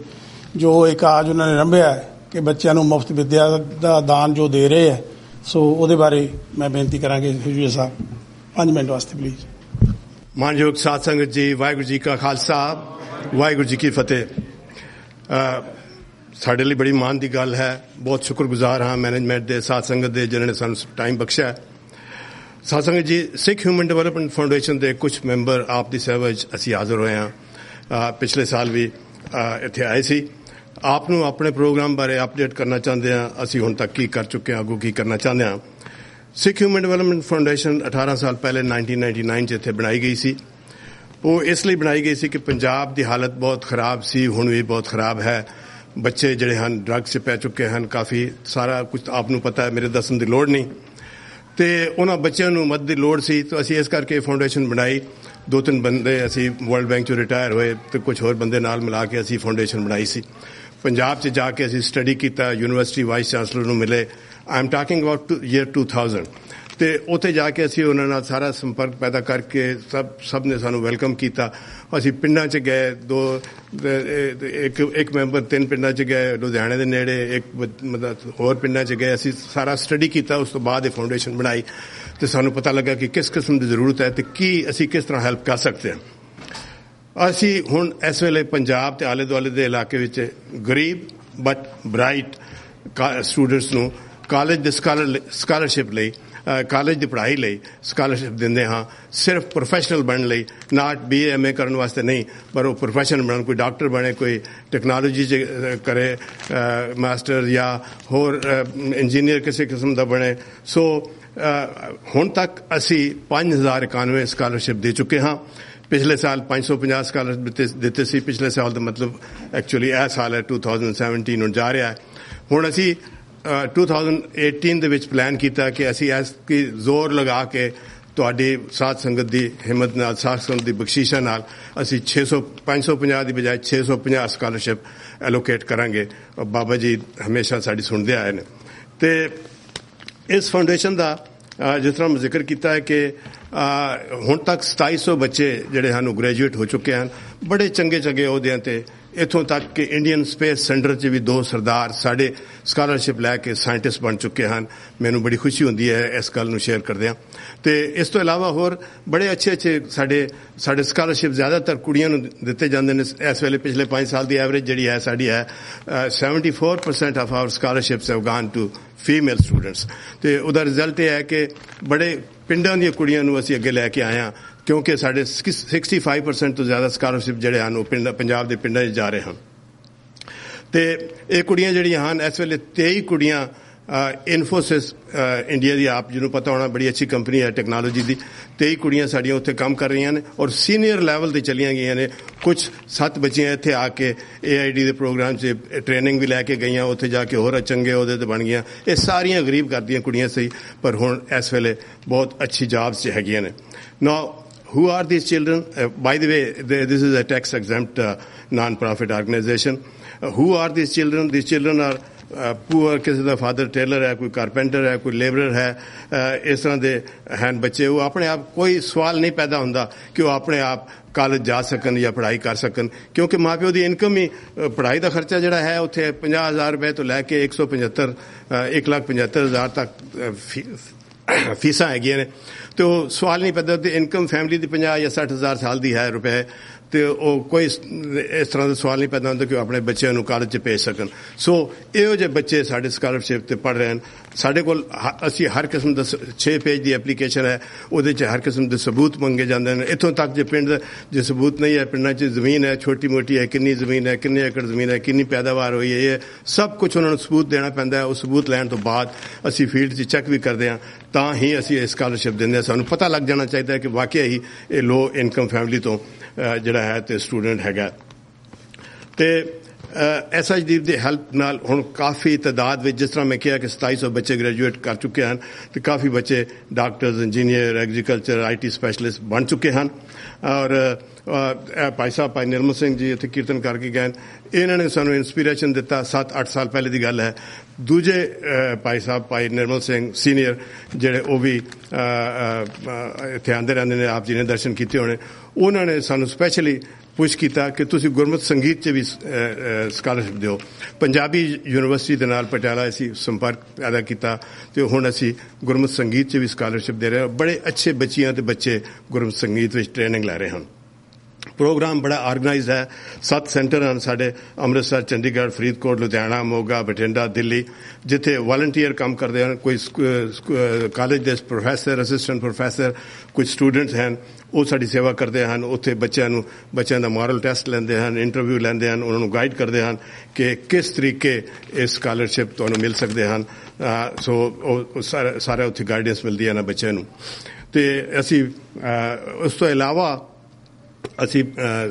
ਜੋ ਇੱਕ ਆਜ ਉਹਨਾਂ ਨੇ ਰੰਭਿਆ ਕਿ ਬੱਚਿਆਂ ਨੂੰ ਮੁਫਤ ਵਿੱਦਿਆ ਦਾ ਦਾਨ ਜੋ ਦੇ ਰਹੇ ਹੈ, ਸੋ ਉਹਦੇ ਬਾਰੇ ਮੈਂ ਬੇਨਤੀ ਕਰਾਂਗੇ ਅਹੂਜਾ ਸਾਹਿਬ 5 ਮਿੰਟ ਵਾਸਤੇ ਪਲੀਜ਼। ਮਾਨਯੋਗ ਸਾਧ ਸੰਗਤ ਜੀ, ਵਾਹਿਗੁਰੂ ਜੀ ਕਾ ਖਾਲਸਾ, ਵਾਹਿਗੁਰੂ ਜੀ ਕੀ ਫਤਿਹ। ਸਾਡੇ ਲਈ ਬੜੀ ਮਾਣ ਦੀ ਗੱਲ ਹੈ, ਬਹੁਤ ਸ਼ੁਕਰਗੁਜ਼ਾਰ ਹਾਂ ਮੈਨੇਜਮੈਂਟ ਦੇ, ਸਾਧ ਸੰਗਤ ਦੇ, ਜਿਨ੍ਹਾਂ ਨੇ ਸਾਨੂੰ ਟਾਈਮ ਬਖਸ਼ਿਆ। ਸਾਧ ਸੰਗਤ ਜੀ, ਸਿੱਖ ਹਿਊਮਨ ਡਿਵੈਲਪਮੈਂਟ ਫਾਊਂਡੇਸ਼ਨ ਦੇ ਕੁਝ ਮੈਂਬਰ ਆਪ ਦੀ ਸੇਵਾ ਵਿੱਚ ਅਸੀਂ ਹਾਜ਼ਰ ਹੋਏ ਹਾਂ। ਪਿਛਲੇ ਸਾਲ ਵੀ ਇੱਥੇ ਆਏ ਸੀ। ਆਪ ਨੂੰ ਆਪਣੇ ਪ੍ਰੋਗਰਾਮ ਬਾਰੇ ਅਪਡੇਟ ਕਰਨਾ ਚਾਹੁੰਦੇ ਹਾਂ, ਅਸੀਂ ਹੁਣ ਤੱਕ ਕੀ ਕਰ ਚੁੱਕੇ ਹਾਂ, ਅੱਗੋਂ ਕੀ ਕਰਨਾ ਚਾਹੁੰਦੇ ਹਾਂ। ਸਿੱਖ ਹਿਊਮਨ ਡਿਵੈਲਪਮੈਂਟ ਫਾਊਂਡੇਸ਼ਨ 18 ਸਾਲ ਪਹਿਲੇ 1999 'ਚ ਇੱਥੇ ਬਣਾਈ ਗਈ ਸੀ। ਉਹ ਇਸ ਲਈ ਬਣਾਈ ਗਈ ਸੀ ਕਿ ਪੰਜਾਬ ਦੀ ਹਾਲਤ ਬਹੁਤ ਖਰਾਬ ਸੀ, ਹੁਣ ਵੀ ਬਹੁਤ ਖਰਾਬ ਹੈ। ਬੱਚੇ ਜਿਹੜੇ ਹਨ ਡਰੱਗਸ 'ਚ ਪੈ ਚੁੱਕੇ ਹਨ, ਕਾਫੀ ਸਾਰਾ ਕੁਝ ਆਪ ਨੂੰ ਪਤਾ ਹੈ, ਮੇਰੇ ਦੱਸਣ ਦੀ ਲੋੜ ਨਹੀਂ। ਤੇ ਉਹਨਾਂ ਬੱਚਿਆਂ ਨੂੰ ਮਦਦ ਦੀ ਲੋੜ ਸੀ, ਤਾਂ ਅਸੀਂ ਇਸ ਕਰਕੇ ਫਾਊਂਡੇਸ਼ਨ ਬਣਾਈ। 2-3 ਬੰਦੇ ਅਸੀਂ ਵਰਲਡ ਬੈਂਕ 'ਚੋਂ ਰਿਟਾਇਰ ਹੋਏ ਤੇ ਕੁਝ ਹੋਰ ਬੰਦੇ ਨਾਲ ਮਿਲਾ ਕੇ ਅਸੀਂ ਫਾਊਂਡੇਸ਼ਨ ਬਣਾਈ ਸੀ। ਪੰਜਾਬ 'ਚ ਜਾ ਕੇ ਅਸੀਂ ਸਟੱਡੀ ਕੀਤਾ, ਯੂਨੀਵਰਸਿਟੀ ਵਾਈਸ ਚਾਂਸਲਰ ਨੂੰ ਮਿਲੇ। I am talking about year 2000। ਤੇ ਉੱਥੇ ਜਾ ਕੇ ਅਸੀਂ ਉਹਨਾਂ ਨਾਲ ਸਾਰਾ ਸੰਪਰਕ ਪੈਦਾ ਕਰਕੇ ਸਭ ਨੇ ਸਾਨੂੰ ਵੈਲਕਮ ਕੀਤਾ। ਅਸੀਂ ਪਿੰਡਾਂ 'ਚ ਗਏ, ਇੱਕ ਮੈਂਬਰ 3 ਪਿੰਡਾਂ 'ਚ ਗਏ, ਲੁਧਿਆਣੇ ਦੇ ਨੇੜੇ, ਇੱਕ ਮਤਲਬ ਹੋਰ ਪਿੰਡਾਂ 'ਚ ਗਏ। ਅਸੀਂ ਸਾਰਾ ਸਟੱਡੀ ਕੀਤਾ, ਉਸ ਤੋਂ ਬਾਅਦ ਇਹ ਫਾਊਂਡੇਸ਼ਨ ਬਣਾਈ ਤੇ ਸਾਨੂੰ ਪਤਾ ਲੱਗਾ ਕਿ ਕਿਸ ਕਿਸਮ ਦੀ ਜ਼ਰੂਰਤ ਹੈ ਤੇ ਕੀ ਅਸੀਂ ਕਿਸ ਤਰ੍ਹਾਂ ਹੈਲਪ ਕਰ ਸਕਦੇ ਹਾਂ। ਅਸੀਂ ਹੁਣ ਇਸ ਵੇਲੇ ਪੰਜਾਬ ਤੇ ਆਲੇ ਦੁਆਲੇ ਦੇ ਇਲਾਕੇ ਵਿੱਚ ਗਰੀਬ ਬਟ ਬ੍ਰਾਈਟ ਸਟੂਡੈਂਟਸ ਨੂੰ ਕਾਲਜ ਦੇ ਸਕਾਲਰਸ਼ਿਪ ਲਈ, ਕਾਲਜ ਦੀ ਪੜ੍ਹਾਈ ਲਈ ਸਕਾਲਰਸ਼ਿਪ ਦਿੰਦੇ ਹਾਂ, ਸਿਰਫ ਪ੍ਰੋਫੈਸ਼ਨਲ ਬਣਨ ਲਈ, ਨਾਟ BA MA ਕਰਨ ਵਾਸਤੇ ਨਹੀਂ, ਪਰ ਉਹ ਪ੍ਰੋਫੈਸ਼ਨਲ ਬਣਨ, ਕੋਈ ਡਾਕਟਰ ਬਣੇ, ਕੋਈ ਟੈਕਨੋਲੋਜੀ 'ਚ ਕਰੇ ਮਾਸਟਰ, ਜਾਂ ਹੋਰ ਇੰਜੀਨੀਅਰ ਕਿਸੇ ਕਿਸਮ ਦਾ ਬਣੇ। ਸੋ ਹੁਣ ਤੱਕ ਅਸੀਂ 5091 ਸਕਾਲਰਸ਼ਿਪ ਦੇ ਚੁੱਕੇ ਹਾਂ। ਪਿਛਲੇ ਸਾਲ 550 ਸਕਾਲਰਸ਼ਿਪ ਦਿੱਤੇ ਸੀ। ਪਿਛਲੇ ਸਾਲ ਦਾ ਮਤਲਬ ਐਕਚੁਅਲੀ ਇਹ ਸਾਲ ਹੈ 2017 ਨੂੰ ਜਾ ਰਿਹਾ ਹੈ। ਹੁਣ ਅਸੀਂ 2018 ਦੇ ਵਿੱਚ ਪਲਾਨ ਕੀਤਾ ਕਿ ਅਸੀਂ ਇਸ ਕੀ ਜ਼ੋਰ ਲਗਾ ਕੇ ਤੁਹਾਡੀ ਸਾਧ ਸੰਗਤ ਦੀ ਹਿੰਮਤ ਨਾਲ, ਸਾਧ ਸੰਗਤ ਦੀ ਬਖਸ਼ਿਸ਼ਾਂ ਨਾਲ ਅਸੀਂ 550 ਦੀ ਬਜਾਏ 650 ਸਕਾਲਰਸ਼ਿਪ ਐਲੋਕੇਟ ਕਰਾਂਗੇ। ਬਾਬਾ ਜੀ ਹਮੇਸ਼ਾ ਸਾਡੀ ਸੁਣਦੇ ਆਏ ਨੇ। ਤੇ ਇਸ ਫਾਊਂਡੇਸ਼ਨ ਦਾ ਜਿਸ ਤਰ੍ਹਾਂ ਮੈਂ ਜ਼ਿਕਰ ਕੀਤਾ ਹੈ ਕਿ ਹੁਣ ਤੱਕ 2700 ਬੱਚੇ ਜਿਹੜੇ ਹਨ ਉਹ ਗ੍ਰੈਜੂਏਟ ਹੋ ਚੁੱਕੇ ਹਨ, ਬੜੇ ਚੰਗੇ ਚੰਗੇ ਅਹੁਦਿਆਂ ਤੇ। ਇੱਥੋਂ ਤੱਕ ਕਿ ਇੰਡੀਅਨ ਸਪੇਸ ਸੈਂਟਰ 'ਚ ਵੀ 2 ਸਰਦਾਰ ਸਾਡੇ ਸਕਾਲਰਸ਼ਿਪ ਲੈ ਕੇ ਸਾਇੰਟਿਸਟ ਬਣ ਚੁੱਕੇ ਹਨ। ਮੈਨੂੰ ਬੜੀ ਖੁਸ਼ੀ ਹੁੰਦੀ ਹੈ ਇਸ ਗੱਲ ਨੂੰ ਸ਼ੇਅਰ ਕਰਦਿਆਂ। ਤੇ ਇਸ ਤੋਂ ਇਲਾਵਾ ਹੋਰ ਬੜੇ ਅੱਛੇ ਸਾਡੇ ਸਕਾਲਰਸ਼ਿਪ ਜ਼ਿਆਦਾਤਰ ਕੁੜੀਆਂ ਨੂੰ ਦਿੱਤੇ ਜਾਂਦੇ ਨੇ। ਇਸ ਵੇਲੇ ਪਿਛਲੇ 5 ਸਾਲ ਦੀ ਐਵਰੇਜ ਜਿਹੜੀ ਹੈ ਸਾਡੀ ਹੈ 74% of our scholarships have gone to female students. ਤੇ ਉਹਦਾ ਰਿਜ਼ਲਟ ਇਹ ਹੈ ਕਿ ਬੜੇ ਪਿੰਡਾਂ ਦੀਆਂ ਕੁੜੀਆਂ ਨੂੰ ਅਸੀਂ ਅੱਗੇ ਲੈ ਕੇ ਆਏ ਹਾਂ, ਕਿਉਂਕਿ ਸਾਡੇ 65% ਤੋਂ ਜ਼ਿਆਦਾ ਸਕਾਲਰਸ਼ਿਪ ਜਿਹੜੇ ਹਨ ਉਹ ਪੰਜਾਬ ਦੇ ਪਿੰਡਾਂ 'ਚ ਜਾ ਰਹੇ ਹਨ। ਤੇ ਇਹ ਕੁੜੀਆਂ ਜਿਹੜੀਆਂ ਹਨ ਇਸ ਵੇਲੇ 23 ਕੁੜੀਆਂ ਇਨਫੋਸਿਸ ਇੰਡੀਆ ਦੀ, ਆਪ ਜਿਹਨੂੰ ਪਤਾ ਹੋਣਾ ਬੜੀ ਅੱਛੀ ਕੰਪਨੀ ਹੈ ਟੈਕਨੋਲੋਜੀ ਦੀ, 23 ਕੁੜੀਆਂ ਸਾਡੀਆਂ ਉੱਥੇ ਕੰਮ ਕਰ ਰਹੀਆਂ ਨੇ ਔਰ ਸੀਨੀਅਰ ਲੈਵਲ ਤੇ ਚਲੀਆਂ ਗਈਆਂ ਨੇ। ਕੁਝ 7 ਬੱਚੀਆਂ ਇੱਥੇ ਆ ਕੇ AID ਦੇ ਪ੍ਰੋਗਰਾਮ 'ਚ ਟ੍ਰੇਨਿੰਗ ਵੀ ਲੈ ਕੇ ਗਈਆਂ, ਉੱਥੇ ਜਾ ਕੇ ਹੋਰ ਚੰਗੇ ਉਹਦੇ ਤੇ ਬਣ ਗਈਆਂ। ਇਹ ਸਾਰੀਆਂ ਗਰੀਬ ਘਰ ਦੀਆਂ ਕੁੜੀਆਂ ਸੀ, ਪਰ ਹੁਣ ਇਸ ਵੇਲੇ ਬਹੁਤ ਅੱਛੀ ਜੌਬਸ 'ਚ ਹੈਗੀਆਂ ਨੇ। ਨਾਓ who are these children? By the way, this is a tax exempt non-profit organization. Who are these children? These children are poor, ਕਿਸੇ ਦਾ ਫਾਦਰ ਟੇਲਰ ਹੈ, ਕੋਈ ਕਾਰਪੈਂਟਰ ਹੈ, ਕੋਈ ਲੇਬਰਰ ਹੈ, ਇਸ ਤਰ੍ਹਾਂ ਦੇ ਹਨ ਬੱਚੇ। ਉਹ ਆਪਣੇ ਆਪ ਕੋਈ ਸਵਾਲ ਨਹੀਂ ਪੈਦਾ ਹੁੰਦਾ ਕਿ ਉਹ ਆਪਣੇ ਆਪ ਕਾਲਜ ਜਾ ਸਕਣ ਜਾਂ ਪੜ੍ਹਾਈ ਕਰ ਸਕਣ, ਕਿਉਂਕਿ ਮਾਂ ਪਿਓ ਦੀ ਇਨਕਮ ਹੀ ਪੜ੍ਹਾਈ ਦਾ ਖਰਚਾ ਜਿਹੜਾ ਹੈ ਉੱਥੇ 50,000 ਰੁਪਏ ਤੋਂ ਲੈ ਕੇ 1,75,000 ਤੱਕ ਫੀਸਾਂ ਹੈਗੀਆਂ ਨੇ। ਤੇ ਉਹ ਸਵਾਲ ਨਹੀਂ ਪੈਦਾ ਤੇ ਇਨਕਮ ਫੈਮਿਲੀ ਦੀ 50 ਜਾਂ 60,000 ਸਾਲ ਦੀ ਹੈ ਰੁਪਏ, ਤੇ ਉਹ ਕੋਈ ਇਸ ਤਰ੍ਹਾਂ ਦਾ ਸਵਾਲ ਨਹੀਂ ਪੈਦਾ ਹੁੰਦਾ ਕਿ ਉਹ ਆਪਣੇ ਬੱਚਿਆਂ ਨੂੰ ਕਾਲਜ 'ਚ ਭੇਜ ਸਕਣ। ਸੋ ਇਹੋ ਜਿਹੇ ਬੱਚੇ ਸਾਡੇ ਸਕਾਲਰਸ਼ਿਪ ਤੇ ਪੜ੍ਹ ਰਹੇ ਹਨ। ਸਾਡੇ ਕੋਲ ਅਸੀਂ ਹਰ ਕਿਸਮ ਦਾ 6 ਪੇਜ ਦੀ ਐਪਲੀਕੇਸ਼ਨ ਹੈ, ਉਹਦੇ 'ਚ ਹਰ ਕਿਸਮ ਦੇ ਸਬੂਤ ਮੰਗੇ ਜਾਂਦੇ ਨੇ। ਇੱਥੋਂ ਤੱਕ ਜੇ ਪਿੰਡ ਜੇ ਸਬੂਤ ਨਹੀਂ ਹੈ, ਪਿੰਡਾਂ 'ਚ ਜ਼ਮੀਨ ਹੈ ਛੋਟੀ ਮੋਟੀ ਹੈ, ਕਿੰਨੀ ਜ਼ਮੀਨ ਹੈ, ਕਿੰਨੇ ਏਕੜ ਜ਼ਮੀਨ ਹੈ, ਕਿੰਨੀ ਪੈਦਾਵਾਰ ਹੋਈ ਹੈ, ਇਹ ਸਭ ਕੁਝ ਉਹਨਾਂ ਨੂੰ ਸਬੂਤ ਦੇਣਾ ਪੈਂਦਾ ਹੈ। ਉਹ ਸਬੂਤ ਲੈਣ ਤੋਂ ਬਾਅਦ ਅਸੀਂ ਫੀਲਡ 'ਚ ਚੈੱਕ ਵੀ ਕਰਦੇ ਹਾਂ, ਤਾਂ ਹੀ ਅਸੀਂ ਇਹ ਸਕਾਲਰਸ਼ਿਪ ਦਿੰਦੇ ਹਾਂ। ਸਾਨੂੰ ਪਤਾ ਲੱਗ ਜਾਣਾ ਚਾਹੀਦਾ ਹੈ ਕਿ ਵਾਕਿਆ ਹੀ ਇਹ ਲੋ ਇਨਕਮ ਫੈਮਿਲੀ ਤੋਂ ਜਿਹੜਾ ਹੈ ਤੇ ਸਟੂਡੈਂਟ ਹੈਗਾ। ਤੇ SHD ਦੀ ਹੈਲਪ ਨਾਲ ਹੁਣ ਕਾਫੀ ਤਾਦਾਦ ਵਿੱਚ, ਜਿਸ ਤਰ੍ਹਾਂ ਮੈਂ ਕਿਹਾ ਕਿ 2700 ਬੱਚੇ ਗ੍ਰੈਜੂਏਟ ਕਰ ਚੁੱਕੇ ਹਨ, ਤੇ ਕਾਫੀ ਬੱਚੇ doctors, engineer, agriculture, IT specialist ਬਣ ਚੁੱਕੇ ਹਨ। ਔਰ ਭਾਈ ਸਾਹਿਬ ਭਾਈ ਨਿਰਮਲ ਸਿੰਘ ਜੀ ਇੱਥੇ ਕੀਰਤਨ ਕਰਕੇ ਗਏ, ਇਹਨਾਂ ਨੇ ਸਾਨੂੰ ਇਨਸਪੀਰੇਸ਼ਨ ਦਿੱਤਾ। 7-8 ਸਾਲ ਪਹਿਲੇ ਦੀ ਗੱਲ ਹੈ। ਦੂਜੇ ਭਾਈ ਸਾਹਿਬ ਭਾਈ ਨਿਰਮਲ ਸਿੰਘ ਸੀਨੀਅਰ ਜਿਹੜੇ ਉਹ ਵੀ ਇੱਥੇ ਆਉਂਦੇ ਰਹਿੰਦੇ ਨੇ, ਆਪ ਜੀ ਨੇ ਦਰਸ਼ਨ ਕੀਤੇ ਹੋਣੇ, ਉਹਨਾਂ ਨੇ ਸਾਨੂੰ ਸਪੈਸ਼ਲੀ ਪੁੱਛ ਕੀਤਾ ਕਿ ਤੁਸੀਂ ਗੁਰਮਤਿ ਸੰਗੀਤ 'ਚ ਵੀ ਸਕਾਲਰਸ਼ਿਪ ਦਿਓ। ਪੰਜਾਬੀ ਯੂਨੀਵਰਸਿਟੀ ਦੇ ਨਾਲ ਪਟਿਆਲਾ ਅਸੀਂ ਸੰਪਰਕ ਪੈਦਾ ਕੀਤਾ ਤੇ ਹੁਣ ਅਸੀਂ ਗੁਰਮਤਿ ਸੰਗੀਤ 'ਚ ਵੀ ਸਕਾਲਰਸ਼ਿਪ ਦੇ ਰਹੇ ਹਾਂ। ਬੜੇ ਅੱਛੇ ਬੱਚੀਆਂ ਤੇ ਬੱਚੇ ਗੁਰਮਤਿ ਸੰਗੀਤ ਵਿੱਚ ਟ੍ਰੇਨਿੰਗ ਲੈ ਰਹੇ ਹਨ। ਪ੍ਰੋਗਰਾਮ ਬੜਾ ਆਰਗੇਨਾਈਜ਼ਡ ਹੈ। 7 ਸੈਂਟਰ ਹਨ ਸਾਡੇ, ਅੰਮ੍ਰਿਤਸਰ, ਚੰਡੀਗੜ੍ਹ, ਫਰੀਦਕੋਟ, ਲੁਧਿਆਣਾ, ਮੋਗਾ, ਬਠਿੰਡਾ, ਦਿੱਲੀ, ਜਿੱਥੇ ਵਾਲੰਟੀਅਰ ਕੰਮ ਕਰਦੇ ਹਨ। ਕੋਈ ਕਾਲਜ ਦੇ ਪ੍ਰੋਫੈਸਰ, ਅਸਿਸਟੈਂਟ ਪ੍ਰੋਫੈਸਰ, ਕੁਝ ਸਟੂਡੈਂਟਸ ਹਨ, ਉਹ ਸਾਡੀ ਸੇਵਾ ਕਰਦੇ ਹਨ। ਉੱਥੇ ਬੱਚਿਆਂ ਦਾ ਮੋਰਲ ਟੈਸਟ ਲੈਂਦੇ ਹਨ, ਇੰਟਰਵਿਊ ਲੈਂਦੇ ਹਨ, ਉਹਨਾਂ ਨੂੰ ਗਾਈਡ ਕਰਦੇ ਹਨ ਕਿ ਕਿਸ ਤਰੀਕੇ ਇਹ ਸਕਾਲਰਸ਼ਿਪ ਤੁਹਾਨੂੰ ਮਿਲ ਸਕਦੇ ਹਨ। ਸੋ ਉਹ ਸਾਰਾ ਉੱਥੇ ਗਾਈਡੈਂਸ ਮਿਲਦੀ ਹੈ ਨਾ ਬੱਚਿਆਂ ਨੂੰ। ਤੇ ਅਸੀਂ ਉਸ ਤੋਂ ਇਲਾਵਾ ਅਸੀਂ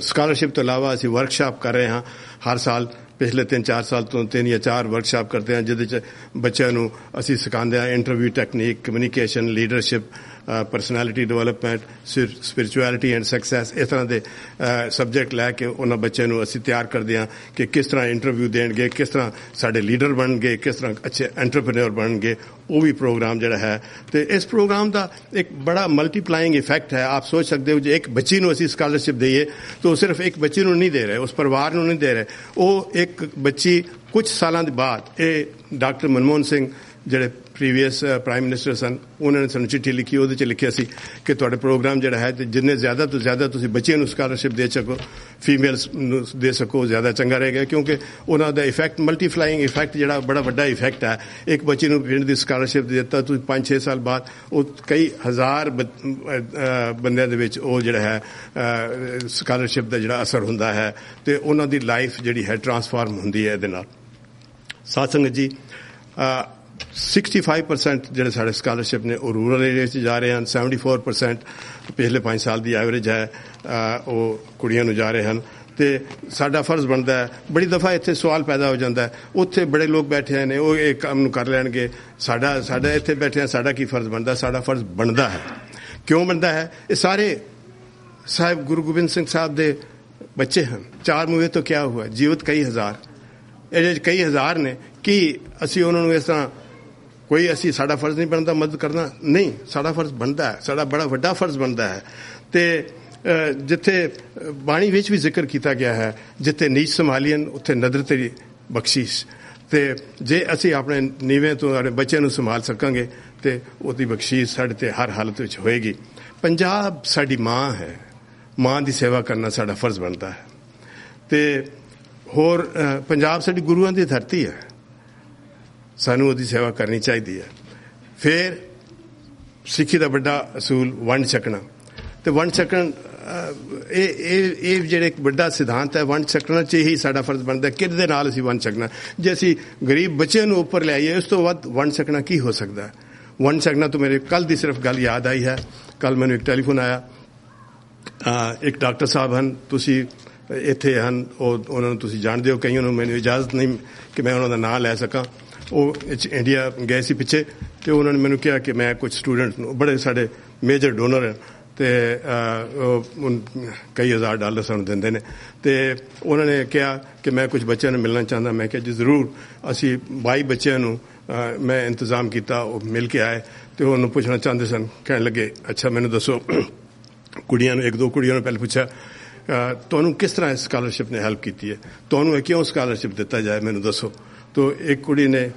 ਸਕਾਲਰਸ਼ਿਪ ਤੋਂ ਇਲਾਵਾ ਅਸੀਂ ਵਰਕਸ਼ਾਪ ਕਰ ਰਹੇ ਹਾਂ ਹਰ ਸਾਲ। ਪਿਛਲੇ 3-4 ਸਾਲ ਤੋਂ 3 ਜਾਂ 4 ਵਰਕਸ਼ਾਪ ਕਰਦੇ ਹਾਂ, ਜਿਹਦੇ 'ਚ ਬੱਚਿਆਂ ਨੂੰ ਅਸੀਂ ਸਿਖਾਉਂਦੇ ਹਾਂ interview technique, communication, leadership, personality development, spirituality and success, ਇਸ ਤਰ੍ਹਾਂ ਦੇ ਸਬਜੈਕਟ ਲੈ ਕੇ ਉਹਨਾਂ ਬੱਚਿਆਂ ਨੂੰ ਅਸੀਂ ਤਿਆਰ ਕਰਦੇ ਹਾਂ ਕਿ ਕਿਸ ਤਰ੍ਹਾਂ ਇੰਟਰਵਿਊ ਦੇਣਗੇ, ਕਿਸ ਤਰ੍ਹਾਂ ਸਾਡੇ ਲੀਡਰ ਬਣਨਗੇ, ਕਿਸ ਤਰ੍ਹਾਂ ਅੱਛੇ ਐਂਟਰਪ੍ਰੇਨਿਓਰ ਬਣਨਗੇ। ਉਹ ਵੀ ਪ੍ਰੋਗਰਾਮ ਜਿਹੜਾ ਹੈ, ਤੇ ਇਸ ਪ੍ਰੋਗਰਾਮ ਦਾ ਇੱਕ ਬੜਾ ਮਲਟੀਪਲਾਇੰਗ ਇਫੈਕਟ ਹੈ। ਆਪ ਸੋਚ ਸਕਦੇ ਹੋ ਜੇ ਇੱਕ ਬੱਚੀ ਨੂੰ ਅਸੀਂ ਸਕਾਲਰਸ਼ਿਪ ਦਈਏ ਤਾਂ ਉਹ ਸਿਰਫ ਇੱਕ ਬੱਚੀ ਨੂੰ ਨਹੀਂ ਦੇ ਰਹੇ, ਉਸ ਪਰਿਵਾਰ ਨੂੰ ਨਹੀਂ ਦੇ ਰਹੇ। ਉਹ ਇੱਕ ਬੱਚੀ ਕੁਝ ਸਾਲਾਂ ਦੇ ਬਾਅਦ, ਇਹ ਡਾਕਟਰ ਮਨਮੋਹਨ ਸਿੰਘ ਜਿਹੜੇ ਪ੍ਰੀਵੀਅਸ ਪ੍ਰਾਈਮ ਮਿਨਿਸਟਰ ਸਨ, ਉਹਨਾਂ ਨੇ ਸਾਨੂੰ ਚਿੱਠੀ ਲਿਖੀ, ਉਹਦੇ 'ਚ ਲਿਖਿਆ ਸੀ ਕਿ ਤੁਹਾਡੇ ਪ੍ਰੋਗਰਾਮ ਜਿਹੜਾ ਹੈ, ਜਿੰਨੇ ਜ਼ਿਆਦਾ ਤੋਂ ਜ਼ਿਆਦਾ ਤੁਸੀਂ ਬੱਚਿਆਂ ਨੂੰ ਸਕਾਲਰਸ਼ਿਪ ਦੇ ਸਕੋ, ਫੀਮੇਲਸ ਨੂੰ ਦੇ ਸਕੋ, ਜ਼ਿਆਦਾ ਚੰਗਾ ਰਹੇਗਾ, ਕਿਉਂਕਿ ਉਹਨਾਂ ਦਾ ਇਫੈਕਟ, ਮਲਟੀਪਲਾਇੰਗ ਇਫੈਕਟ ਜਿਹੜਾ ਬੜਾ ਵੱਡਾ ਇਫੈਕਟ ਹੈ। ਇੱਕ ਬੱਚੀ ਨੂੰ ਪਿੰਡ ਦੀ ਸਕਾਲਰਸ਼ਿਪ ਦੇ ਦਿੱਤਾ, ਤੁਸੀਂ 5-6 ਸਾਲ ਬਾਅਦ ਉਹ ਕਈ ਹਜ਼ਾਰ ਬੰਦਿਆਂ ਦੇ ਵਿੱਚ ਉਹ ਜਿਹੜਾ ਹੈ ਸਕਾਲਰਸ਼ਿਪ ਦਾ ਜਿਹੜਾ ਅਸਰ ਹੁੰਦਾ ਹੈ, ਤੇ ਉਹਨਾਂ ਦੀ ਲਾਈਫ ਜਿਹੜੀ ਹੈ ਟਰਾਂਸਫਾਰਮ ਹੁੰਦੀ ਹੈ ਇਹਦੇ ਨਾਲ। ਸਾਧ ਸੰਗਤ ਜੀ, 65% ਜਿਹੜੇ ਸਾਡੇ ਸਕਾਲਰਸ਼ਿਪ ਨੇ ਉਹ ਰੂਰਲ ਏਰੀਆ 'ਚ ਜਾ ਰਹੇ ਹਨ। 74% ਪਿਛਲੇ 5 ਸਾਲ ਦੀ ਐਵਰੇਜ ਹੈ, ਉਹ ਕੁੜੀਆਂ ਨੂੰ ਜਾ ਰਹੇ ਹਨ। ਤੇ ਸਾਡਾ ਫਰਜ਼ ਬਣਦਾ ਹੈ, ਬੜੀ ਦਫਾ ਇੱਥੇ ਸਵਾਲ ਪੈਦਾ ਹੋ ਜਾਂਦਾ ਹੈ, ਉੱਥੇ ਬੜੇ ਲੋਕ ਬੈਠੇ ਨੇ, ਉਹ ਇਹ ਕੰਮ ਨੂੰ ਕਰ ਲੈਣਗੇ, ਸਾਡਾ ਇੱਥੇ ਬੈਠੇ ਆ, ਸਾਡਾ ਕੀ ਫਰਜ਼ ਬਣਦਾ? ਸਾਡਾ ਫਰਜ਼ ਬਣਦਾ ਹੈ। ਕਿਉਂ ਬਣਦਾ ਹੈ? ਇਹ ਸਾਰੇ ਸਾਹਿਬ ਗੁਰੂ ਗੋਬਿੰਦ ਸਿੰਘ ਸਾਹਿਬ ਦੇ ਬੱਚੇ ਹਨ। 4 ਮੂਹੇ ਤੋਂ ਕਿਆ ਹੁਆ, ਜੀਵਤ ਕਈ ਹਜ਼ਾਰ, ਇਹਦੇ 'ਚ ਕਈ ਹਜ਼ਾਰ ਨੇ। ਕੀ ਅਸੀਂ ਉਹਨਾਂ ਨੂੰ ਇਸ ਤਰ੍ਹਾਂ ਕੋਈ ਅਸੀਂ ਸਾਡਾ ਫਰਜ਼ ਨਹੀਂ ਬਣਦਾ ਮਦਦ ਕਰਨਾ? ਨਹੀਂ, ਸਾਡਾ ਫਰਜ਼ ਬਣਦਾ ਹੈ, ਸਾਡਾ ਬੜਾ ਵੱਡਾ ਫਰਜ਼ ਬਣਦਾ ਹੈ। ਤੇ ਜਿੱਥੇ ਬਾਣੀ ਵਿੱਚ ਵੀ ਜ਼ਿਕਰ ਕੀਤਾ ਗਿਆ ਹੈ, ਜਿੱਥੇ ਨੀਚ ਸੰਭਾਲੀਨ ਉੱਥੇ ਨਦਰ ਤੇਰੀ ਬਖਸ਼ਿਸ਼। ਤੇ ਜੇ ਅਸੀਂ ਆਪਣੇ ਨੀਵੇਂ ਤੋਂ ਆਪਣੇ ਬੱਚਿਆਂ ਨੂੰ ਸੰਭਾਲ ਸਕਾਂਗੇ ਤੇ ਉਹਦੀ ਬਖਸ਼ਿਸ਼ ਸਾਡੇ ਤੇ ਹਰ ਹਾਲਤ ਵਿੱਚ ਹੋਏਗੀ। ਪੰਜਾਬ ਸਾਡੀ ਮਾਂ ਹੈ, ਮਾਂ ਦੀ ਸੇਵਾ ਕਰਨਾ ਸਾਡਾ ਫਰਜ਼ ਬਣਦਾ ਹੈ। ਤੇ ਹੋਰ ਪੰਜਾਬ ਸਾਡੀ ਗੁਰੂਆਂ ਦੀ ਧਰਤੀ ਹੈ, ਸਾਨੂੰ ਉਹਦੀ ਸੇਵਾ ਕਰਨੀ ਚਾਹੀਦੀ ਹੈ। ਫਿਰ ਸਿੱਖੀ ਦਾ ਵੱਡਾ ਅਸੂਲ ਵੰਡ ਛਕਣਾ, ਤੇ ਵੰਡ ਛਕਣ ਇਹ ਜਿਹੜੇ ਇੱਕ ਵੱਡਾ ਸਿਧਾਂਤ ਹੈ ਵੰਡ ਸਕਣਾ ਚਾਹੀਏ ਸਾਡਾ ਫਰਜ਼ ਬਣਦਾ ਕਿਹਦੇ ਨਾਲ ਅਸੀਂ ਵੰਡ ਸਕਣਾ ਜੇ ਅਸੀਂ ਗਰੀਬ ਬੱਚਿਆਂ ਨੂੰ ਉੱਪਰ ਲਿਆਈਏ ਉਸ ਤੋਂ ਵੱਧ ਵੰਡ ਸਕਣਾ ਕੀ ਹੋ ਸਕਦਾ ਵੰਡ ਸਕਣਾ ਤਾਂ ਮੇਰੇ ਕੱਲ ਦੀ ਸਿਰਫ ਗੱਲ ਯਾਦ ਆਈ ਹੈ ਕੱਲ ਮੈਨੂੰ ਇੱਕ ਟੈਲੀਫੋਨ ਆਇਆ ਇੱਕ ਡਾਕਟਰ ਸਾਹਿਬ ਹਨ ਤੁਸੀਂ ਇੱਥੇ ਹਨ ਉਹਨਾਂ ਨੂੰ ਤੁਸੀਂ ਜਾਣਦੇ ਹੋ ਕਈਆਂ ਨੂੰ ਮੈਨੂੰ ਇਜਾਜ਼ਤ ਨਹੀਂ ਕਿ ਮੈਂ ਉਹਨਾਂ ਦਾ ਨਾਂ ਲੈ ਸਕਾਂ ਉਹ ਇੰਡੀਆ ਗਏ ਸੀ ਪਿੱਛੇ ਤੇ ਉਹਨਾਂ ਨੇ ਮੈਨੂੰ ਕਿਹਾ ਕਿ ਮੈਂ ਕੁਝ ਸਟੂਡੈਂਟ ਨੂੰ ਬੜੇ ਸਾਡੇ ਮੇਜਰ ਡੋਨਰ ਹਨ ਤੇ ਕਈ $1000 ਸਾਨੂੰ ਦਿੰਦੇ ਨੇ ਤੇ ਉਹਨਾਂ ਨੇ ਕਿਹਾ ਕਿ ਮੈਂ ਕੁਝ ਬੱਚਿਆਂ ਨੂੰ ਮਿਲਣਾ ਚਾਹੁੰਦਾ ਮੈਂ ਕਿਹਾ ਜੀ ਜ਼ਰੂਰ ਅਸੀਂ 22 ਬੱਚਿਆਂ ਨੂੰ ਮੈਂ ਇੰਤਜ਼ਾਮ ਕੀਤਾ ਉਹ ਮਿਲ ਕੇ ਆਏ ਤੇ ਉਹਨੂੰ ਪੁੱਛਣਾ ਚਾਹੁੰਦੇ ਸਨ ਕਹਿਣ ਲੱਗੇ ਅੱਛਾ ਮੈਨੂੰ ਦੱਸੋ ਕੁੜੀਆਂ ਨੂੰ ਇੱਕ ਦੋ ਕੁੜੀਆਂ ਨੂੰ ਪਹਿਲਾਂ ਪੁੱਛਿਆ ਤੁਹਾਨੂੰ ਕਿਸ ਤਰ੍ਹਾਂ ਇਸ ਸਕਾਲਰਸ਼ਿਪ ਨੇ ਹੈਲਪ ਕੀਤੀ ਹੈ ਤੁਹਾਨੂੰ ਕਿਉਂ ਸਕਾਲਰਸ਼ਿਪ ਦਿੱਤਾ ਜਾਏ ਮੈਨੂੰ ਦੱਸੋ ਤੋ ਇੱਕ ਕੁੜੀ ਨੇ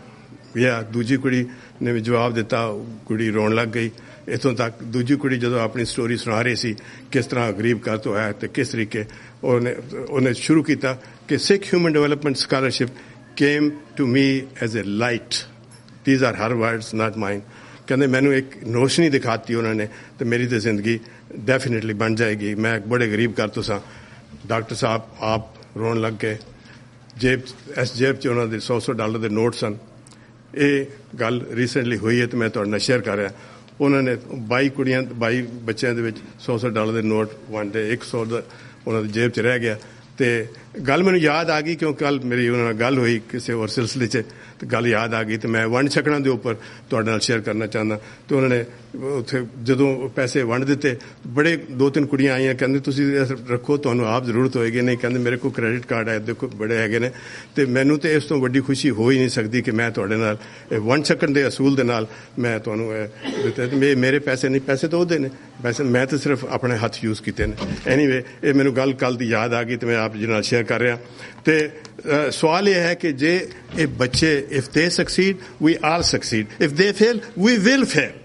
ਜਾਂ ਦੂਜੀ ਕੁੜੀ ਨੇ ਵੀ ਜਵਾਬ ਦਿੱਤਾ ਕੁੜੀ ਰੋਣ ਲੱਗ ਗਈ ਇੱਥੋਂ ਤੱਕ ਦੂਜੀ ਕੁੜੀ ਜਦੋਂ ਆਪਣੀ ਸਟੋਰੀ ਸੁਣਾ ਰਹੀ ਸੀ ਕਿਸ ਤਰ੍ਹਾਂ ਗਰੀਬ ਘਰ ਤੋਂ ਆਇਆ ਤੇ ਕਿਸ ਤਰੀਕੇ ਉਹਨੇ ਸ਼ੁਰੂ ਕੀਤਾ ਕਿ Sikh human development scholarship came to me as a light. These are her words, not mine. ਕਹਿੰਦੇ ਮੈਨੂੰ ਇੱਕ ਰੋਸ਼ਨੀ ਦਿਖਾਤੀ ਉਹਨਾਂ ਨੇ ਤੇ ਮੇਰੀ ਤੇ ਜ਼ਿੰਦਗੀ ਡੈਫੀਨਿਟਲੀ ਬਣ ਜਾਏਗੀ ਮੈਂ ਇੱਕ ਬੜੇ ਗਰੀਬ ਘਰ ਤੋਂ ਸਾਂ ਡਾਕਟਰ ਸਾਹਿਬ ਆਪ ਰੋਣ ਲੱਗ ਗਏ ਜੇਬ 'ਚ ਉਹਨਾਂ ਦੇ $100 ਦੇ ਨੋਟ ਸਨ ਇਹ ਗੱਲ ਰੀਸੈਂਟਲੀ ਹੋਈ ਹੈ ਤੇ ਮੈਂ ਤੁਹਾਡੇ ਨਾਲ ਸ਼ੇਅਰ ਕਰ ਰਿਹਾ ਉਹਨਾਂ ਨੇ 22 ਬੱਚਿਆਂ ਦੇ ਵਿੱਚ $100 ਦੇ ਨੋਟ ਵੰਡੇ 100 ਦਾ ਉਹਨਾਂ ਦੀ ਜੇਬ 'ਚ ਰਹਿ ਗਿਆ ਤੇ ਗੱਲ ਮੈਨੂੰ ਯਾਦ ਆ ਗਈ ਕਿਉਂਕਿ ਕੱਲ ਮੇਰੀ ਉਹਨਾਂ ਨਾਲ ਗੱਲ ਹੋਈ ਕਿਸੇ ਹੋਰ ਸਿਲਸਿਲੇ 'ਚ ਤੇ ਗੱਲ ਯਾਦ ਆ ਗਈ ਤੇ ਮੈਂ ਵੰਡ ਛਕਣਾ ਦੇ ਉੱਪਰ ਤੁਹਾਡੇ ਨਾਲ ਸ਼ੇਅਰ ਕਰਨਾ ਚਾਹੁੰਦਾ ਤੇ ਉਹਨਾਂ ਨੇ ਉੱਥੇ ਜਦੋਂ ਪੈਸੇ ਵੰਡ ਦਿੱਤੇ ਬੜੇ 2-3 ਕੁੜੀਆਂ ਆਈਆਂ ਕਹਿੰਦੇ ਤੁਸੀਂ ਰੱਖੋ ਤੁਹਾਨੂੰ ਆਪ ਜ਼ਰੂਰਤ ਹੋਏਗੀ ਨਹੀਂ ਕਹਿੰਦੇ ਮੇਰੇ ਕੋਲ ਕ੍ਰੈਡਿਟ ਕਾਰਡ ਹੈ ਦੇਖੋ ਬੜੇ ਹੈਗੇ ਨੇ ਤੇ ਮੈਨੂੰ ਤੇ ਇਸ ਤੋਂ ਵੱਡੀ ਖੁਸ਼ੀ ਹੋ ਹੀ ਨਹੀਂ ਸਕਦੀ ਕਿ ਮੈਂ ਤੁਹਾਡੇ ਨਾਲ ਵੰਡ ਛਕਣ ਦੇ ਅਸੂਲ ਦੇ ਨਾਲ ਮੈਂ ਤੁਹਾਨੂੰ ਦਿੱਤੇ ਮੇਰੇ ਪੈਸੇ ਨਹੀਂ ਪੈਸੇ ਤਾਂ ਉਹਦੇ ਨੇ ਵੈਸੇ ਮੈਂ ਤਾਂ ਸਿਰਫ ਆਪਣੇ ਹੱਥ ਯੂਜ਼ ਕੀਤੇ ਨੇ ਐਨੀਵੇ ਇਹ ਮੈਨੂੰ ਗੱਲ ਕੱਲ ਦੀ ਯਾਦ ਆ ਗਈ ਤੇ ਮੈਂ ਆਪ ਜੀ ਨਾਲ ਸ਼ੇਅਰ ਕਰ ਰਿਹਾ ਤੇ ਸਵਾਲ ਇਹ ਹੈ ਕਿ ਜੇ ਇਹ ਬੱਚੇ if they succeed we all succeed if they fail we will fail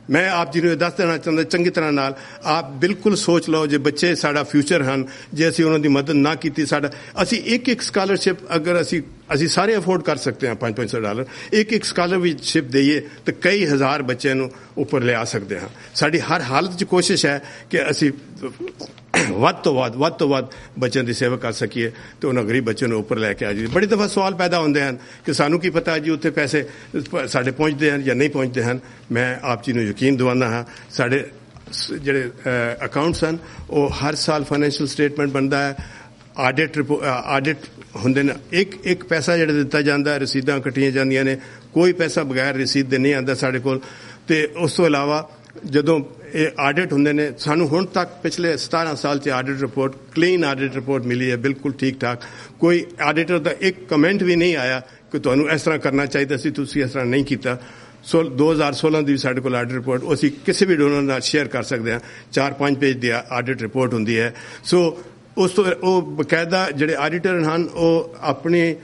ਮੈਂ ਆਪ ਜੀ ਨੂੰ ਦੱਸ ਦੇਣਾ ਚਾਹੁੰਦਾ ਚੰਗੀ ਤਰ੍ਹਾਂ ਨਾਲ ਆਪ ਬਿਲਕੁਲ ਸੋਚ ਲਓ ਜੇ ਬੱਚੇ ਸਾਡਾ ਫਿਊਚਰ ਹਨ ਜੇ ਅਸੀਂ ਉਹਨਾਂ ਦੀ ਮਦਦ ਨਾ ਕੀਤੀ ਸਾਡਾ ਅਸੀਂ ਇੱਕ ਸਕਾਲਰਸ਼ਿਪ ਅਗਰ ਅਸੀਂ ਸਾਰੇ ਅਫੋਰਡ ਕਰ ਸਕਦੇ ਹਾਂ $500 ਇੱਕ ਸਕਾਲਰਸ਼ਿਪ ਦੇਈਏ ਤਾਂ ਕਈ ਹਜ਼ਾਰ ਬੱਚਿਆਂ ਨੂੰ ਉੱਪਰ ਲਿਆ ਸਕਦੇ ਹਾਂ ਸਾਡੀ ਹਰ ਹਾਲਤ 'ਚ ਕੋਸ਼ਿਸ਼ ਹੈ ਕਿ ਅਸੀਂ ਵੱਧ ਤੋਂ ਵੱਧ ਬੱਚਿਆਂ ਦੀ ਸੇਵਾ ਕਰ ਸਕੀਏ ਤੇ ਉਹਨਾਂ ਗਰੀਬ ਬੱਚਿਆਂ ਨੂੰ ਉੱਪਰ ਲੈ ਕੇ ਆ ਜਾਈਏ ਬੜੀ ਦਫਾ ਸਵਾਲ ਪੈਦਾ ਹੁੰਦੇ ਹਨ ਕਿ ਸਾਨੂੰ ਕੀ ਪਤਾ ਜੀ ਉੱਥੇ ਪੈਸੇ ਸਾਡੇ ਪਹੁੰਚਦੇ ਹਨ ਜਾਂ ਨਹੀਂ ਪਹੁੰਚਦੇ ਹਨ ਮੈਂ ਆਪ ਜੀ ਨੂੰ ਯਕੀਨ ਦਿਵਾਉਂਦਾ ਹਾਂ ਸਾਡੇ ਜਿਹੜੇ ਅਕਾਊਂਟਸ ਹਨ ਉਹ ਹਰ ਸਾਲ ਫਾਈਨੈਂਸ਼ੀਅਲ ਸਟੇਟਮੈਂਟ ਬਣਦਾ ਹੈ ਆਡਿਟ ਹੁੰਦੇ ਨੇ ਇੱਕ ਪੈਸਾ ਜਿਹੜਾ ਦਿੱਤਾ ਜਾਂਦਾ ਰਸੀਦਾਂ ਕੱਟੀਆਂ ਜਾਂਦੀਆਂ ਨੇ ਕੋਈ ਪੈਸਾ ਬਗੈਰ ਰਸੀਦ ਦੇ ਨਹੀਂ ਆਉਂਦਾ ਸਾਡੇ ਕੋਲ ਤੇ ਉਸ ਤੋਂ ਇਲਾਵਾ ਜਦੋਂ ਇਹ ਆਡਿਟ ਹੁੰਦੇ ਨੇ ਸਾਨੂੰ ਹੁਣ ਤੱਕ ਪਿਛਲੇ 17 ਸਾਲ 'ਚ audit report clean audit report ਮਿਲੀ ਹੈ ਬਿਲਕੁਲ ਠੀਕ ਠਾਕ ਕੋਈ ਆਡਿਟਰ ਦਾ ਇੱਕ ਕਮੈਂਟ ਵੀ ਨਹੀਂ ਆਇਆ ਕਿ ਤੁਹਾਨੂੰ ਇਸ ਤਰ੍ਹਾਂ ਕਰਨਾ ਚਾਹੀਦਾ ਸੀ ਤੁਸੀਂ ਇਸ ਤਰ੍ਹਾਂ ਨਹੀਂ ਕੀਤਾ 2016 ਦੀ ਸਾਡੇ ਕੋਲ ਆਡਿਟ ਰਿਪੋਰਟ ਅਸੀਂ ਕਿਸੇ ਵੀ ਡੋਨਰ ਨਾਲ ਸ਼ੇਅਰ ਕਰ ਸਕਦੇ ਹਾਂ 4-5 ਪੇਜ ਦੀ ਆਡਿਟ ਰਿਪੋਰਟ ਹੁੰਦੀ ਹੈ ਸੋ ਉਸ ਤੋਂ ਉਹ ਬਕਾਇਦਾ ਜਿਹੜੇ ਆਡੀਟਰ ਹਨ ਉਹ ਆਪਣੇ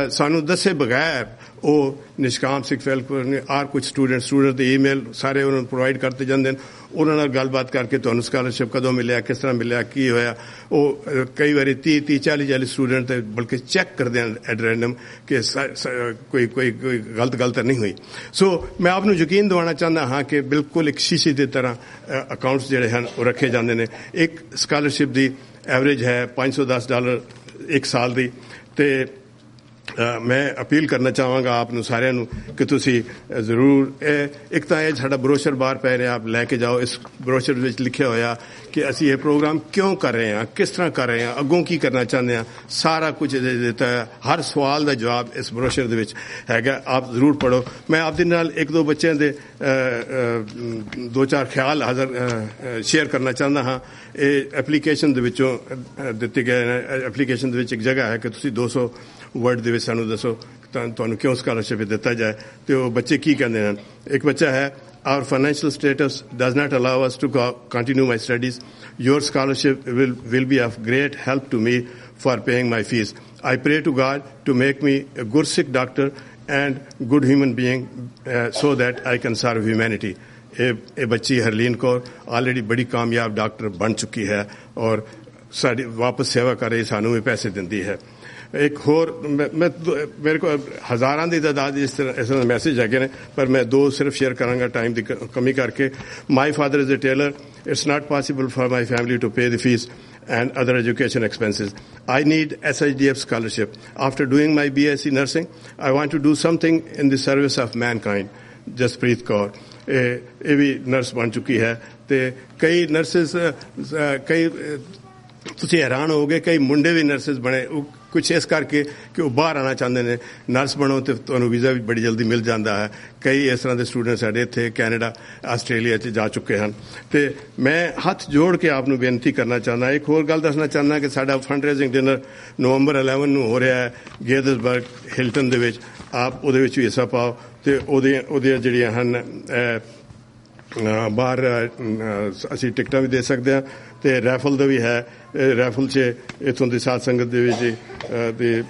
ਸਾਨੂੰ ਦੱਸੇ ਬਗੈਰ ਉਹ ਨਿਸ਼ਕਾਮ ਸਿੱਖ ਵੈਲਫੇਅਰ ਨੇ ਆਰ ਕੁਝ ਸਟੂਡੈਂਟ ਦੇ ਈਮੇਲ ਸਾਰੇ ਉਹਨਾਂ ਨੂੰ ਪ੍ਰੋਵਾਈਡ ਕਰਦੇ ਜਾਂਦੇ ਨੇ ਉਹਨਾਂ ਨਾਲ ਗੱਲਬਾਤ ਕਰਕੇ ਤੁਹਾਨੂੰ ਸਕਾਲਰਸ਼ਿਪ ਕਦੋਂ ਮਿਲਿਆ ਕਿਸ ਤਰ੍ਹਾਂ ਮਿਲਿਆ ਕੀ ਹੋਇਆ ਉਹ ਕਈ ਵਾਰੀ 30-40 ਸਟੂਡੈਂਟ ਤੇ ਬਲਕਿ ਚੈੱਕ ਕਰਦੇ ਹਨ ਐਟ ਰੈਂਡਮ ਕਿ ਕੋਈ ਗਲਤ ਨਹੀਂ ਹੋਈ ਸੋ ਮੈਂ ਆਪ ਨੂੰ ਯਕੀਨ ਦਿਵਾਉਣਾ ਚਾਹੁੰਦਾ ਹਾਂ ਕਿ ਬਿਲਕੁਲ ਇੱਕ ਸ਼ੀਸ਼ੇ ਦੀ ਤਰ੍ਹਾਂ ਅਕਾਊਂਟਸ ਜਿਹੜੇ ਹਨ ਉਹ ਰੱਖੇ ਜਾਂਦੇ ਨੇ ਇੱਕ ਸਕਾਲਰਸ਼ਿਪ ਦੀ ਐਵਰੇਜ ਹੈ $510 ਇੱਕ ਸਾਲ ਦੀ ਤੇ ਮੈਂ ਅਪੀਲ ਕਰਨਾ ਚਾਹਾਂਗਾ ਆਪ ਨੂੰ ਸਾਰਿਆਂ ਨੂੰ ਕਿ ਤੁਸੀਂ ਜ਼ਰੂਰ ਇੱਕ ਤਾਂ ਇਹ ਸਾਡਾ ਬਰੋਸ਼ਰ ਬਾਹਰ ਪੈ ਰਿਹਾ ਆਪ ਲੈ ਕੇ ਜਾਓ ਇਸ ਬਰੋਸ਼ਰ ਵਿੱਚ ਲਿਖਿਆ ਹੋਇਆ ਕਿ ਅਸੀਂ ਇਹ ਪ੍ਰੋਗਰਾਮ ਕਿਉਂ ਕਰ ਰਹੇ ਹਾਂ ਕਿਸ ਤਰ੍ਹਾਂ ਕਰ ਰਹੇ ਹਾਂ ਅੱਗੋਂ ਕੀ ਕਰਨਾ ਚਾਹੁੰਦੇ ਹਾਂ ਸਾਰਾ ਕੁਝ ਦਿੱਤਾ ਹੈ ਹਰ ਸਵਾਲ ਦਾ ਜਵਾਬ ਇਸ ਬਰੋਸ਼ਰ ਦੇ ਵਿੱਚ ਹੈਗਾ ਆਪ ਜ਼ਰੂਰ ਪੜ੍ਹੋ ਮੈਂ ਆਪ ਦੇ ਨਾਲ ਇੱਕ ਦੋ ਬੱਚਿਆਂ ਦੇ 2-4 ਖਿਆਲ ਸ਼ੇਅਰ ਕਰਨਾ ਚਾਹੁੰਦਾ ਹਾਂ ਇਹ ਐਪਲੀਕੇਸ਼ਨ ਦੇ ਵਿੱਚੋਂ ਦਿੱਤੇ ਗਏ ਨੇ ਐਪਲੀਕੇਸ਼ਨ ਦੇ ਵਿੱਚ ਇੱਕ ਜਗ੍ਹਾ ਹੈ ਕਿ ਤੁਸੀਂ 200 ਵਰਡ ਦੇ ਵਿੱਚ ਸਾਨੂੰ ਦੱਸੋ ਤੁਹਾਨੂੰ ਕਿਉਂ ਸਕਾਲਰਸ਼ਿਪ ਦਿੱਤਾ ਜਾਏ ਤੇ ਉਹ ਬੱਚੇ ਕੀ ਕਹਿੰਦੇ ਹਨ ਇੱਕ ਬੱਚਾ ਹੈ our financial status does not allow us to continue my studies your scholarship will be of great help to me for paying my fees I pray to God to make me a good sick doctor and good human being so that I can serve humanity ਇਹ ਬੱਚੀ Harleen Kaur already ਬੜੀ ਕਾਮਯਾਬ doctor ਬਣ ਚੁੱਕੀ ਹੈ ਔਰ ਸਾਡੀ ਵਾਪਸ ਸੇਵਾ ਕਰ ਰਹੀ ਸਾਨੂੰ ਵੀ ਪੈਸੇ ਦਿੰਦੀ ਹੈ एक होर मैं मेरे को हज़ारां दी तादाद इस तरह मैसेज है ने, पर मैं 2 सिर्फ शेयर करांगा टाइम की कमी करके. My father is a tailor. It's not possible for my family to pay the fees and other education expenses. I need SHDF scholarship. After doing my BSc nursing, I want to do something in the service of mankind. Jaspreet Kaur ਇਹ ਵੀ nurse ਬਣ ਚੁੱਕੀ ਹੈ ਤੇ ਕਈ nurses ਕਈ ਤੁਸੀਂ ਹੈਰਾਨ ਹੋਗੇ ਕਈ ਮੁੰਡੇ ਵੀ ਨਰਸਿਸ ਬਣੇ ਕੁਛ ਇਸ ਕਰਕੇ ਕਿ ਉਹ ਬਾਹਰ ਆਉਣਾ ਚਾਹੁੰਦੇ ਨੇ. ਨਰਸ ਬਣੋ ਤੇ ਤੁਹਾਨੂੰ ਵੀਜ਼ਾ ਵੀ ਬੜੀ ਜਲਦੀ ਮਿਲ ਜਾਂਦਾ ਹੈ. ਕਈ ਇਸ ਤਰ੍ਹਾਂ ਦੇ ਸਟੂਡੈਂਟ ਸਾਡੇ ਇੱਥੇ ਕੈਨੇਡਾ ਆਸਟ੍ਰੇਲੀਆ 'ਚ ਜਾ ਚੁੱਕੇ ਹਨ ਤੇ ਮੈਂ ਹੱਥ ਜੋੜ ਕੇ ਆਪ ਨੂੰ ਬੇਨਤੀ ਕਰਨਾ ਚਾਹੁੰਦਾ. ਇੱਕ ਹੋਰ ਗੱਲ ਦੱਸਣਾ ਚਾਹੁੰਦਾ ਕਿ ਸਾਡਾ ਫੰਡ ਰੇਜ਼ਿੰਗ ਡਿਨਰ ਨਵੰਬਰ 11 ਨੂੰ ਹੋ ਰਿਹਾ ਹੈ ਗੇਦਸਬਰਗ ਹਿਲਟਨ ਦੇ ਵਿੱਚ. ਆਪ ਉਹਦੇ ਵਿੱਚ ਵੀ ਹਿੱਸਾ ਪਾਓ ਤੇ ਉਹਦੀਆਂ ਜਿਹੜੀਆਂ ਹਨ ਬਾਹਰ ਅਸੀਂ ਟਿਕਟਾਂ ਵੀ ਦੇ ਸਕਦੇ ਹਾਂ ਤੇ ਰੈਫਲ ਦਾ ਵੀ ਹੈ. ਰੈਫਲ 'ਚ ਇੱਥੋਂ ਦੀ ਸਾਧ ਸੰਗਤ ਦੇ ਵਿੱਚ ਤੇ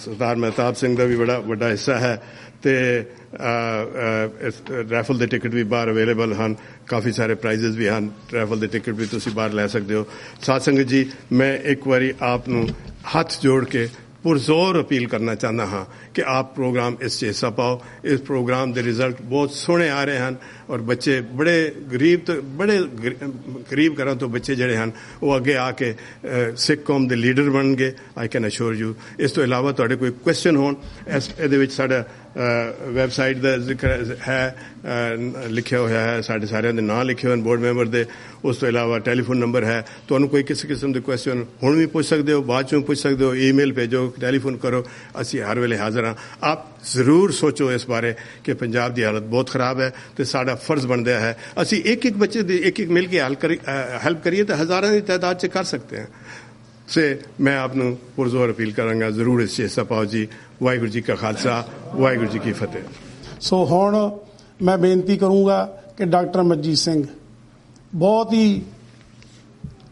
ਸਰਦਾਰ ਮਹਿਤਾਬ ਸਿੰਘ ਦਾ ਵੀ ਬੜਾ ਵੱਡਾ ਹਿੱਸਾ ਹੈ ਤੇ ਰੈਫਲ ਦੇ ਟਿਕਟ ਵੀ ਬਾਹਰ ਅਵੇਲੇਬਲ ਹਨ. ਕਾਫੀ ਸਾਰੇ ਪ੍ਰਾਈਜ਼ਸ ਵੀ ਹਨ. ਰੈਫਲ ਦੇ ਟਿਕਟ ਵੀ ਤੁਸੀਂ ਬਾਹਰ ਲੈ ਸਕਦੇ ਹੋ. ਸਾਧ ਸੰਗਤ ਜੀ ਮੈਂ ਇੱਕ ਵਾਰੀ ਆਪ ਨੂੰ ਹੱਥ ਜੋੜ ਕੇ पुरजोर अपील करना चाहता हाँ कि आप प्रोग्राम इस हिस्सा पाओ. इस प्रोग्राम के रिजल्ट बहुत सोहने आ रहे हैं और बच्चे बड़े गरीब घरों तो बच्चे जड़े हैं वो अगे आके सिख कौम के लीडर बन गए. I can assure you. इस तो इलावा तुहाडे कोई क्वेश्चन होण इहदे विच साडा वैबसाइट का जिक्र है लिखिया होया है. साडे सारिਆਂ ਦੇ ਨਾਂ लिखे हुए बोर्ड मैंबर के. उस तो इलावा टैलीफोन नंबर है. तुहानूं कोई किसी किस्म के क्वेश्चन हुण भी पुछ सकते हो बाद चों पुछ सकते हो. ईमेल भेजो टैलीफोन करो असी हर वेले हाजिर हाँ. आप जरूर सोचो इस बारे कि पंजाब की हालत बहुत खराब है तो साडा फर्ज बनता है असी एक एक बच्चे एक एक मिल के हेल्प करिए तो हज़ारों की तादाद से कर सकते हैं. से मैं आपनूं पुरजोर अपील करांगा जरूर इस हिस्सा पाओ जी. वाहिगुरू जी का खालसा वाहिगुरू जी की फतेह. सो हुण मैं बेनती करूँगा कि डॉक्टर मजीत सिंह बहुत ही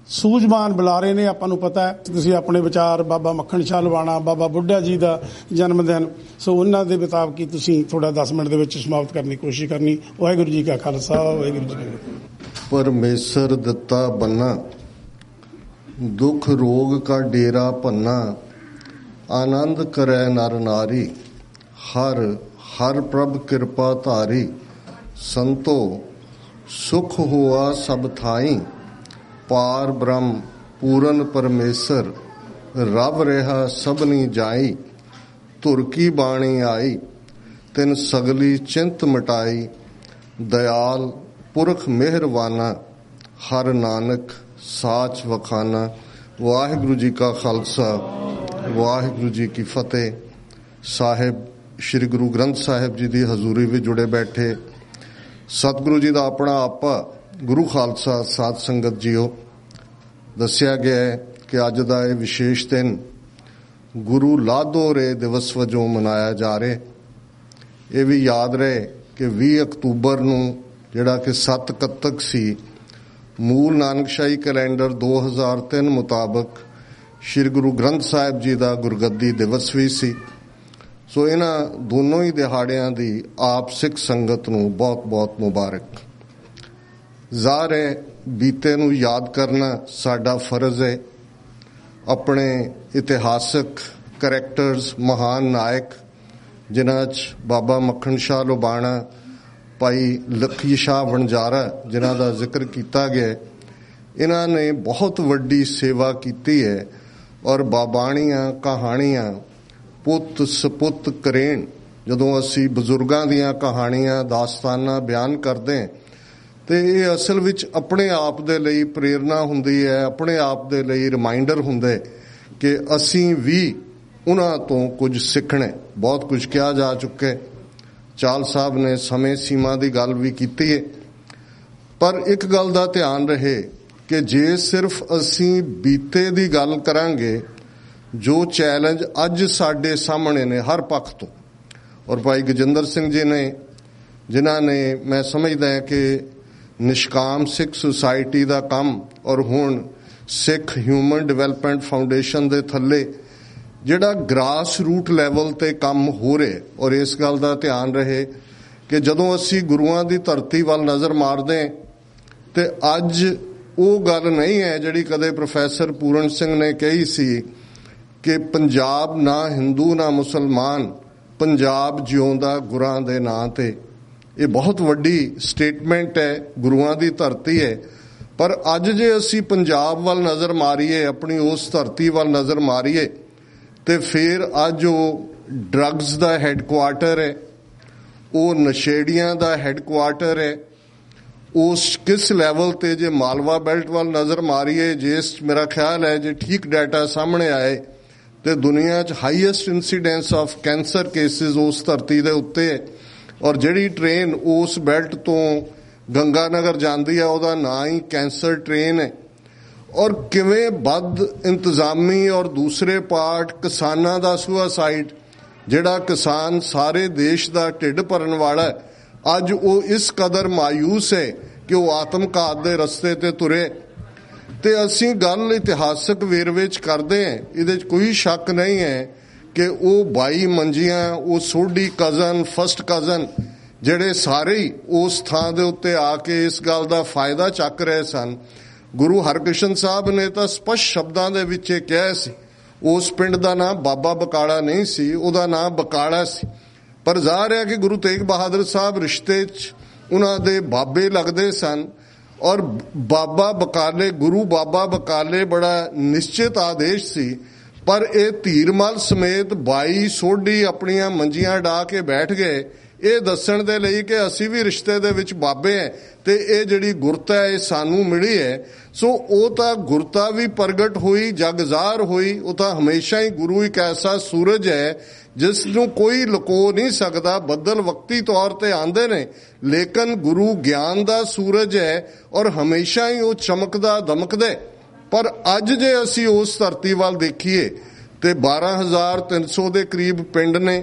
सूझवान बुलारे ने. आपां नूं पता है तुसीं अपने विचार बाबा मक्खण शाह लवाणा बाबा बुढ़ा जी का जन्म दिन सो उन्हां दे मुताबिक ही तुसीं थोड़ा 10 मिनट दे विच समाप्त करने की कोशिश करनी. वाहिगुरू जी का खालसा वाहिगुरू जी की फतेह. परमेसर दत्ता बन्ना दुख रोग का डेरा पन्ना आनंद करे नर नारी हर हर प्रभ कृपा धारी संतो सुख हुआ सब थाई पार ब्रह्म पूरन परमेसर रब रहा सबनी जाई धुर की बाणी आई तिन सगली चिंत मिटाई दयाल पुरख मेहरवाना हर नानक साच वखाना. वाहिगुरू जी का खालसा वाहिगुरू जी की फतेह. साहिब श्री गुरु ग्रंथ साहिब जी की हजूरी में जुड़े बैठे सतगुरु जी का अपना आपा गुरु खालसा साध संगत जीओ. दसिया गया है कि अज का यह विशेष दिन गुरु लाधो रे दिवस वजों मनाया जा रहा. ये भी याद रहे कि 20 अक्तूबर नूं जिहड़ा कि 7 कत्तक सी मूल नानकशाही कैलेंडर 2003 मुताबक श्री गुरु ग्रंथ साहिब जी का गुरगद्दी दिवस भी सी. सो इन्हां दोनों ही दिहाड़ियां दी आप सिख संगत नूं बहुत बहुत मुबारक. ज़ाहिर है बीते नूं याद करना साडा फर्ज है. अपने इतिहासक करैक्टर्स महान नायक जिन्हां च बाबा मक्खण शाह लुबाणा भाई लखी शाह वणजारा जिन्हां दा जिक्र किया गया इन्हां ने बहुत वड्डी सेवा की है और बाबाणियां कहानियां पुत सपुत करेण जदों असी बजुर्गां दियां कहानियां दास्ताना बयान करते हैं तो ये असल विच अपने आप दे लई प्रेरणा हुंदी है. अपने आप दे लई रिमाइंडर हुंदा है कि असी भी उन्हां तो कुछ सीखना. बहुत कुछ किया जा चुका है. चाल साहब ने समय सीमा की गल भी की है पर एक गल का ध्यान रहे कि जे सिर्फ असी बीते की गल करांगे जो चैलेंज अज साडे सामने ने हर पक्ष तो और भाई गजिंदर सिंह जी ने जिन्हां ने मैं समझदा है कि निष्काम सिख सोसाइटी का काम और हुण सिख ह्यूमन डिवेलपमेंट फाउंडेशन के थले जिहड़ा ग्रास रूट लैवल ते काम हो रहे और इस गल का ध्यान रहे कि जदों असी गुरुआं की धरती वाल नज़र मारदे ते अज वो गल नहीं है जिहड़ी कदे प्रोफैसर पूरन सिंह ने कही सी ਕਿ ਪੰਜਾਬ ਨਾ ਹਿੰਦੂ ਨਾ ਮੁਸਲਮਾਨ, ਪੰਜਾਬ ਜਿਉਂਦਾ ਗੁਰਾਂ ਦੇ ਨਾਂ ਤੇ। ਇਹ ਬਹੁਤ ਵੱਡੀ ਸਟੇਟਮੈਂਟ ਹੈ, ਗੁਰੂਆਂ ਦੀ ਧਰਤੀ ਹੈ। ਪਰ ਅੱਜ ਜੇ ਅਸੀਂ ਪੰਜਾਬ ਵੱਲ ਨਜ਼ਰ ਮਾਰੀਏ, ਆਪਣੀ ਉਸ ਧਰਤੀ ਵੱਲ ਨਜ਼ਰ ਮਾਰੀਏ, ਤੇ ਫਿਰ ਅੱਜ ਉਹ ਡਰੱਗਸ ਦਾ ਹੈੱਡਕੁਆਰਟਰ ਹੈ, ਉਹ ਨਸ਼ੇੜੀਆਂ ਦਾ ਹੈੱਡਕੁਆਰਟਰ ਹੈ। ਉਸ ਕਿਸ ਲੈਵਲ ਤੇ ਜੇ ਮਾਲਵਾ ਬੈਲਟ ਵੱਲ ਨਜ਼ਰ ਮਾਰੀਏ, ਜਿਸ ਮੇਰਾ ਖਿਆਲ ਹੈ ਜੇ ਠੀਕ ਡਾਟਾ ਸਾਹਮਣੇ ਆਏ ਤੇ ਦੁਨੀਆ 'ਚ highest incidence of cancer cases ਉਸ ਧਰਤੀ ਦੇ ਉੱਤੇ ਹੈ। ਔਰ ਜਿਹੜੀ ਟ੍ਰੇਨ ਉਸ ਬੈਲਟ ਤੋਂ ਗੰਗਾਨਗਰ ਜਾਂਦੀ ਹੈ ਉਹਦਾ ਨਾਂ ਹੀ ਕੈਂਸਰ ਟ੍ਰੇਨ ਹੈ। ਔਰ ਕਿਵੇਂ ਬਦ ਇੰਤਜ਼ਾਮੀ ਔਰ ਦੂਸਰੇ ਪਾਰਟ ਕਿਸਾਨਾਂ ਦਾ ਸੁਸਾਈਡ, ਜਿਹੜਾ ਕਿਸਾਨ ਸਾਰੇ ਦੇਸ਼ ਦਾ ਢਿੱਡ ਭਰਨ ਵਾਲਾ, ਅੱਜ ਉਹ ਇਸ ਕਦਰ ਮਾਯੂਸ ਹੈ ਕਿ ਉਹ ਆਤਮਘਾਤ ਦੇ ਰਸਤੇ ਤੇ ਤੁਰੇ। ਤੇ ਅਸੀਂ ਗੱਲ ਇਤਿਹਾਸਕ ਵੇਰਵੇ 'ਚ ਕਰਦੇ ਹਾਂ, ਇਹਦੇ 'ਚ ਕੋਈ ਸ਼ੱਕ ਨਹੀਂ ਹੈ ਕਿ ਉਹ 22 ਮੰਜੀਆਂ, ਉਹ ਸੋਢੀ ਕਜ਼ਨ, ਫਸਟ ਕਜ਼ਨ, ਜਿਹੜੇ ਸਾਰੇ ਹੀ ਉਸ ਥਾਂ ਦੇ ਉੱਤੇ ਆ ਕੇ ਇਸ ਗੱਲ ਦਾ ਫਾਇਦਾ ਚੱਕ ਰਹੇ ਸਨ। ਗੁਰੂ ਹਰਕ੍ਰਿਸ਼ਨ ਸਾਹਿਬ ਨੇ ਤਾਂ ਸਪਸ਼ਟ ਸ਼ਬਦਾਂ ਦੇ ਵਿੱਚ ਇਹ ਕਿਹਾ ਸੀ, ਉਸ ਪਿੰਡ ਦਾ ਨਾਮ ਬਾਬਾ ਬਕਾਲਾ ਨਹੀਂ ਸੀ, ਉਹਦਾ ਨਾਮ ਬਕਾਲਾ ਸੀ। ਪਰ ਜ਼ਾਹਰ ਹੈ ਕਿ ਗੁਰੂ ਤੇਗ ਬਹਾਦਰ ਸਾਹਿਬ ਰਿਸ਼ਤੇ 'ਚ ਉਹਨਾਂ ਦੇ ਬਾਬੇ ਲੱਗਦੇ ਸਨ। ਔਰ ਬਾਬਾ ਬਕਾਲੇ, ਗੁਰੂ ਬਾਬਾ ਬਕਾਲੇ ਬੜਾ ਨਿਸ਼ਚਿਤ ਆਦੇਸ਼ ਸੀ। ਪਰ ਇਹ ਧੀਰਮਲ ਸਮੇਤ 22 ਸੋਢੀ ਆਪਣੀਆਂ ਮੰਜੀਆਂ ਡਾ ਕੇ ਬੈਠ ਗਏ, ਇਹ ਦੱਸਣ ਦੇ ਲਈ ਕਿ ਅਸੀਂ ਵੀ ਰਿਸ਼ਤੇ ਦੇ ਵਿੱਚ ਬਾਬੇ ਹਾਂ ਤੇ ਇਹ ਜਿਹੜੀ ਗੁਰਤਾ ਹੈ ਇਹ ਸਾਨੂੰ ਮਿਲੀ ਹੈ। ਸੋ ਉਹ ਤਾਂ ਗੁਰਤਾ ਵੀ ਪ੍ਰਗਟ ਹੋਈ, ਜਗਜ਼ਾਰ ਹੋਈ। ਉਹ ਤਾਂ ਹਮੇਸ਼ਾ ਹੀ ਗੁਰੂ ਇੱਕ ਐਸਾ ਸੂਰਜ ਹੈ ਜਿਸ ਨੂੰ ਕੋਈ ਲੁਕੋ ਨਹੀਂ ਸਕਦਾ। ਬੱਦਲ ਵਕਤੀ ਤੌਰ ਤੇ ਆਉਂਦੇ ਨੇ, ਲੇਕਿਨ ਗੁਰੂ ਗਿਆਨ ਦਾ ਸੂਰਜ ਹੈ ਔਰ ਹਮੇਸ਼ਾ ਹੀ ਉਹ ਚਮਕਦਾ ਦਮਕਦਾ। ਪਰ ਅੱਜ ਜੇ ਅਸੀਂ ਉਸ ਧਰਤੀ ਵੱਲ ਦੇਖੀਏ ਤੇ 12,300 ਦੇ ਕਰੀਬ ਪਿੰਡ ਨੇ।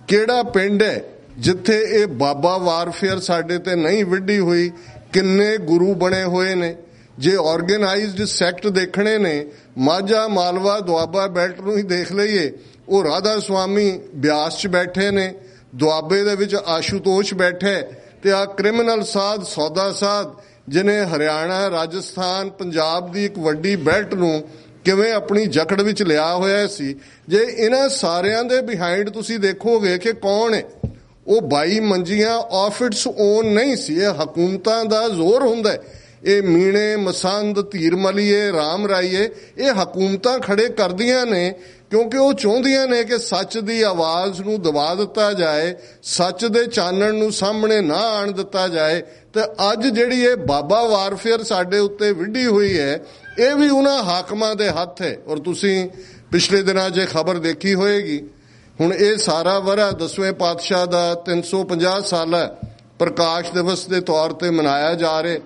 ਕਿਹੜਾ ਪਿੰਡ ਹੈ ਜਿੱਥੇ ਇਹ ਬਾਬਾ ਵਾਰਫੇਅਰ ਸਾਡੇ ਤੇ ਨਹੀਂ ਵਿੱਢੀ ਹੋਈ? ਕਿੰਨੇ ਗੁਰੂ ਬਣੇ ਹੋਏ ਨੇ। ਜੇ ਆਰਗੇਨਾਈਜ਼ਡ ਸੈਕਟ ਦੇਖਣੇ ਨੇ, ਮਾਝਾ ਮਾਲਵਾ ਦੁਆਬਾ ਬੈਲਟ ਨੂੰ ਹੀ ਦੇਖ ਲਈਏ, ਉਹ ਰਾਧਾ ਸੁਆਮੀ ਬਿਆਸ 'ਚ ਬੈਠੇ ਨੇ, ਦੁਆਬੇ ਦੇ ਵਿੱਚ ਆਸ਼ੂਤੋਸ਼ ਬੈਠੇ, ਤੇ ਆ ਕ੍ਰਿਮੀਨਲ ਸਾਧ ਸੌਦਾ ਸਾਧ ਜਿਹਨੇ ਹਰਿਆਣਾ, ਰਾਜਸਥਾਨ, ਪੰਜਾਬ ਦੀ ਇੱਕ ਵੱਡੀ ਬੈਲਟ ਨੂੰ ਕਿਵੇਂ ਆਪਣੀ ਜਕੜ ਵਿੱਚ ਲਿਆ ਹੋਇਆ ਸੀ। ਜੇ ਇਹਨਾਂ ਸਾਰਿਆਂ ਦੇ ਬਿਹਾਈਂਡ ਤੁਸੀਂ ਦੇਖੋਗੇ ਕਿ ਕੌਣ ਹੈ, ਉਹ 22 ਮੰਜੀਆਂ ਆਫ ਇਟਸ ਓਨ ਨਹੀਂ ਸੀ, ਇਹ ਹਕੂਮਤਾਂ ਦਾ ਜ਼ੋਰ ਹੁੰਦਾ। ਇਹ ਮੀਣੇ, ਮਸੰਦ, ਧੀਰਮਲੀਏ, ਰਾਮ ਰਾਈਏ, ਇਹ ਹਕੂਮਤਾਂ ਖੜੇ ਕਰਦੀਆਂ ਨੇ ਕਿਉਂਕਿ ਉਹ ਚਾਹੁੰਦੀਆਂ ਨੇ ਕਿ ਸੱਚ ਦੀ ਆਵਾਜ਼ ਨੂੰ ਦਬਾ ਦਿੱਤਾ ਜਾਏ, ਸੱਚ ਦੇ ਚਾਨਣ ਨੂੰ ਸਾਹਮਣੇ ਨਾ ਆਣ ਦਿੱਤਾ ਜਾਏ। ਤੇ ਅੱਜ ਜਿਹੜੀ ਇਹ ਬਾਬਾ ਵਾਰਫੇਅਰ ਸਾਡੇ ਉੱਤੇ ਵਿੱਢੀ ਹੋਈ ਹੈ, ਇਹ ਵੀ ਉਹਨਾਂ ਹਾਕਮਾਂ ਦੇ ਹੱਥ ਹੈ। ਔਰ ਤੁਸੀਂ ਪਿਛਲੇ ਦਿਨਾਂ 'ਚ ਖਬਰ ਦੇਖੀ ਹੋਏਗੀ, ਹੁਣ ਇਹ ਸਾਰਾ ਵਰ੍ਹਾ 10ਵੇਂ ਪਾਤਸ਼ਾਹ ਦਾ 350 ਸਾਲਾ ਪ੍ਰਕਾਸ਼ ਦਿਵਸ ਦੇ ਤੌਰ ਤੇ ਮਨਾਇਆ ਜਾ ਰਿਹਾ।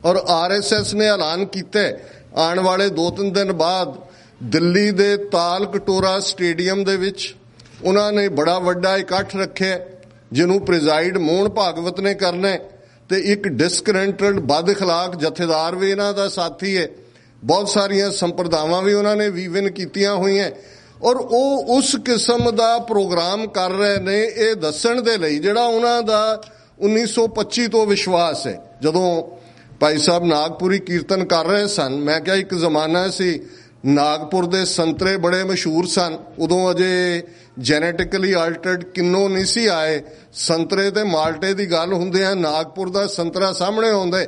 ਔਰ RSS ਨੇ ਐਲਾਨ ਕੀਤਾ ਆਉਣ ਵਾਲੇ 2-3 ਦਿਨ ਬਾਅਦ ਦਿੱਲੀ ਦੇ ਤਾਲ ਕਟੋਰਾ ਸਟੇਡੀਅਮ ਦੇ ਵਿੱਚ ਉਹਨਾਂ ਨੇ ਬੜਾ ਵੱਡਾ ਇਕੱਠ ਰੱਖਿਆ, ਜਿਹਨੂੰ ਪ੍ਰਿਜ਼ਾਈਡ ਮੋਹਨ ਭਾਗਵਤ ਨੇ ਕਰਨਾ ਤੇ ਇੱਕ ਡਿਸਕ੍ਰੈਂਟਡ ਬਦ ਅਖਲਾਕ ਜਥੇਦਾਰ ਵੀ ਇਹਨਾਂ ਦਾ ਸਾਥੀ ਹੈ। ਬਹੁਤ ਸਾਰੀਆਂ ਸੰਪਰਦਾਵਾਂ ਵੀ ਉਹਨਾਂ ਨੇ ਵੀਵਨ ਕੀਤੀਆਂ ਹੋਈਆਂ ਔਰ ਉਹ ਉਸ ਕਿਸਮ ਦਾ ਪ੍ਰੋਗਰਾਮ ਕਰ ਰਹੇ ਨੇ ਇਹ ਦੱਸਣ ਦੇ ਲਈ ਜਿਹੜਾ ਉਹਨਾਂ ਦਾ 1925 ਤੋਂ ਵਿਸ਼ਵਾਸ ਹੈ। ਜਦੋਂ ਭਾਈ ਸਾਹਿਬ ਨਾਗਪੁਰੀ ਕੀਰਤਨ ਕਰ ਰਹੇ ਸਨ, ਮੈਂ ਕਿਹਾ ਇੱਕ ਜ਼ਮਾਨਾ ਸੀ ਨਾਗਪੁਰ ਦੇ ਸੰਤਰੇ ਬੜੇ ਮਸ਼ਹੂਰ ਸਨ। ਉਦੋਂ ਅਜੇ ਜੈਨੇਟਿਕਲੀ ਆਲਟਰਡ ਕਿੰਨੋ ਨਹੀਂ ਸੀ ਆਏ। ਸੰਤਰੇ ਤੇ ਮਾਲਟੇ ਦੀ ਗੱਲ ਹੁੰਦੇ ਆ, ਨਾਗਪੁਰ ਦਾ ਸੰਤਰਾ ਸਾਹਮਣੇ ਆਉਂਦਾ।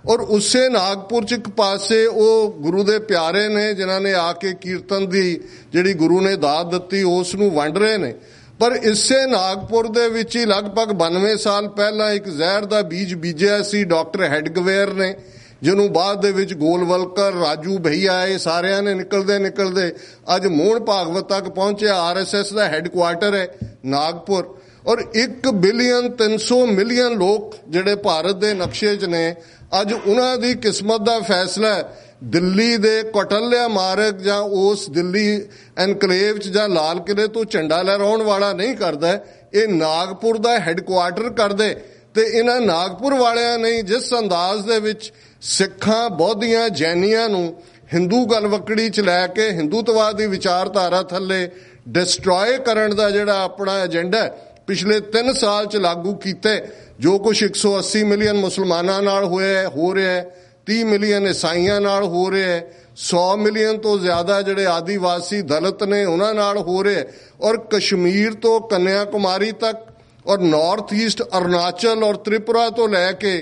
ਔਰ ਉਸੇ ਨਾਗਪੁਰ 'ਚ ਇੱਕ ਪਾਸੇ ਉਹ ਗੁਰੂ ਦੇ ਪਿਆਰੇ ਨੇ ਜਿਨ੍ਹਾਂ ਨੇ ਆ ਕੇ ਕੀਰਤਨ ਦੀ ਜਿਹੜੀ ਗੁਰੂ ਨੇ ਦਾਤ ਦਿੱਤੀ ਉਸ ਨੂੰ ਵੰਡ ਰਹੇ ਨੇ। ਪਰ ਇਸੇ ਨਾਗਪੁਰ ਦੇ ਵਿੱਚ ਹੀ ਲਗਭਗ 92 ਸਾਲ ਪਹਿਲਾਂ ਇੱਕ ਜ਼ਹਿਰ ਦਾ ਬੀਜ ਬੀਜਿਆ ਸੀ ਡਾਕਟਰ ਹੈਡਗਵੇਅਰ ਨੇ, ਜਿਹਨੂੰ ਬਾਅਦ ਦੇ ਵਿੱਚ ਗੋਲਵਲਕਰ, ਰਾਜੂ ਭਈਆ, ਇਹ ਸਾਰਿਆਂ ਨੇ ਨਿਕਲਦੇ ਅੱਜ ਮੋਹਨ ਭਾਗਵਤ ਤੱਕ ਪਹੁੰਚਿਆ। RSS ਦਾ ਹੈੱਡਕੁਆਰਟਰ ਹੈ ਨਾਗਪੁਰ। ਔਰ 1 ਬਿਲੀਅਨ 300 ਮਿਲੀਅਨ ਲੋਕ ਜਿਹੜੇ ਭਾਰਤ ਦੇ ਨਕਸ਼ੇ 'ਚ ਨੇ, ਅੱਜ ਉਹਨਾਂ ਦੀ ਕਿਸਮਤ ਦਾ ਫੈਸਲਾ ਦਿੱਲੀ ਦੇ ਕੌਟਲਿਆ ਮਾਰਗ ਜਾਂ ਉਸ ਦਿੱਲੀ ਐਨਕਲੇਵ 'ਚ ਜਾਂ ਲਾਲ ਕਿਲੇ ਤੋਂ ਝੰਡਾ ਲਹਿਰਾਉਣ ਵਾਲਾ ਨਹੀਂ ਕਰਦਾ, ਇਹ ਨਾਗਪੁਰ ਦਾ ਹੈੱਡਕੁਆਰਟਰ ਕਰਦੇ। ਤੇ ਇਹਨਾਂ ਨਾਗਪੁਰ ਵਾਲਿਆਂ ਨੇ ਜਿਸ ਅੰਦਾਜ਼ ਦੇ ਵਿੱਚ ਸਿੱਖਾਂ, ਬੌਧੀਆਂ, ਜੈਨੀਆਂ ਨੂੰ ਹਿੰਦੂ ਗਲਵਕੜੀ 'ਚ ਲੈ ਕੇ ਹਿੰਦੂਤਵਾਦ ਦੀ ਵਿਚਾਰਧਾਰਾ ਥੱਲੇ ਡਿਸਟਰੋਏ ਕਰਨ ਦਾ ਜਿਹੜਾ ਆਪਣਾ ਏਜੰਡਾ ਪਿਛਲੇ 3 ਸਾਲ 'ਚ ਲਾਗੂ ਕੀਤੇ, ਜੋ ਕੁਝ 180 ਮਿਲੀਅਨ ਮੁਸਲਮਾਨਾਂ ਨਾਲ ਹੋ ਰਿਹਾ, 30 ਮਿਲੀਅਨ ਈਸਾਈਆਂ ਨਾਲ ਹੋ ਰਿਹਾ, 100 ਮਿਲੀਅਨ ਤੋਂ ਜ਼ਿਆਦਾ ਜਿਹੜੇ ਆਦੀਵਾਸੀ ਦਲਿਤ ਨੇ ਉਹਨਾਂ ਨਾਲ ਹੋ ਰਿਹਾ, ਔਰ ਕਸ਼ਮੀਰ ਤੋਂ ਕੰਨਿਆ ਕੁਮਾਰੀ ਤੱਕ ਔਰ ਨਾਰਥ ਈਸਟ ਅਰੁਣਾਚਲ ਔਰ ਤ੍ਰਿਪੁਰਾ ਤੋਂ ਲੈ ਕੇ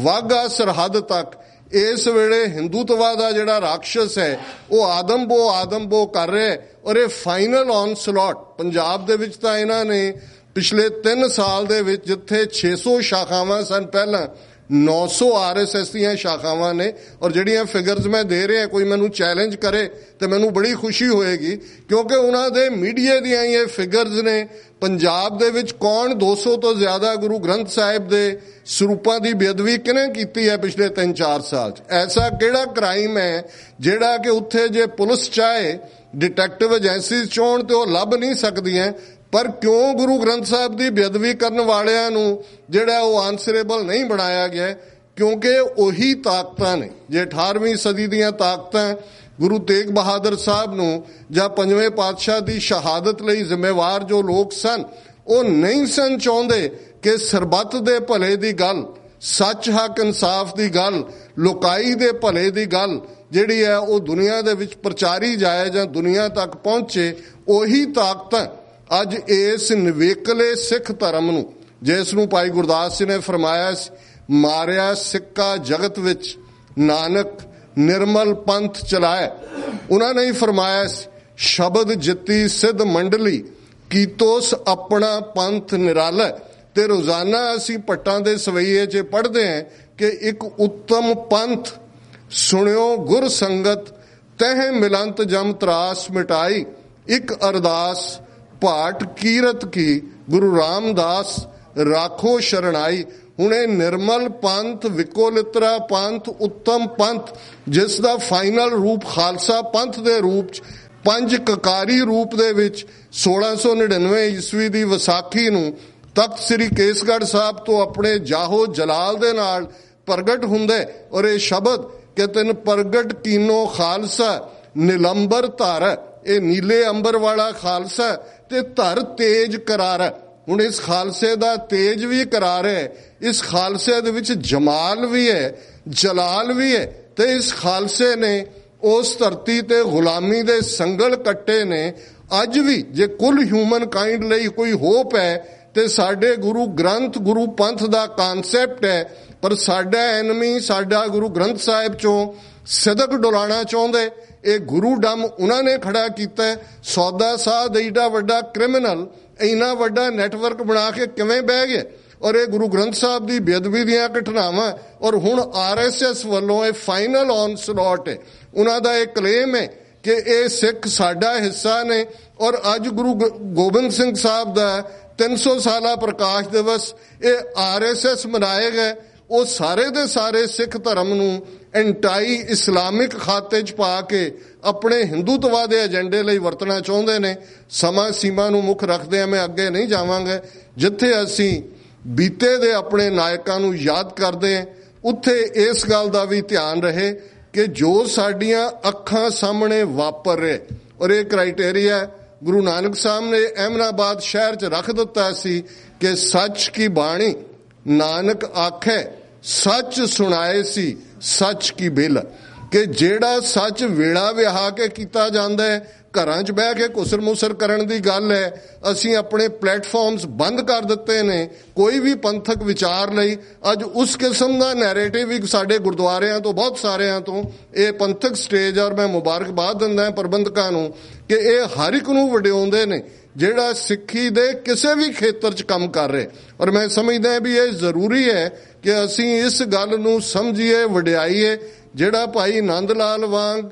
ਵਾਘਾ ਸਰਹੱਦ ਤੱਕ ਇਸ ਵੇਲੇ ਹਿੰਦੂਤਵਾ ਦਾ ਜਿਹੜਾ ਰਾਖਸ਼ਸ ਹੈ ਉਹ ਆਦਮਬੋ ਕਰ ਰਿਹਾ। ਔਰ ਇਹ ਫਾਈਨਲ ਔਨਸਲੌਟ ਪੰਜਾਬ ਦੇ ਵਿੱਚ ਤਾਂ ਇਹਨਾਂ ਨੇ ਪਿਛਲੇ 3 ਸਾਲ ਦੇ ਵਿੱਚ ਜਿੱਥੇ 600 ਸ਼ਾਖਾਵਾਂ ਸਨ, ਪਹਿਲਾਂ 900 RSS ਦੀਆਂ ਸ਼ਾਖਾਵਾਂ ਨੇ। ਔਰ ਜਿਹੜੀਆਂ ਫਿਗਰਸ ਮੈਂ ਦੇ ਰਿਹਾ, ਕੋਈ ਮੈਨੂੰ ਚੈਲੰਜ ਕਰੇ ਤੇ ਮੈਨੂੰ ਬੜੀ ਖੁਸ਼ੀ ਹੋਏਗੀ, ਕਿਉਂਕਿ ਉਹਨਾਂ ਦੇ ਮੀਡੀਆ ਦੀਆਂ ਹੀ ਇਹ ਫਿਗਰਸ ਨੇ। ਪੰਜਾਬ ਦੇ ਵਿੱਚ ਕੌਣ 200 ਤੋਂ ਜ਼ਿਆਦਾ ਗੁਰੂ ਗ੍ਰੰਥ ਸਾਹਿਬ ਦੇ ਸਰੂਪਾਂ ਦੀ ਬੇਅਦਬੀ ਕਿਹਨੇ ਕੀਤੀ ਹੈ ਪਿਛਲੇ 3-4 ਸਾਲ 'ਚ? ਐਸਾ ਕਿਹੜਾ ਕ੍ਰਾਈਮ ਹੈ ਜਿਹੜਾ ਕਿ ਉੱਥੇ ਜੇ ਪੁਲਿਸ ਚਾਹੇ, ਡਿਟੈਕਟਿਵ ਏਜੰਸੀਜ਼ ਚਾਹੁਣ ਤੇ ਉਹ ਲੱਭ ਨਹੀਂ ਸਕਦੀਆਂ? ਪਰ ਕਿਉਂ ਗੁਰੂ ਗ੍ਰੰਥ ਸਾਹਿਬ ਦੀ ਬੇਅਦਬੀ ਕਰਨ ਵਾਲਿਆਂ ਨੂੰ ਜਿਹੜਾ ਉਹ ਆਨਸਰੇਬਲ ਨਹੀਂ ਬਣਾਇਆ ਗਿਆ? ਕਿਉਂਕਿ ਉਹੀ ਤਾਕਤਾਂ ਨੇ, ਜੇ 18ਵੀਂ ਸਦੀ ਦੀਆਂ ਤਾਕਤਾਂ ਗੁਰੂ ਤੇਗ ਬਹਾਦਰ ਸਾਹਿਬ ਨੂੰ ਜਾਂ 5ਵੇਂ ਪਾਤਸ਼ਾਹ ਦੀ ਸ਼ਹਾਦਤ ਲਈ ਜ਼ਿੰਮੇਵਾਰ ਜੋ ਲੋਕ ਸਨ, ਉਹ ਨਹੀਂ ਸਨ ਚਾਹੁੰਦੇ ਕਿ ਸਰਬੱਤ ਦੇ ਭਲੇ ਦੀ ਗੱਲ, ਸੱਚ ਹੱਕ ਇਨਸਾਫ ਦੀ ਗੱਲ, ਲੋਕਾਈ ਦੇ ਭਲੇ ਦੀ ਗੱਲ ਜਿਹੜੀ ਹੈ ਉਹ ਦੁਨੀਆ ਦੇ ਵਿੱਚ ਪ੍ਰਚਾਰੀ ਜਾਏ ਜਾਂ ਦੁਨੀਆ ਤੱਕ ਪਹੁੰਚੇ। ਉਹੀ ਤਾਕਤਾਂ ਅੱਜ ਇਸ ਨਿਵੇਕਲੇ ਸਿੱਖ ਧਰਮ ਨੂੰ, ਜਿਸ ਨੂੰ ਭਾਈ ਗੁਰਦਾਸ ਜੀ ਨੇ ਫਰਮਾਇਆ ਮਾਰਿਆ ਸਿੱਕਾ ਜਗਤ ਵਿੱਚ ਨਾਨਕ ਨਿਰਮਲ ਪੰਥ ਚਲਾਏ, ਉਹਨਾਂ ਨੇ ਹੀ ਫਰਮਾਇਆ ਸ਼ਬਦ ਜਿੱਤੀ ਸਿੱਧ ਮੰਡਲੀ ਕੀਤੋਸ ਆਪਣਾ ਪੰਥ ਨਿਰਾਲਾ। ਤੇ ਰੋਜ਼ਾਨਾ ਅਸੀਂ ਪੱਟਾਂ ਦੇ ਸਵਈਏ 'ਚ ਪੜ੍ਹਦੇ ਹਾਂ ਕਿ ਇੱਕ ਉੱਤਮ ਪੰਥ ਸੁਣਿਓ ਗੁਰ ਸੰਗਤ ਤਹਿ ਮਿਲੰਤ ਜਮ ਤਰਾਸ ਮਿਟਾਈ, ਇੱਕ ਅਰਦਾਸ ਭਾਟ ਕੀਰਤ ਕੀ ਗੁਰੂ ਰਾਮਦਾਸ ਰਾਖੋ ਸ਼ਰਣਾਈ। ਹੁਣ ਇਹ ਨਿਰਮਲ ਪੰਥ, ਵਿਕੋਲਿਤਰਾ ਪੰਥ, ਉੱਤਮ ਪੰਥ, ਜਿਸ ਦਾ ਫਾਈਨਲ ਰੂਪ ਖਾਲਸਾ ਪੰਥ ਦੇ ਰੂਪ 'ਚ 5 ਕਕਾਰੀ ਰੂਪ ਦੇ ਵਿੱਚ 1699 ਈਸਵੀ ਦੀ ਵਿਸਾਖੀ ਨੂੰ ਤਖਤ ਸ੍ਰੀ ਕੇਸਗੜ੍ਹ ਸਾਹਿਬ ਤੋਂ ਆਪਣੇ ਜਾਹੋ ਜਲਾਲ ਦੇ ਨਾਲ ਪ੍ਰਗਟ ਹੁੰਦਾ। ਔਰ ਇਹ ਸ਼ਬਦ ਕਿ ਤਿਨ ਪ੍ਰਗਟ ਕੀਨੋ ਖਾਲਸਾ ਨਿਲੰਬਰ ਧਾਰ, ਇਹ ਨੀਲੇ ਅੰਬਰ ਵਾਲਾ ਖਾਲਸਾ ਤੇ ਧਰ ਤੇਜ ਕਰਾਰ। ਹੁਣ ਇਸ ਖਾਲਸੇ ਦਾ ਤੇਜ ਵੀ ਕਰਾਰ ਹੈ, ਇਸ ਖਾਲਸੇ ਦੇ ਵਿੱਚ ਜਮਾਲ ਵੀ ਹੈ, ਜਲਾਲ ਵੀ ਹੈ। ਤੇ ਇਸ ਖਾਲਸੇ ਨੇ ਉਸ ਧਰਤੀ ਤੇ ਗੁਲਾਮੀ ਦੇ ਸੰਗਲ ਕੱਟੇ ਨੇ। ਅੱਜ ਵੀ ਜੇ ਕੁੱਲ ਹਿਊਮਨ ਕਾਈਂਡ ਲਈ ਕੋਈ ਹੋਪ ਹੈ ਤੇ ਸਾਡੇ ਗੁਰੂ ਗ੍ਰੰਥ, ਗੁਰੂ ਪੰਥ ਦਾ ਕਾਨਸੈਪਟ ਹੈ। ਪਰ ਸਾਡਾ ਐਨਮੀ, ਸਾਡਾ ਗੁਰੂ ਗ੍ਰੰਥ ਸਾਹਿਬ ਚੋਂ ਸਿਦਕ ਡੁਲਾਣਾ ਚਾਹੁੰਦੇ। ਇਹ ਗੁਰੂ ਡੰਮ ਉਹਨਾਂ ਨੇ ਖੜਾ ਕੀਤਾ। ਸੌਦਾ ਸਾਧ ਏਡਾ ਵੱਡਾ ਕ੍ਰਿਮੀਨਲ ਇੰਨਾ ਵੱਡਾ ਨੈਟਵਰਕ ਬਣਾ ਕੇ ਕਿਵੇਂ ਬਹਿ ਗਿਆ? ਔਰ ਇਹ ਗੁਰੂ ਗ੍ਰੰਥ ਸਾਹਿਬ ਦੀ ਬੇਅਦਬੀ ਦੀਆਂ ਘਟਨਾਵਾਂ, ਔਰ ਹੁਣ RSS ਵੱਲੋਂ ਇਹ ਫਾਈਨਲ ਔਨਸਲੌਟ ਹੈ। ਉਹਨਾਂ ਦਾ ਇਹ ਕਲੇਮ ਹੈ ਕਿ ਇਹ ਸਿੱਖ ਸਾਡਾ ਹਿੱਸਾ ਨੇ। ਔਰ ਅੱਜ ਗੁਰੂ ਗੋਬਿੰਦ ਸਿੰਘ ਸਾਹਿਬ ਦਾ 300 ਸਾਲਾ ਪ੍ਰਕਾਸ਼ ਦਿਵਸ ਇਹ RSS ਮਨਾਏ ਗਏ। ਉਹ ਸਾਰੇ ਦੇ ਸਾਰੇ ਸਿੱਖ ਧਰਮ ਨੂੰ ਐਂਟਾਈ ਇਸਲਾਮਿਕ ਖਾਤੇ 'ਚ ਪਾ ਕੇ ਆਪਣੇ ਹਿੰਦੂਤਵਾ ਦੇ ਏਜੰਡੇ ਲਈ ਵਰਤਣਾ ਚਾਹੁੰਦੇ ਨੇ। ਸਮਾਂ ਸੀਮਾ ਨੂੰ ਮੁੱਖ ਰੱਖਦੇ ਆ, ਮੈਂ ਅੱਗੇ ਨਹੀਂ ਜਾਵਾਂਗਾ। ਜਿੱਥੇ ਅਸੀਂ ਬੀਤੇ ਦੇ ਆਪਣੇ ਨਾਇਕਾਂ ਨੂੰ ਯਾਦ ਕਰਦੇ ਹਾਂ, ਉੱਥੇ ਇਸ ਗੱਲ ਦਾ ਵੀ ਧਿਆਨ ਰਹੇ ਕਿ ਜੋ ਸਾਡੀਆਂ ਅੱਖਾਂ ਸਾਹਮਣੇ ਵਾਪਰ ਰਿਹਾ, ਔਰ ਇਹ ਕ੍ਰਾਈਟੇਰੀਆ ਗੁਰੂ ਨਾਨਕ ਸਾਹਿਬ ਨੇ ਅਹਿਮਦਾਬਾਦ ਸ਼ਹਿਰ 'ਚ ਰੱਖ ਦਿੱਤਾ ਸੀ ਕਿ ਸੱਚ ਕੀ ਬਾਣੀ ਨਾਨਕ ਆਖੇ ਸੱਚ ਸੁਣਾਏ ਸੀ ਸੱਚ ਕੀ ਬਿਲ, ਕਿ ਜਿਹੜਾ ਸੱਚ ਵੇਲਾ ਵਿਹਾ ਕੇ ਕੀਤਾ ਜਾਂਦਾ ਹੈ, ਘਰਾਂ 'ਚ ਬਹਿ ਕੇ ਘੁਸਰ ਮੁਸਰ ਕਰਨ ਦੀ ਗੱਲ ਹੈ। ਅਸੀਂ ਆਪਣੇ ਪਲੇਟਫਾਰਮਸ ਬੰਦ ਕਰ ਦਿੱਤੇ ਨੇ ਕੋਈ ਵੀ ਪੰਥਕ ਵਿਚਾਰ ਲਈ। ਅੱਜ ਉਸ ਕਿਸਮ ਦਾ ਨੈਰੇਟਿਵ ਵੀ ਸਾਡੇ ਗੁਰਦੁਆਰਿਆਂ ਤੋਂ, ਬਹੁਤ ਸਾਰਿਆਂ ਤੋਂ ਇਹ ਪੰਥਕ ਸਟੇਜ, ਔਰ ਮੈਂ ਮੁਬਾਰਕਬਾਦ ਦਿੰਦਾ ਪ੍ਰਬੰਧਕਾਂ ਨੂੰ ਕਿ ਇਹ ਹਰ ਇੱਕ ਨੂੰ ਵਡਿਆਉਂਦੇ ਨੇ ਜਿਹੜਾ ਸਿੱਖੀ ਦੇ ਕਿਸੇ ਵੀ ਖੇਤਰ 'ਚ ਕੰਮ ਕਰ ਰਿਹਾ। ਔਰ ਮੈਂ ਸਮਝਦਾ ਵੀ ਇਹ ਜ਼ਰੂਰੀ ਹੈ ਕਿ ਅਸੀਂ ਇਸ ਗੱਲ ਨੂੰ ਸਮਝੀਏ, ਵਡਿਆਈਏ। ਜਿਹੜਾ ਭਾਈ ਨੰਦ ਲਾਲ ਵਾਂਗ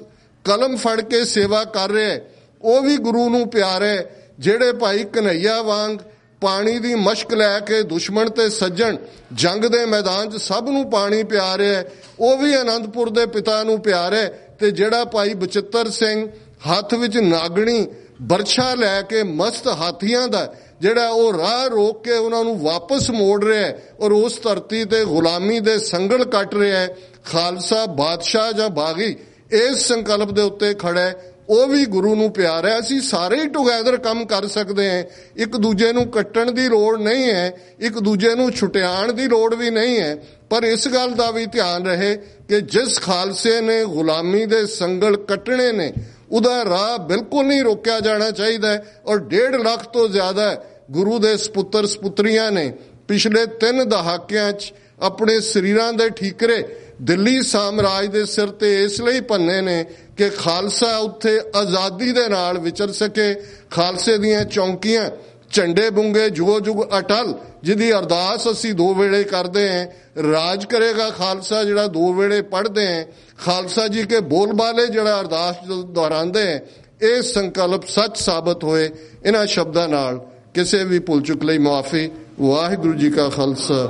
ਕਲਮ ਫੜ ਕੇ ਸੇਵਾ ਕਰ ਰਿਹਾ ਉਹ ਵੀ ਗੁਰੂ ਨੂੰ ਪਿਆਰ ਹੈ। ਜਿਹੜੇ ਭਾਈ ਕਨ੍ਹਈਆ ਵਾਂਗ ਪਾਣੀ ਦੀ ਮਸ਼ਕ ਲੈ ਕੇ ਦੁਸ਼ਮਣ ਤੇ ਸੱਜਣ ਜੰਗ ਦੇ ਮੈਦਾਨ 'ਚ ਸਭ ਨੂੰ ਪਾਣੀ ਪਿਆ ਰਿਹਾ ਉਹ ਵੀ ਆਨੰਦਪੁਰ ਦੇ ਪਿਤਾ ਨੂੰ ਪਿਆਰ ਹੈ। ਤੇ ਜਿਹੜਾ ਭਾਈ ਬਚਿੱਤਰ ਸਿੰਘ ਹੱਥ ਵਿੱਚ ਨਾਗਣੀ ਬਰਛਾ ਲੈ ਕੇ ਮਸਤ ਹਾਥੀਆਂ ਦਾ ਜਿਹੜਾ ਉਹ ਰਾਹ ਰੋਕ ਕੇ ਉਹਨਾਂ ਨੂੰ ਵਾਪਸ ਮੋੜ ਰਿਹਾ ਔਰ ਉਸ ਧਰਤੀ ਤੇ ਗੁਲਾਮੀ ਦੇ ਸੰਗਲ ਕੱਟ ਰਿਹਾ, ਖਾਲਸਾ ਬਾਦਸ਼ਾਹ ਜਾਂ ਬਾਗੀ ਇਸ ਸੰਕਲਪ ਦੇ ਉੱਤੇ ਖੜਾ, ਉਹ ਵੀ ਗੁਰੂ ਨੂੰ ਪਿਆਰ ਹੈ। ਅਸੀਂ ਸਾਰੇ ਹੀ ਟੁਗੈਦਰ ਕੰਮ ਕਰ ਸਕਦੇ ਹਾਂ। ਇੱਕ ਦੂਜੇ ਨੂੰ ਕੱਟਣ ਦੀ ਲੋੜ ਨਹੀਂ ਹੈ, ਇੱਕ ਦੂਜੇ ਨੂੰ ਛੁਟਿਆਣ ਦੀ ਲੋੜ ਵੀ ਨਹੀਂ ਹੈ। ਪਰ ਇਸ ਗੱਲ ਦਾ ਵੀ ਧਿਆਨ ਰਹੇ ਕਿ ਜਿਸ ਖਾਲਸੇ ਨੇ ਗੁਲਾਮੀ ਦੇ ਸੰਗਲ ਕੱਟਣੇ ਨੇ ਉਹਦਾ ਰਾਹ ਬਿਲਕੁਲ ਨਹੀਂ ਰੋਕਿਆ ਜਾਣਾ ਚਾਹੀਦਾ ਔਰ 1.5 ਲੱਖ ਤੋਂ ਜ਼ਿਆਦਾ ਗੁਰੂ ਦੇ ਸਪੁੱਤਰ ਸਪੁੱਤਰੀਆਂ ਨੇ ਪਿਛਲੇ 3 ਦਹਾਕਿਆਂ 'ਚ ਆਪਣੇ ਸਰੀਰਾਂ ਦੇ ਠੀਕਰੇ ਦਿੱਲੀ ਸਾਮਰਾਜ ਦੇ ਸਿਰ ਤੇ ਇਸ ਲਈ ਭੰਨੇ ਨੇ ਕਿ ਖਾਲਸਾ ਉੱਥੇ ਆਜ਼ਾਦੀ ਦੇ ਨਾਲ ਵਿਚਰ ਸਕੇ। ਖਾਲਸੇ ਦੀਆਂ ਚੌਂਕੀਆਂ ਝੰਡੇ ਬੁੰਗੇ ਜੁਗੋ ਜੁਗ ਅਟਲ, ਜਿਹਦੀ ਅਰਦਾਸ ਅਸੀਂ 2 ਵੇਲੇ ਕਰਦੇ ਹਾਂ। ਰਾਜ ਕਰੇਗਾ ਖਾਲਸਾ, ਜਿਹੜਾ 2 ਵੇਲੇ ਪੜ੍ਹਦੇ ਹਾਂ। ਖਾਲਸਾ ਜੀ ਕੇ ਬੋਲ ਬਾਲੇ ਜਿਹੜਾ ਅਰਦਾਸ ਦੁਹਰਾਉਂਦੇ ਹੈ, ਇਹ ਸੰਕਲਪ ਸੱਚ ਸਾਬਤ ਹੋਏ। ਇਹਨਾਂ ਸ਼ਬਦਾਂ ਨਾਲ ਕਿਸੇ ਵੀ ਭੁੱਲ ਚੁੱਕ ਲਈ ਮੁਆਫੀ। ਵਾਹਿਗੁਰੂ ਜੀ ਕਾ ਖਾਲਸਾ,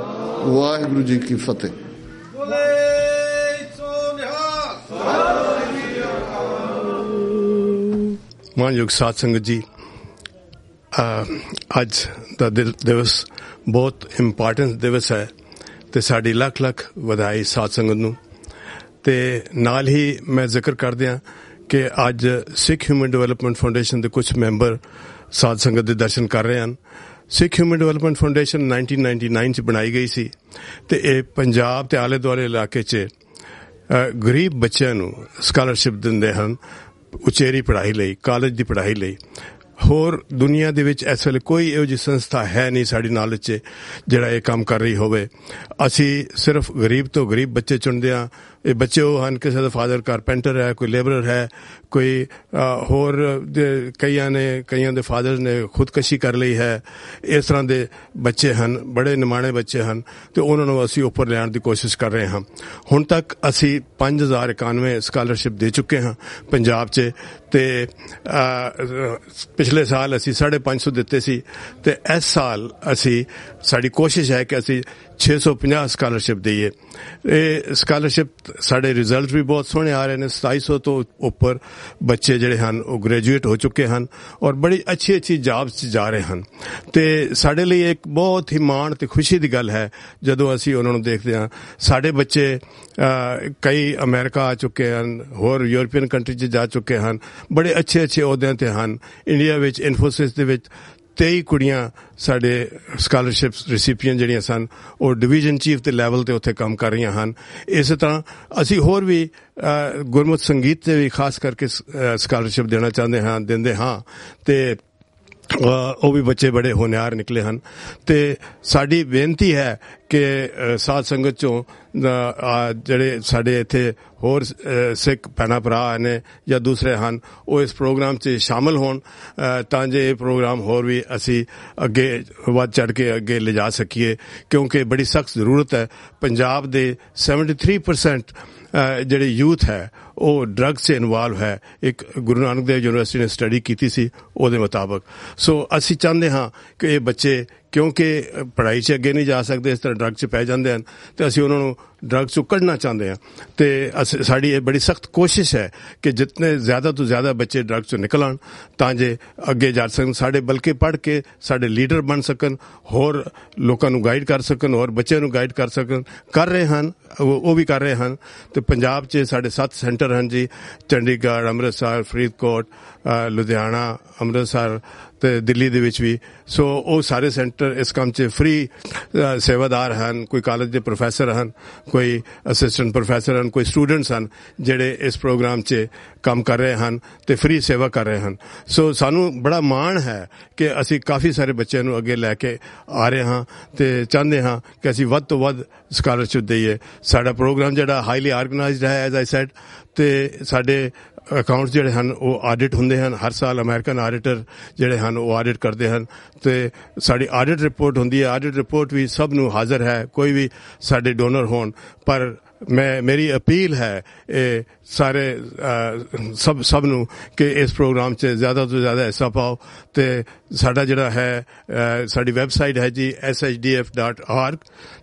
ਵਾਹਿਗੁਰੂ ਜੀ ਕੀ ਫਤਿਹ। ਮਾਨਯੋਗ ਸਾਧ ਸੰਗਤ ਜੀ, ਅੱਜ ਦਾ ਦਿਵਸ ਬਹੁਤ ਇੰਪੋਰਟੈਂਟ ਦਿਵਸ ਹੈ ਤੇ ਸਾਡੀ ਲੱਖ ਲੱਖ ਵਧਾਈ ਸਾਧ ਸੰਗਤ ਨੂੰ। ਤੇ ਨਾਲ ਹੀ ਮੈਂ ਜ਼ਿਕਰ ਕਰਦਿਆਂ ਕਿ ਅੱਜ ਸਿੱਖ ਹਿਊਮਨ ਡਿਵੈਲਪਮੈਂਟ ਫਾਊਂਡੇਸ਼ਨ ਦੇ ਕੁਝ ਮੈਂਬਰ ਸਾਧ ਸੰਗਤ ਦੇ ਦਰਸ਼ਨ ਕਰ ਰਹੇ ਹਨ। ਸਿੱਖ ਹਿਊਮਨ ਡਿਵੈਲਪਮੈਂਟ ਫਾਊਂਡੇਸ਼ਨ 1999 ਚ ਬਣਾਈ ਗਈ ਸੀ ਤੇ ਇਹ ਪੰਜਾਬ ਤੇ ਆਲੇ ਦੁਆਲੇ ਇਲਾਕੇ 'ਚ ਗਰੀਬ ਬੱਚਿਆਂ ਨੂੰ ਸਕਾਲਰਸ਼ਿਪ ਦਿੰਦੇ ਹਨ ਉਚੇਰੀ ਪੜ੍ਹਾਈ ਲਈ, ਕਾਲਜ ਦੀ ਪੜ੍ਹਾਈ ਲਈ। ਹੋਰ ਦੁਨੀਆ ਦੇ ਵਿੱਚ ਇਸ ਵੇਲੇ ਕੋਈ ਇਹੋ ਜਿਹੀ ਸੰਸਥਾ ਹੈ ਨਹੀਂ ਸਾਡੀ ਨੌਲੇਜ 'ਚ ਜਿਹੜਾ ਇਹ ਕੰਮ ਕਰ ਰਹੀ ਹੋਵੇ। ਅਸੀਂ ਸਿਰਫ ਗਰੀਬ ਤੋਂ ਗਰੀਬ ਬੱਚੇ ਚੁਣਦੇ ਹਾਂ। ਇਹ ਬੱਚੇ ਉਹ ਹਨ, ਕਿਸੇ ਦਾ ਫਾਦਰ ਕਾਰਪੈਂਟਰ ਹੈ, ਕੋਈ ਲੇਬਰਰ ਹੈ, ਕੋਈ ਹੋਰ ਕਈਆਂ ਦੇ ਫਾਦਰ ਨੇ ਖੁਦਕਸ਼ੀ ਕਰ ਲਈ ਹੈ। ਇਸ ਤਰ੍ਹਾਂ ਦੇ ਬੱਚੇ ਹਨ, ਬੜੇ ਨਿਮਾਣੇ ਬੱਚੇ ਹਨ ਤੇ ਉਹਨਾਂ ਨੂੰ ਅਸੀਂ ਉੱਪਰ ਲਿਆਉਣ ਦੀ ਕੋਸ਼ਿਸ਼ ਕਰ ਰਹੇ ਹਾਂ। ਹੁਣ ਤੱਕ ਅਸੀਂ 5091 ਸਕਾਲਰਸ਼ਿਪ ਦੇ ਚੁੱਕੇ ਹਾਂ ਪੰਜਾਬ 'ਚ ਤੇ ਪਿਛਲੇ ਸਾਲ ਅਸੀਂ 550 ਦਿੱਤੇ ਸੀ ਤੇ ਇਸ ਸਾਲ ਸਾਡੀ ਕੋਸ਼ਿਸ਼ ਹੈ ਕਿ ਅਸੀਂ 650 ਸਕਾਲਰਸ਼ਿਪ ਦਈਏ। ਇਹ ਸਕਾਲਰਸ਼ਿਪ ਸਾਡੇ ਰਿਜ਼ਲਟ ਵੀ ਬਹੁਤ ਸੋਹਣੇ ਆ ਰਹੇ ਨੇ। 2700 ਤੋਂ ਉੱਪਰ ਬੱਚੇ ਜਿਹੜੇ ਹਨ ਉਹ ਗ੍ਰੈਜੂਏਟ ਹੋ ਚੁੱਕੇ ਹਨ ਔਰ ਬੜੀ ਅੱਛੀ ਜੌਬਸ 'ਚ ਜਾ ਰਹੇ ਹਨ। ਤੇ ਸਾਡੇ ਲਈ ਇੱਕ ਬਹੁਤ ਹੀ ਮਾਣ ਤੇ ਖੁਸ਼ੀ ਦੀ ਗੱਲ ਹੈ ਜਦੋਂ ਅਸੀਂ ਉਹਨਾਂ ਨੂੰ ਦੇਖਦੇ ਹਾਂ। ਸਾਡੇ ਬੱਚੇ ਕਈ ਅਮਰੀਕਾ ਆ ਚੁੱਕੇ ਹਨ, ਹੋਰ ਯੂਰਪੀਅਨ ਕੰਟਰੀ 'ਚ ਜਾ ਚੁੱਕੇ ਹਨ, ਬੜੇ ਅੱਛੇ ਅਹੁਦਿਆਂ ਤੇ ਹਨ। ਇੰਡੀਆ ਵਿੱਚ ਇਨਫੋਸਿਸ ਦੇ ਵਿੱਚ 23 ਕੁੜੀਆਂ ਸਾਡੇ ਸਕਾਲਰਸ਼ਿਪ ਰਿਸੀਪੀਐਂਟ ਜਿਹੜੀਆਂ ਸਨ ਉਹ ਡਿਵੀਜ਼ਨ ਚੀਫ ਦੇ ਲੈਵਲ ਤੇ ਉੱਥੇ ਕੰਮ ਕਰ ਰਹੀਆਂ ਹਨ। ਇਸੇ ਤਰ੍ਹਾਂ ਅਸੀਂ ਹੋਰ ਵੀ ਗੁਰਮਤਿ ਸੰਗੀਤ ਤੇ ਵੀ ਖਾਸ ਕਰਕੇ ਸਕਾਲਰਸ਼ਿਪ ਦਿੰਦੇ ਹਾਂ ਤੇ ਉਹ ਵੀ ਬੱਚੇ ਬੜੇ ਹੋਣਹਾਰ ਨਿਕਲੇ ਹਨ। ਤੇ ਸਾਡੀ ਬੇਨਤੀ ਹੈ ਕਿ ਸਾਧ ਸੰਗਤ ਚੋਂ ਜਿਹੜੇ ਸਾਡੇ ਇੱਥੇ ਹੋਰ ਸਿੱਖ ਭੈਣਾਂ ਭਰਾ ਨੇ ਜਾਂ ਦੂਸਰੇ ਹਨ ਉਹ ਇਸ ਪ੍ਰੋਗਰਾਮ 'ਚ ਸ਼ਾਮਲ ਹੋਣ ਤਾਂ ਜੇ ਇਹ ਪ੍ਰੋਗਰਾਮ ਹੋਰ ਵੀ ਅਸੀਂ ਅੱਗੇ ਵੱਧ ਚੜ੍ਹ ਕੇ ਅੱਗੇ ਲਿਜਾ ਸਕੀਏ, ਕਿਉਂਕਿ ਬੜੀ ਸਖਤ ਜ਼ਰੂਰਤ ਹੈ। ਪੰਜਾਬ ਦੇ 73% ਜਿਹੜੇ ਯੂਥ ਹੈ ਉਹ ਡਰੱਗਸ 'ਚ ਇਨਵੋਲਵ ਹੈ। ਇੱਕ ਗੁਰੂ ਨਾਨਕ ਦੇਵ ਯੂਨੀਵਰਸਿਟੀ ਨੇ ਸਟੱਡੀ ਕੀਤੀ ਸੀ ਉਹਦੇ ਮੁਤਾਬਕ। ਸੋ ਅਸੀਂ ਚਾਹੁੰਦੇ ਹਾਂ ਕਿ ਇਹ ਬੱਚੇ ਕਿਉਂਕਿ ਪੜ੍ਹਾਈ 'ਚ ਅੱਗੇ ਨਹੀਂ ਜਾ ਸਕਦੇ, ਇਸ ਤਰ੍ਹਾਂ ਡਰੱਗ 'ਚ ਪੈ ਜਾਂਦੇ ਹਨ ਤੇ ਅਸੀਂ ਉਹਨਾਂ ਨੂੰ ਡਰੱਗ 'ਚੋਂ ਕੱਢਣਾ ਚਾਹੁੰਦੇ ਹਾਂ। ਤੇ ਸਾਡੀ ਇਹ ਬੜੀ ਸਖਤ ਕੋਸ਼ਿਸ਼ ਹੈ ਕਿ ਜਿਤਨੇ ਜ਼ਿਆਦਾ ਤੋਂ ਜ਼ਿਆਦਾ ਬੱਚੇ ਡਰੱਗ 'ਚੋਂ ਨਿਕਲ ਆਉਣ ਤਾਂ ਜੇ ਅੱਗੇ ਜਾ ਸਕਣ, ਸਾਡੇ ਬਲਕਿ ਪੜ੍ਹ ਕੇ ਸਾਡੇ ਲੀਡਰ ਬਣ ਸਕਣ, ਹੋਰ ਲੋਕਾਂ ਨੂੰ ਗਾਈਡ ਕਰ ਸਕਣ, ਹੋਰ ਬੱਚਿਆਂ ਨੂੰ ਗਾਈਡ ਕਰ ਸਕਣ। ਕਰ ਰਹੇ ਹਨ, ਉਹ ਵੀ ਕਰ ਰਹੇ ਹਨ। ਤੇ ਪੰਜਾਬ 'ਚ ਸਾਡੇ 7 ਸੈਂਟਰ ਹਨ ਜੀ, ਚੰਡੀਗੜ੍ਹ, ਅੰਮ੍ਰਿਤਸਰ, ਫਰੀਦਕੋਟ, ਲੁਧਿਆਣਾ, ਅੰਮ੍ਰਿਤਸਰ ਤੇ ਦਿੱਲੀ ਦੇ ਵਿੱਚ ਵੀ। ਸੋ ਉਹ ਸਾਰੇ ਸੈਂਟਰ ਇਸ ਕੰਮ 'ਚ ਫ੍ਰੀ ਸੇਵਾਦਾਰ ਹਨ। ਕੋਈ ਕਾਲਜ ਦੇ ਪ੍ਰੋਫੈਸਰ ਹਨ, ਕੋਈ ਅਸਿਸਟੈਂਟ ਪ੍ਰੋਫੈਸਰ ਹਨ, ਕੋਈ ਸਟੂਡੈਂਟਸ ਹਨ ਜਿਹੜੇ ਇਸ ਪ੍ਰੋਗਰਾਮ 'ਚ ਕੰਮ ਕਰ ਰਹੇ ਹਨ ਤੇ ਫ੍ਰੀ ਸੇਵਾ ਕਰ ਰਹੇ ਹਨ। ਸੋ ਸਾਨੂੰ ਬੜਾ ਮਾਣ ਹੈ ਕਿ ਅਸੀਂ ਕਾਫੀ ਸਾਰੇ ਬੱਚਿਆਂ ਨੂੰ ਅੱਗੇ ਲੈ ਕੇ ਆ ਰਹੇ ਹਾਂ ਤੇ ਚਾਹੁੰਦੇ ਹਾਂ ਕਿ ਅਸੀਂ ਵੱਧ ਤੋਂ ਵੱਧ ਸਕਾਲਰਸ਼ਿਪ ਦਈਏ। ਸਾਡਾ ਪ੍ਰੋਗਰਾਮ ਜਿਹੜਾ ਹਾਈਲੀ ਆਰਗੇਨਾਈਜ਼ਡ ਹੈ ਐਜ਼ ਆਈ ਸੈਡ, ਤੇ ਸਾਡੇ ਅਕਾਊਂਟਸ ਜਿਹੜੇ ਹਨ ਉਹ ਆਡਿਟ ਹੁੰਦੇ ਹਨ। ਹਰ ਸਾਲ ਅਮਰੀਕਨ ਆਡਿਟਰ ਜਿਹੜੇ ਹਨ ਉਹ ਆਡਿਟ ਕਰਦੇ ਹਨ ਤੇ ਸਾਡੀ ਆਡਿਟ ਰਿਪੋਰਟ ਹੁੰਦੀ ਹੈ। ਆਡਿਟ ਰਿਪੋਰਟ ਵੀ ਸਭ ਨੂੰ ਹਾਜ਼ਰ ਹੈ, ਕੋਈ ਵੀ ਸਾਡੇ ਡੋਨਰ ਹੋਣ। ਪਰ ਮੇਰੀ ਅਪੀਲ ਹੈ ਇਹ ਸਾਰੇ ਸਭ ਨੂੰ ਕਿ ਇਸ ਪ੍ਰੋਗਰਾਮ 'ਚ ਜ਼ਿਆਦਾ ਤੋਂ ਜ਼ਿਆਦਾ ਹਿੱਸਾ ਪਾਓ। ਤੇ ਸਾਡਾ ਜਿਹੜਾ ਹੈ ਸਾਡੀ ਵੈਬਸਾਈਟ ਹੈ ਜੀ shdf.org,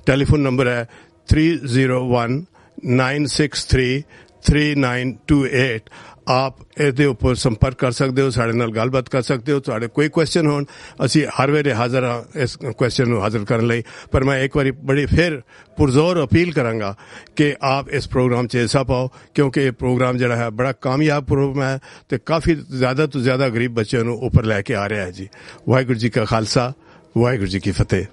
ਟੈਲੀਫੋਨ ਨੰਬਰ ਹੈ 3019633928। ਆਪ ਇਹਦੇ ਉੱਪਰ ਸੰਪਰਕ ਕਰ ਸਕਦੇ ਹੋ, ਸਾਡੇ ਨਾਲ ਗੱਲਬਾਤ ਕਰ ਸਕਦੇ ਹੋ। ਤੁਹਾਡੇ ਕੋਈ ਕੁਐਸਚਨ ਹੋਣ ਅਸੀਂ ਹਰ ਵੇਲੇ ਹਾਜ਼ਰ ਹਾਂ ਇਸ ਕੁਐਸਚਨ ਨੂੰ ਹਾਜ਼ਰ ਕਰਨ ਲਈ। ਪਰ ਮੈਂ ਇੱਕ ਵਾਰੀ ਬੜੀ ਫਿਰ ਪੁਰਜ਼ੋਰ ਅਪੀਲ ਕਰਾਂਗਾ ਕਿ ਆਪ ਇਸ ਪ੍ਰੋਗਰਾਮ 'ਚ ਹਿੱਸਾ ਪਾਓ, ਕਿਉਂਕਿ ਇਹ ਪ੍ਰੋਗਰਾਮ ਜਿਹੜਾ ਹੈ ਬੜਾ ਕਾਮਯਾਬ ਪ੍ਰੋਗਰਾਮ ਹੈ ਤੇ ਕਾਫੀ ਜ਼ਿਆਦਾ ਤੋਂ ਜ਼ਿਆਦਾ ਗਰੀਬ ਬੱਚਿਆਂ ਨੂੰ ਉੱਪਰ ਲੈ ਕੇ ਆ ਰਿਹਾ ਹੈ ਜੀ। ਵਾਹਿਗੁਰੂ ਜੀ ਕਾ ਖਾਲਸਾ, ਵਾਹਿਗੁਰੂ ਜੀ ਕੀ ਫਤਿਹ।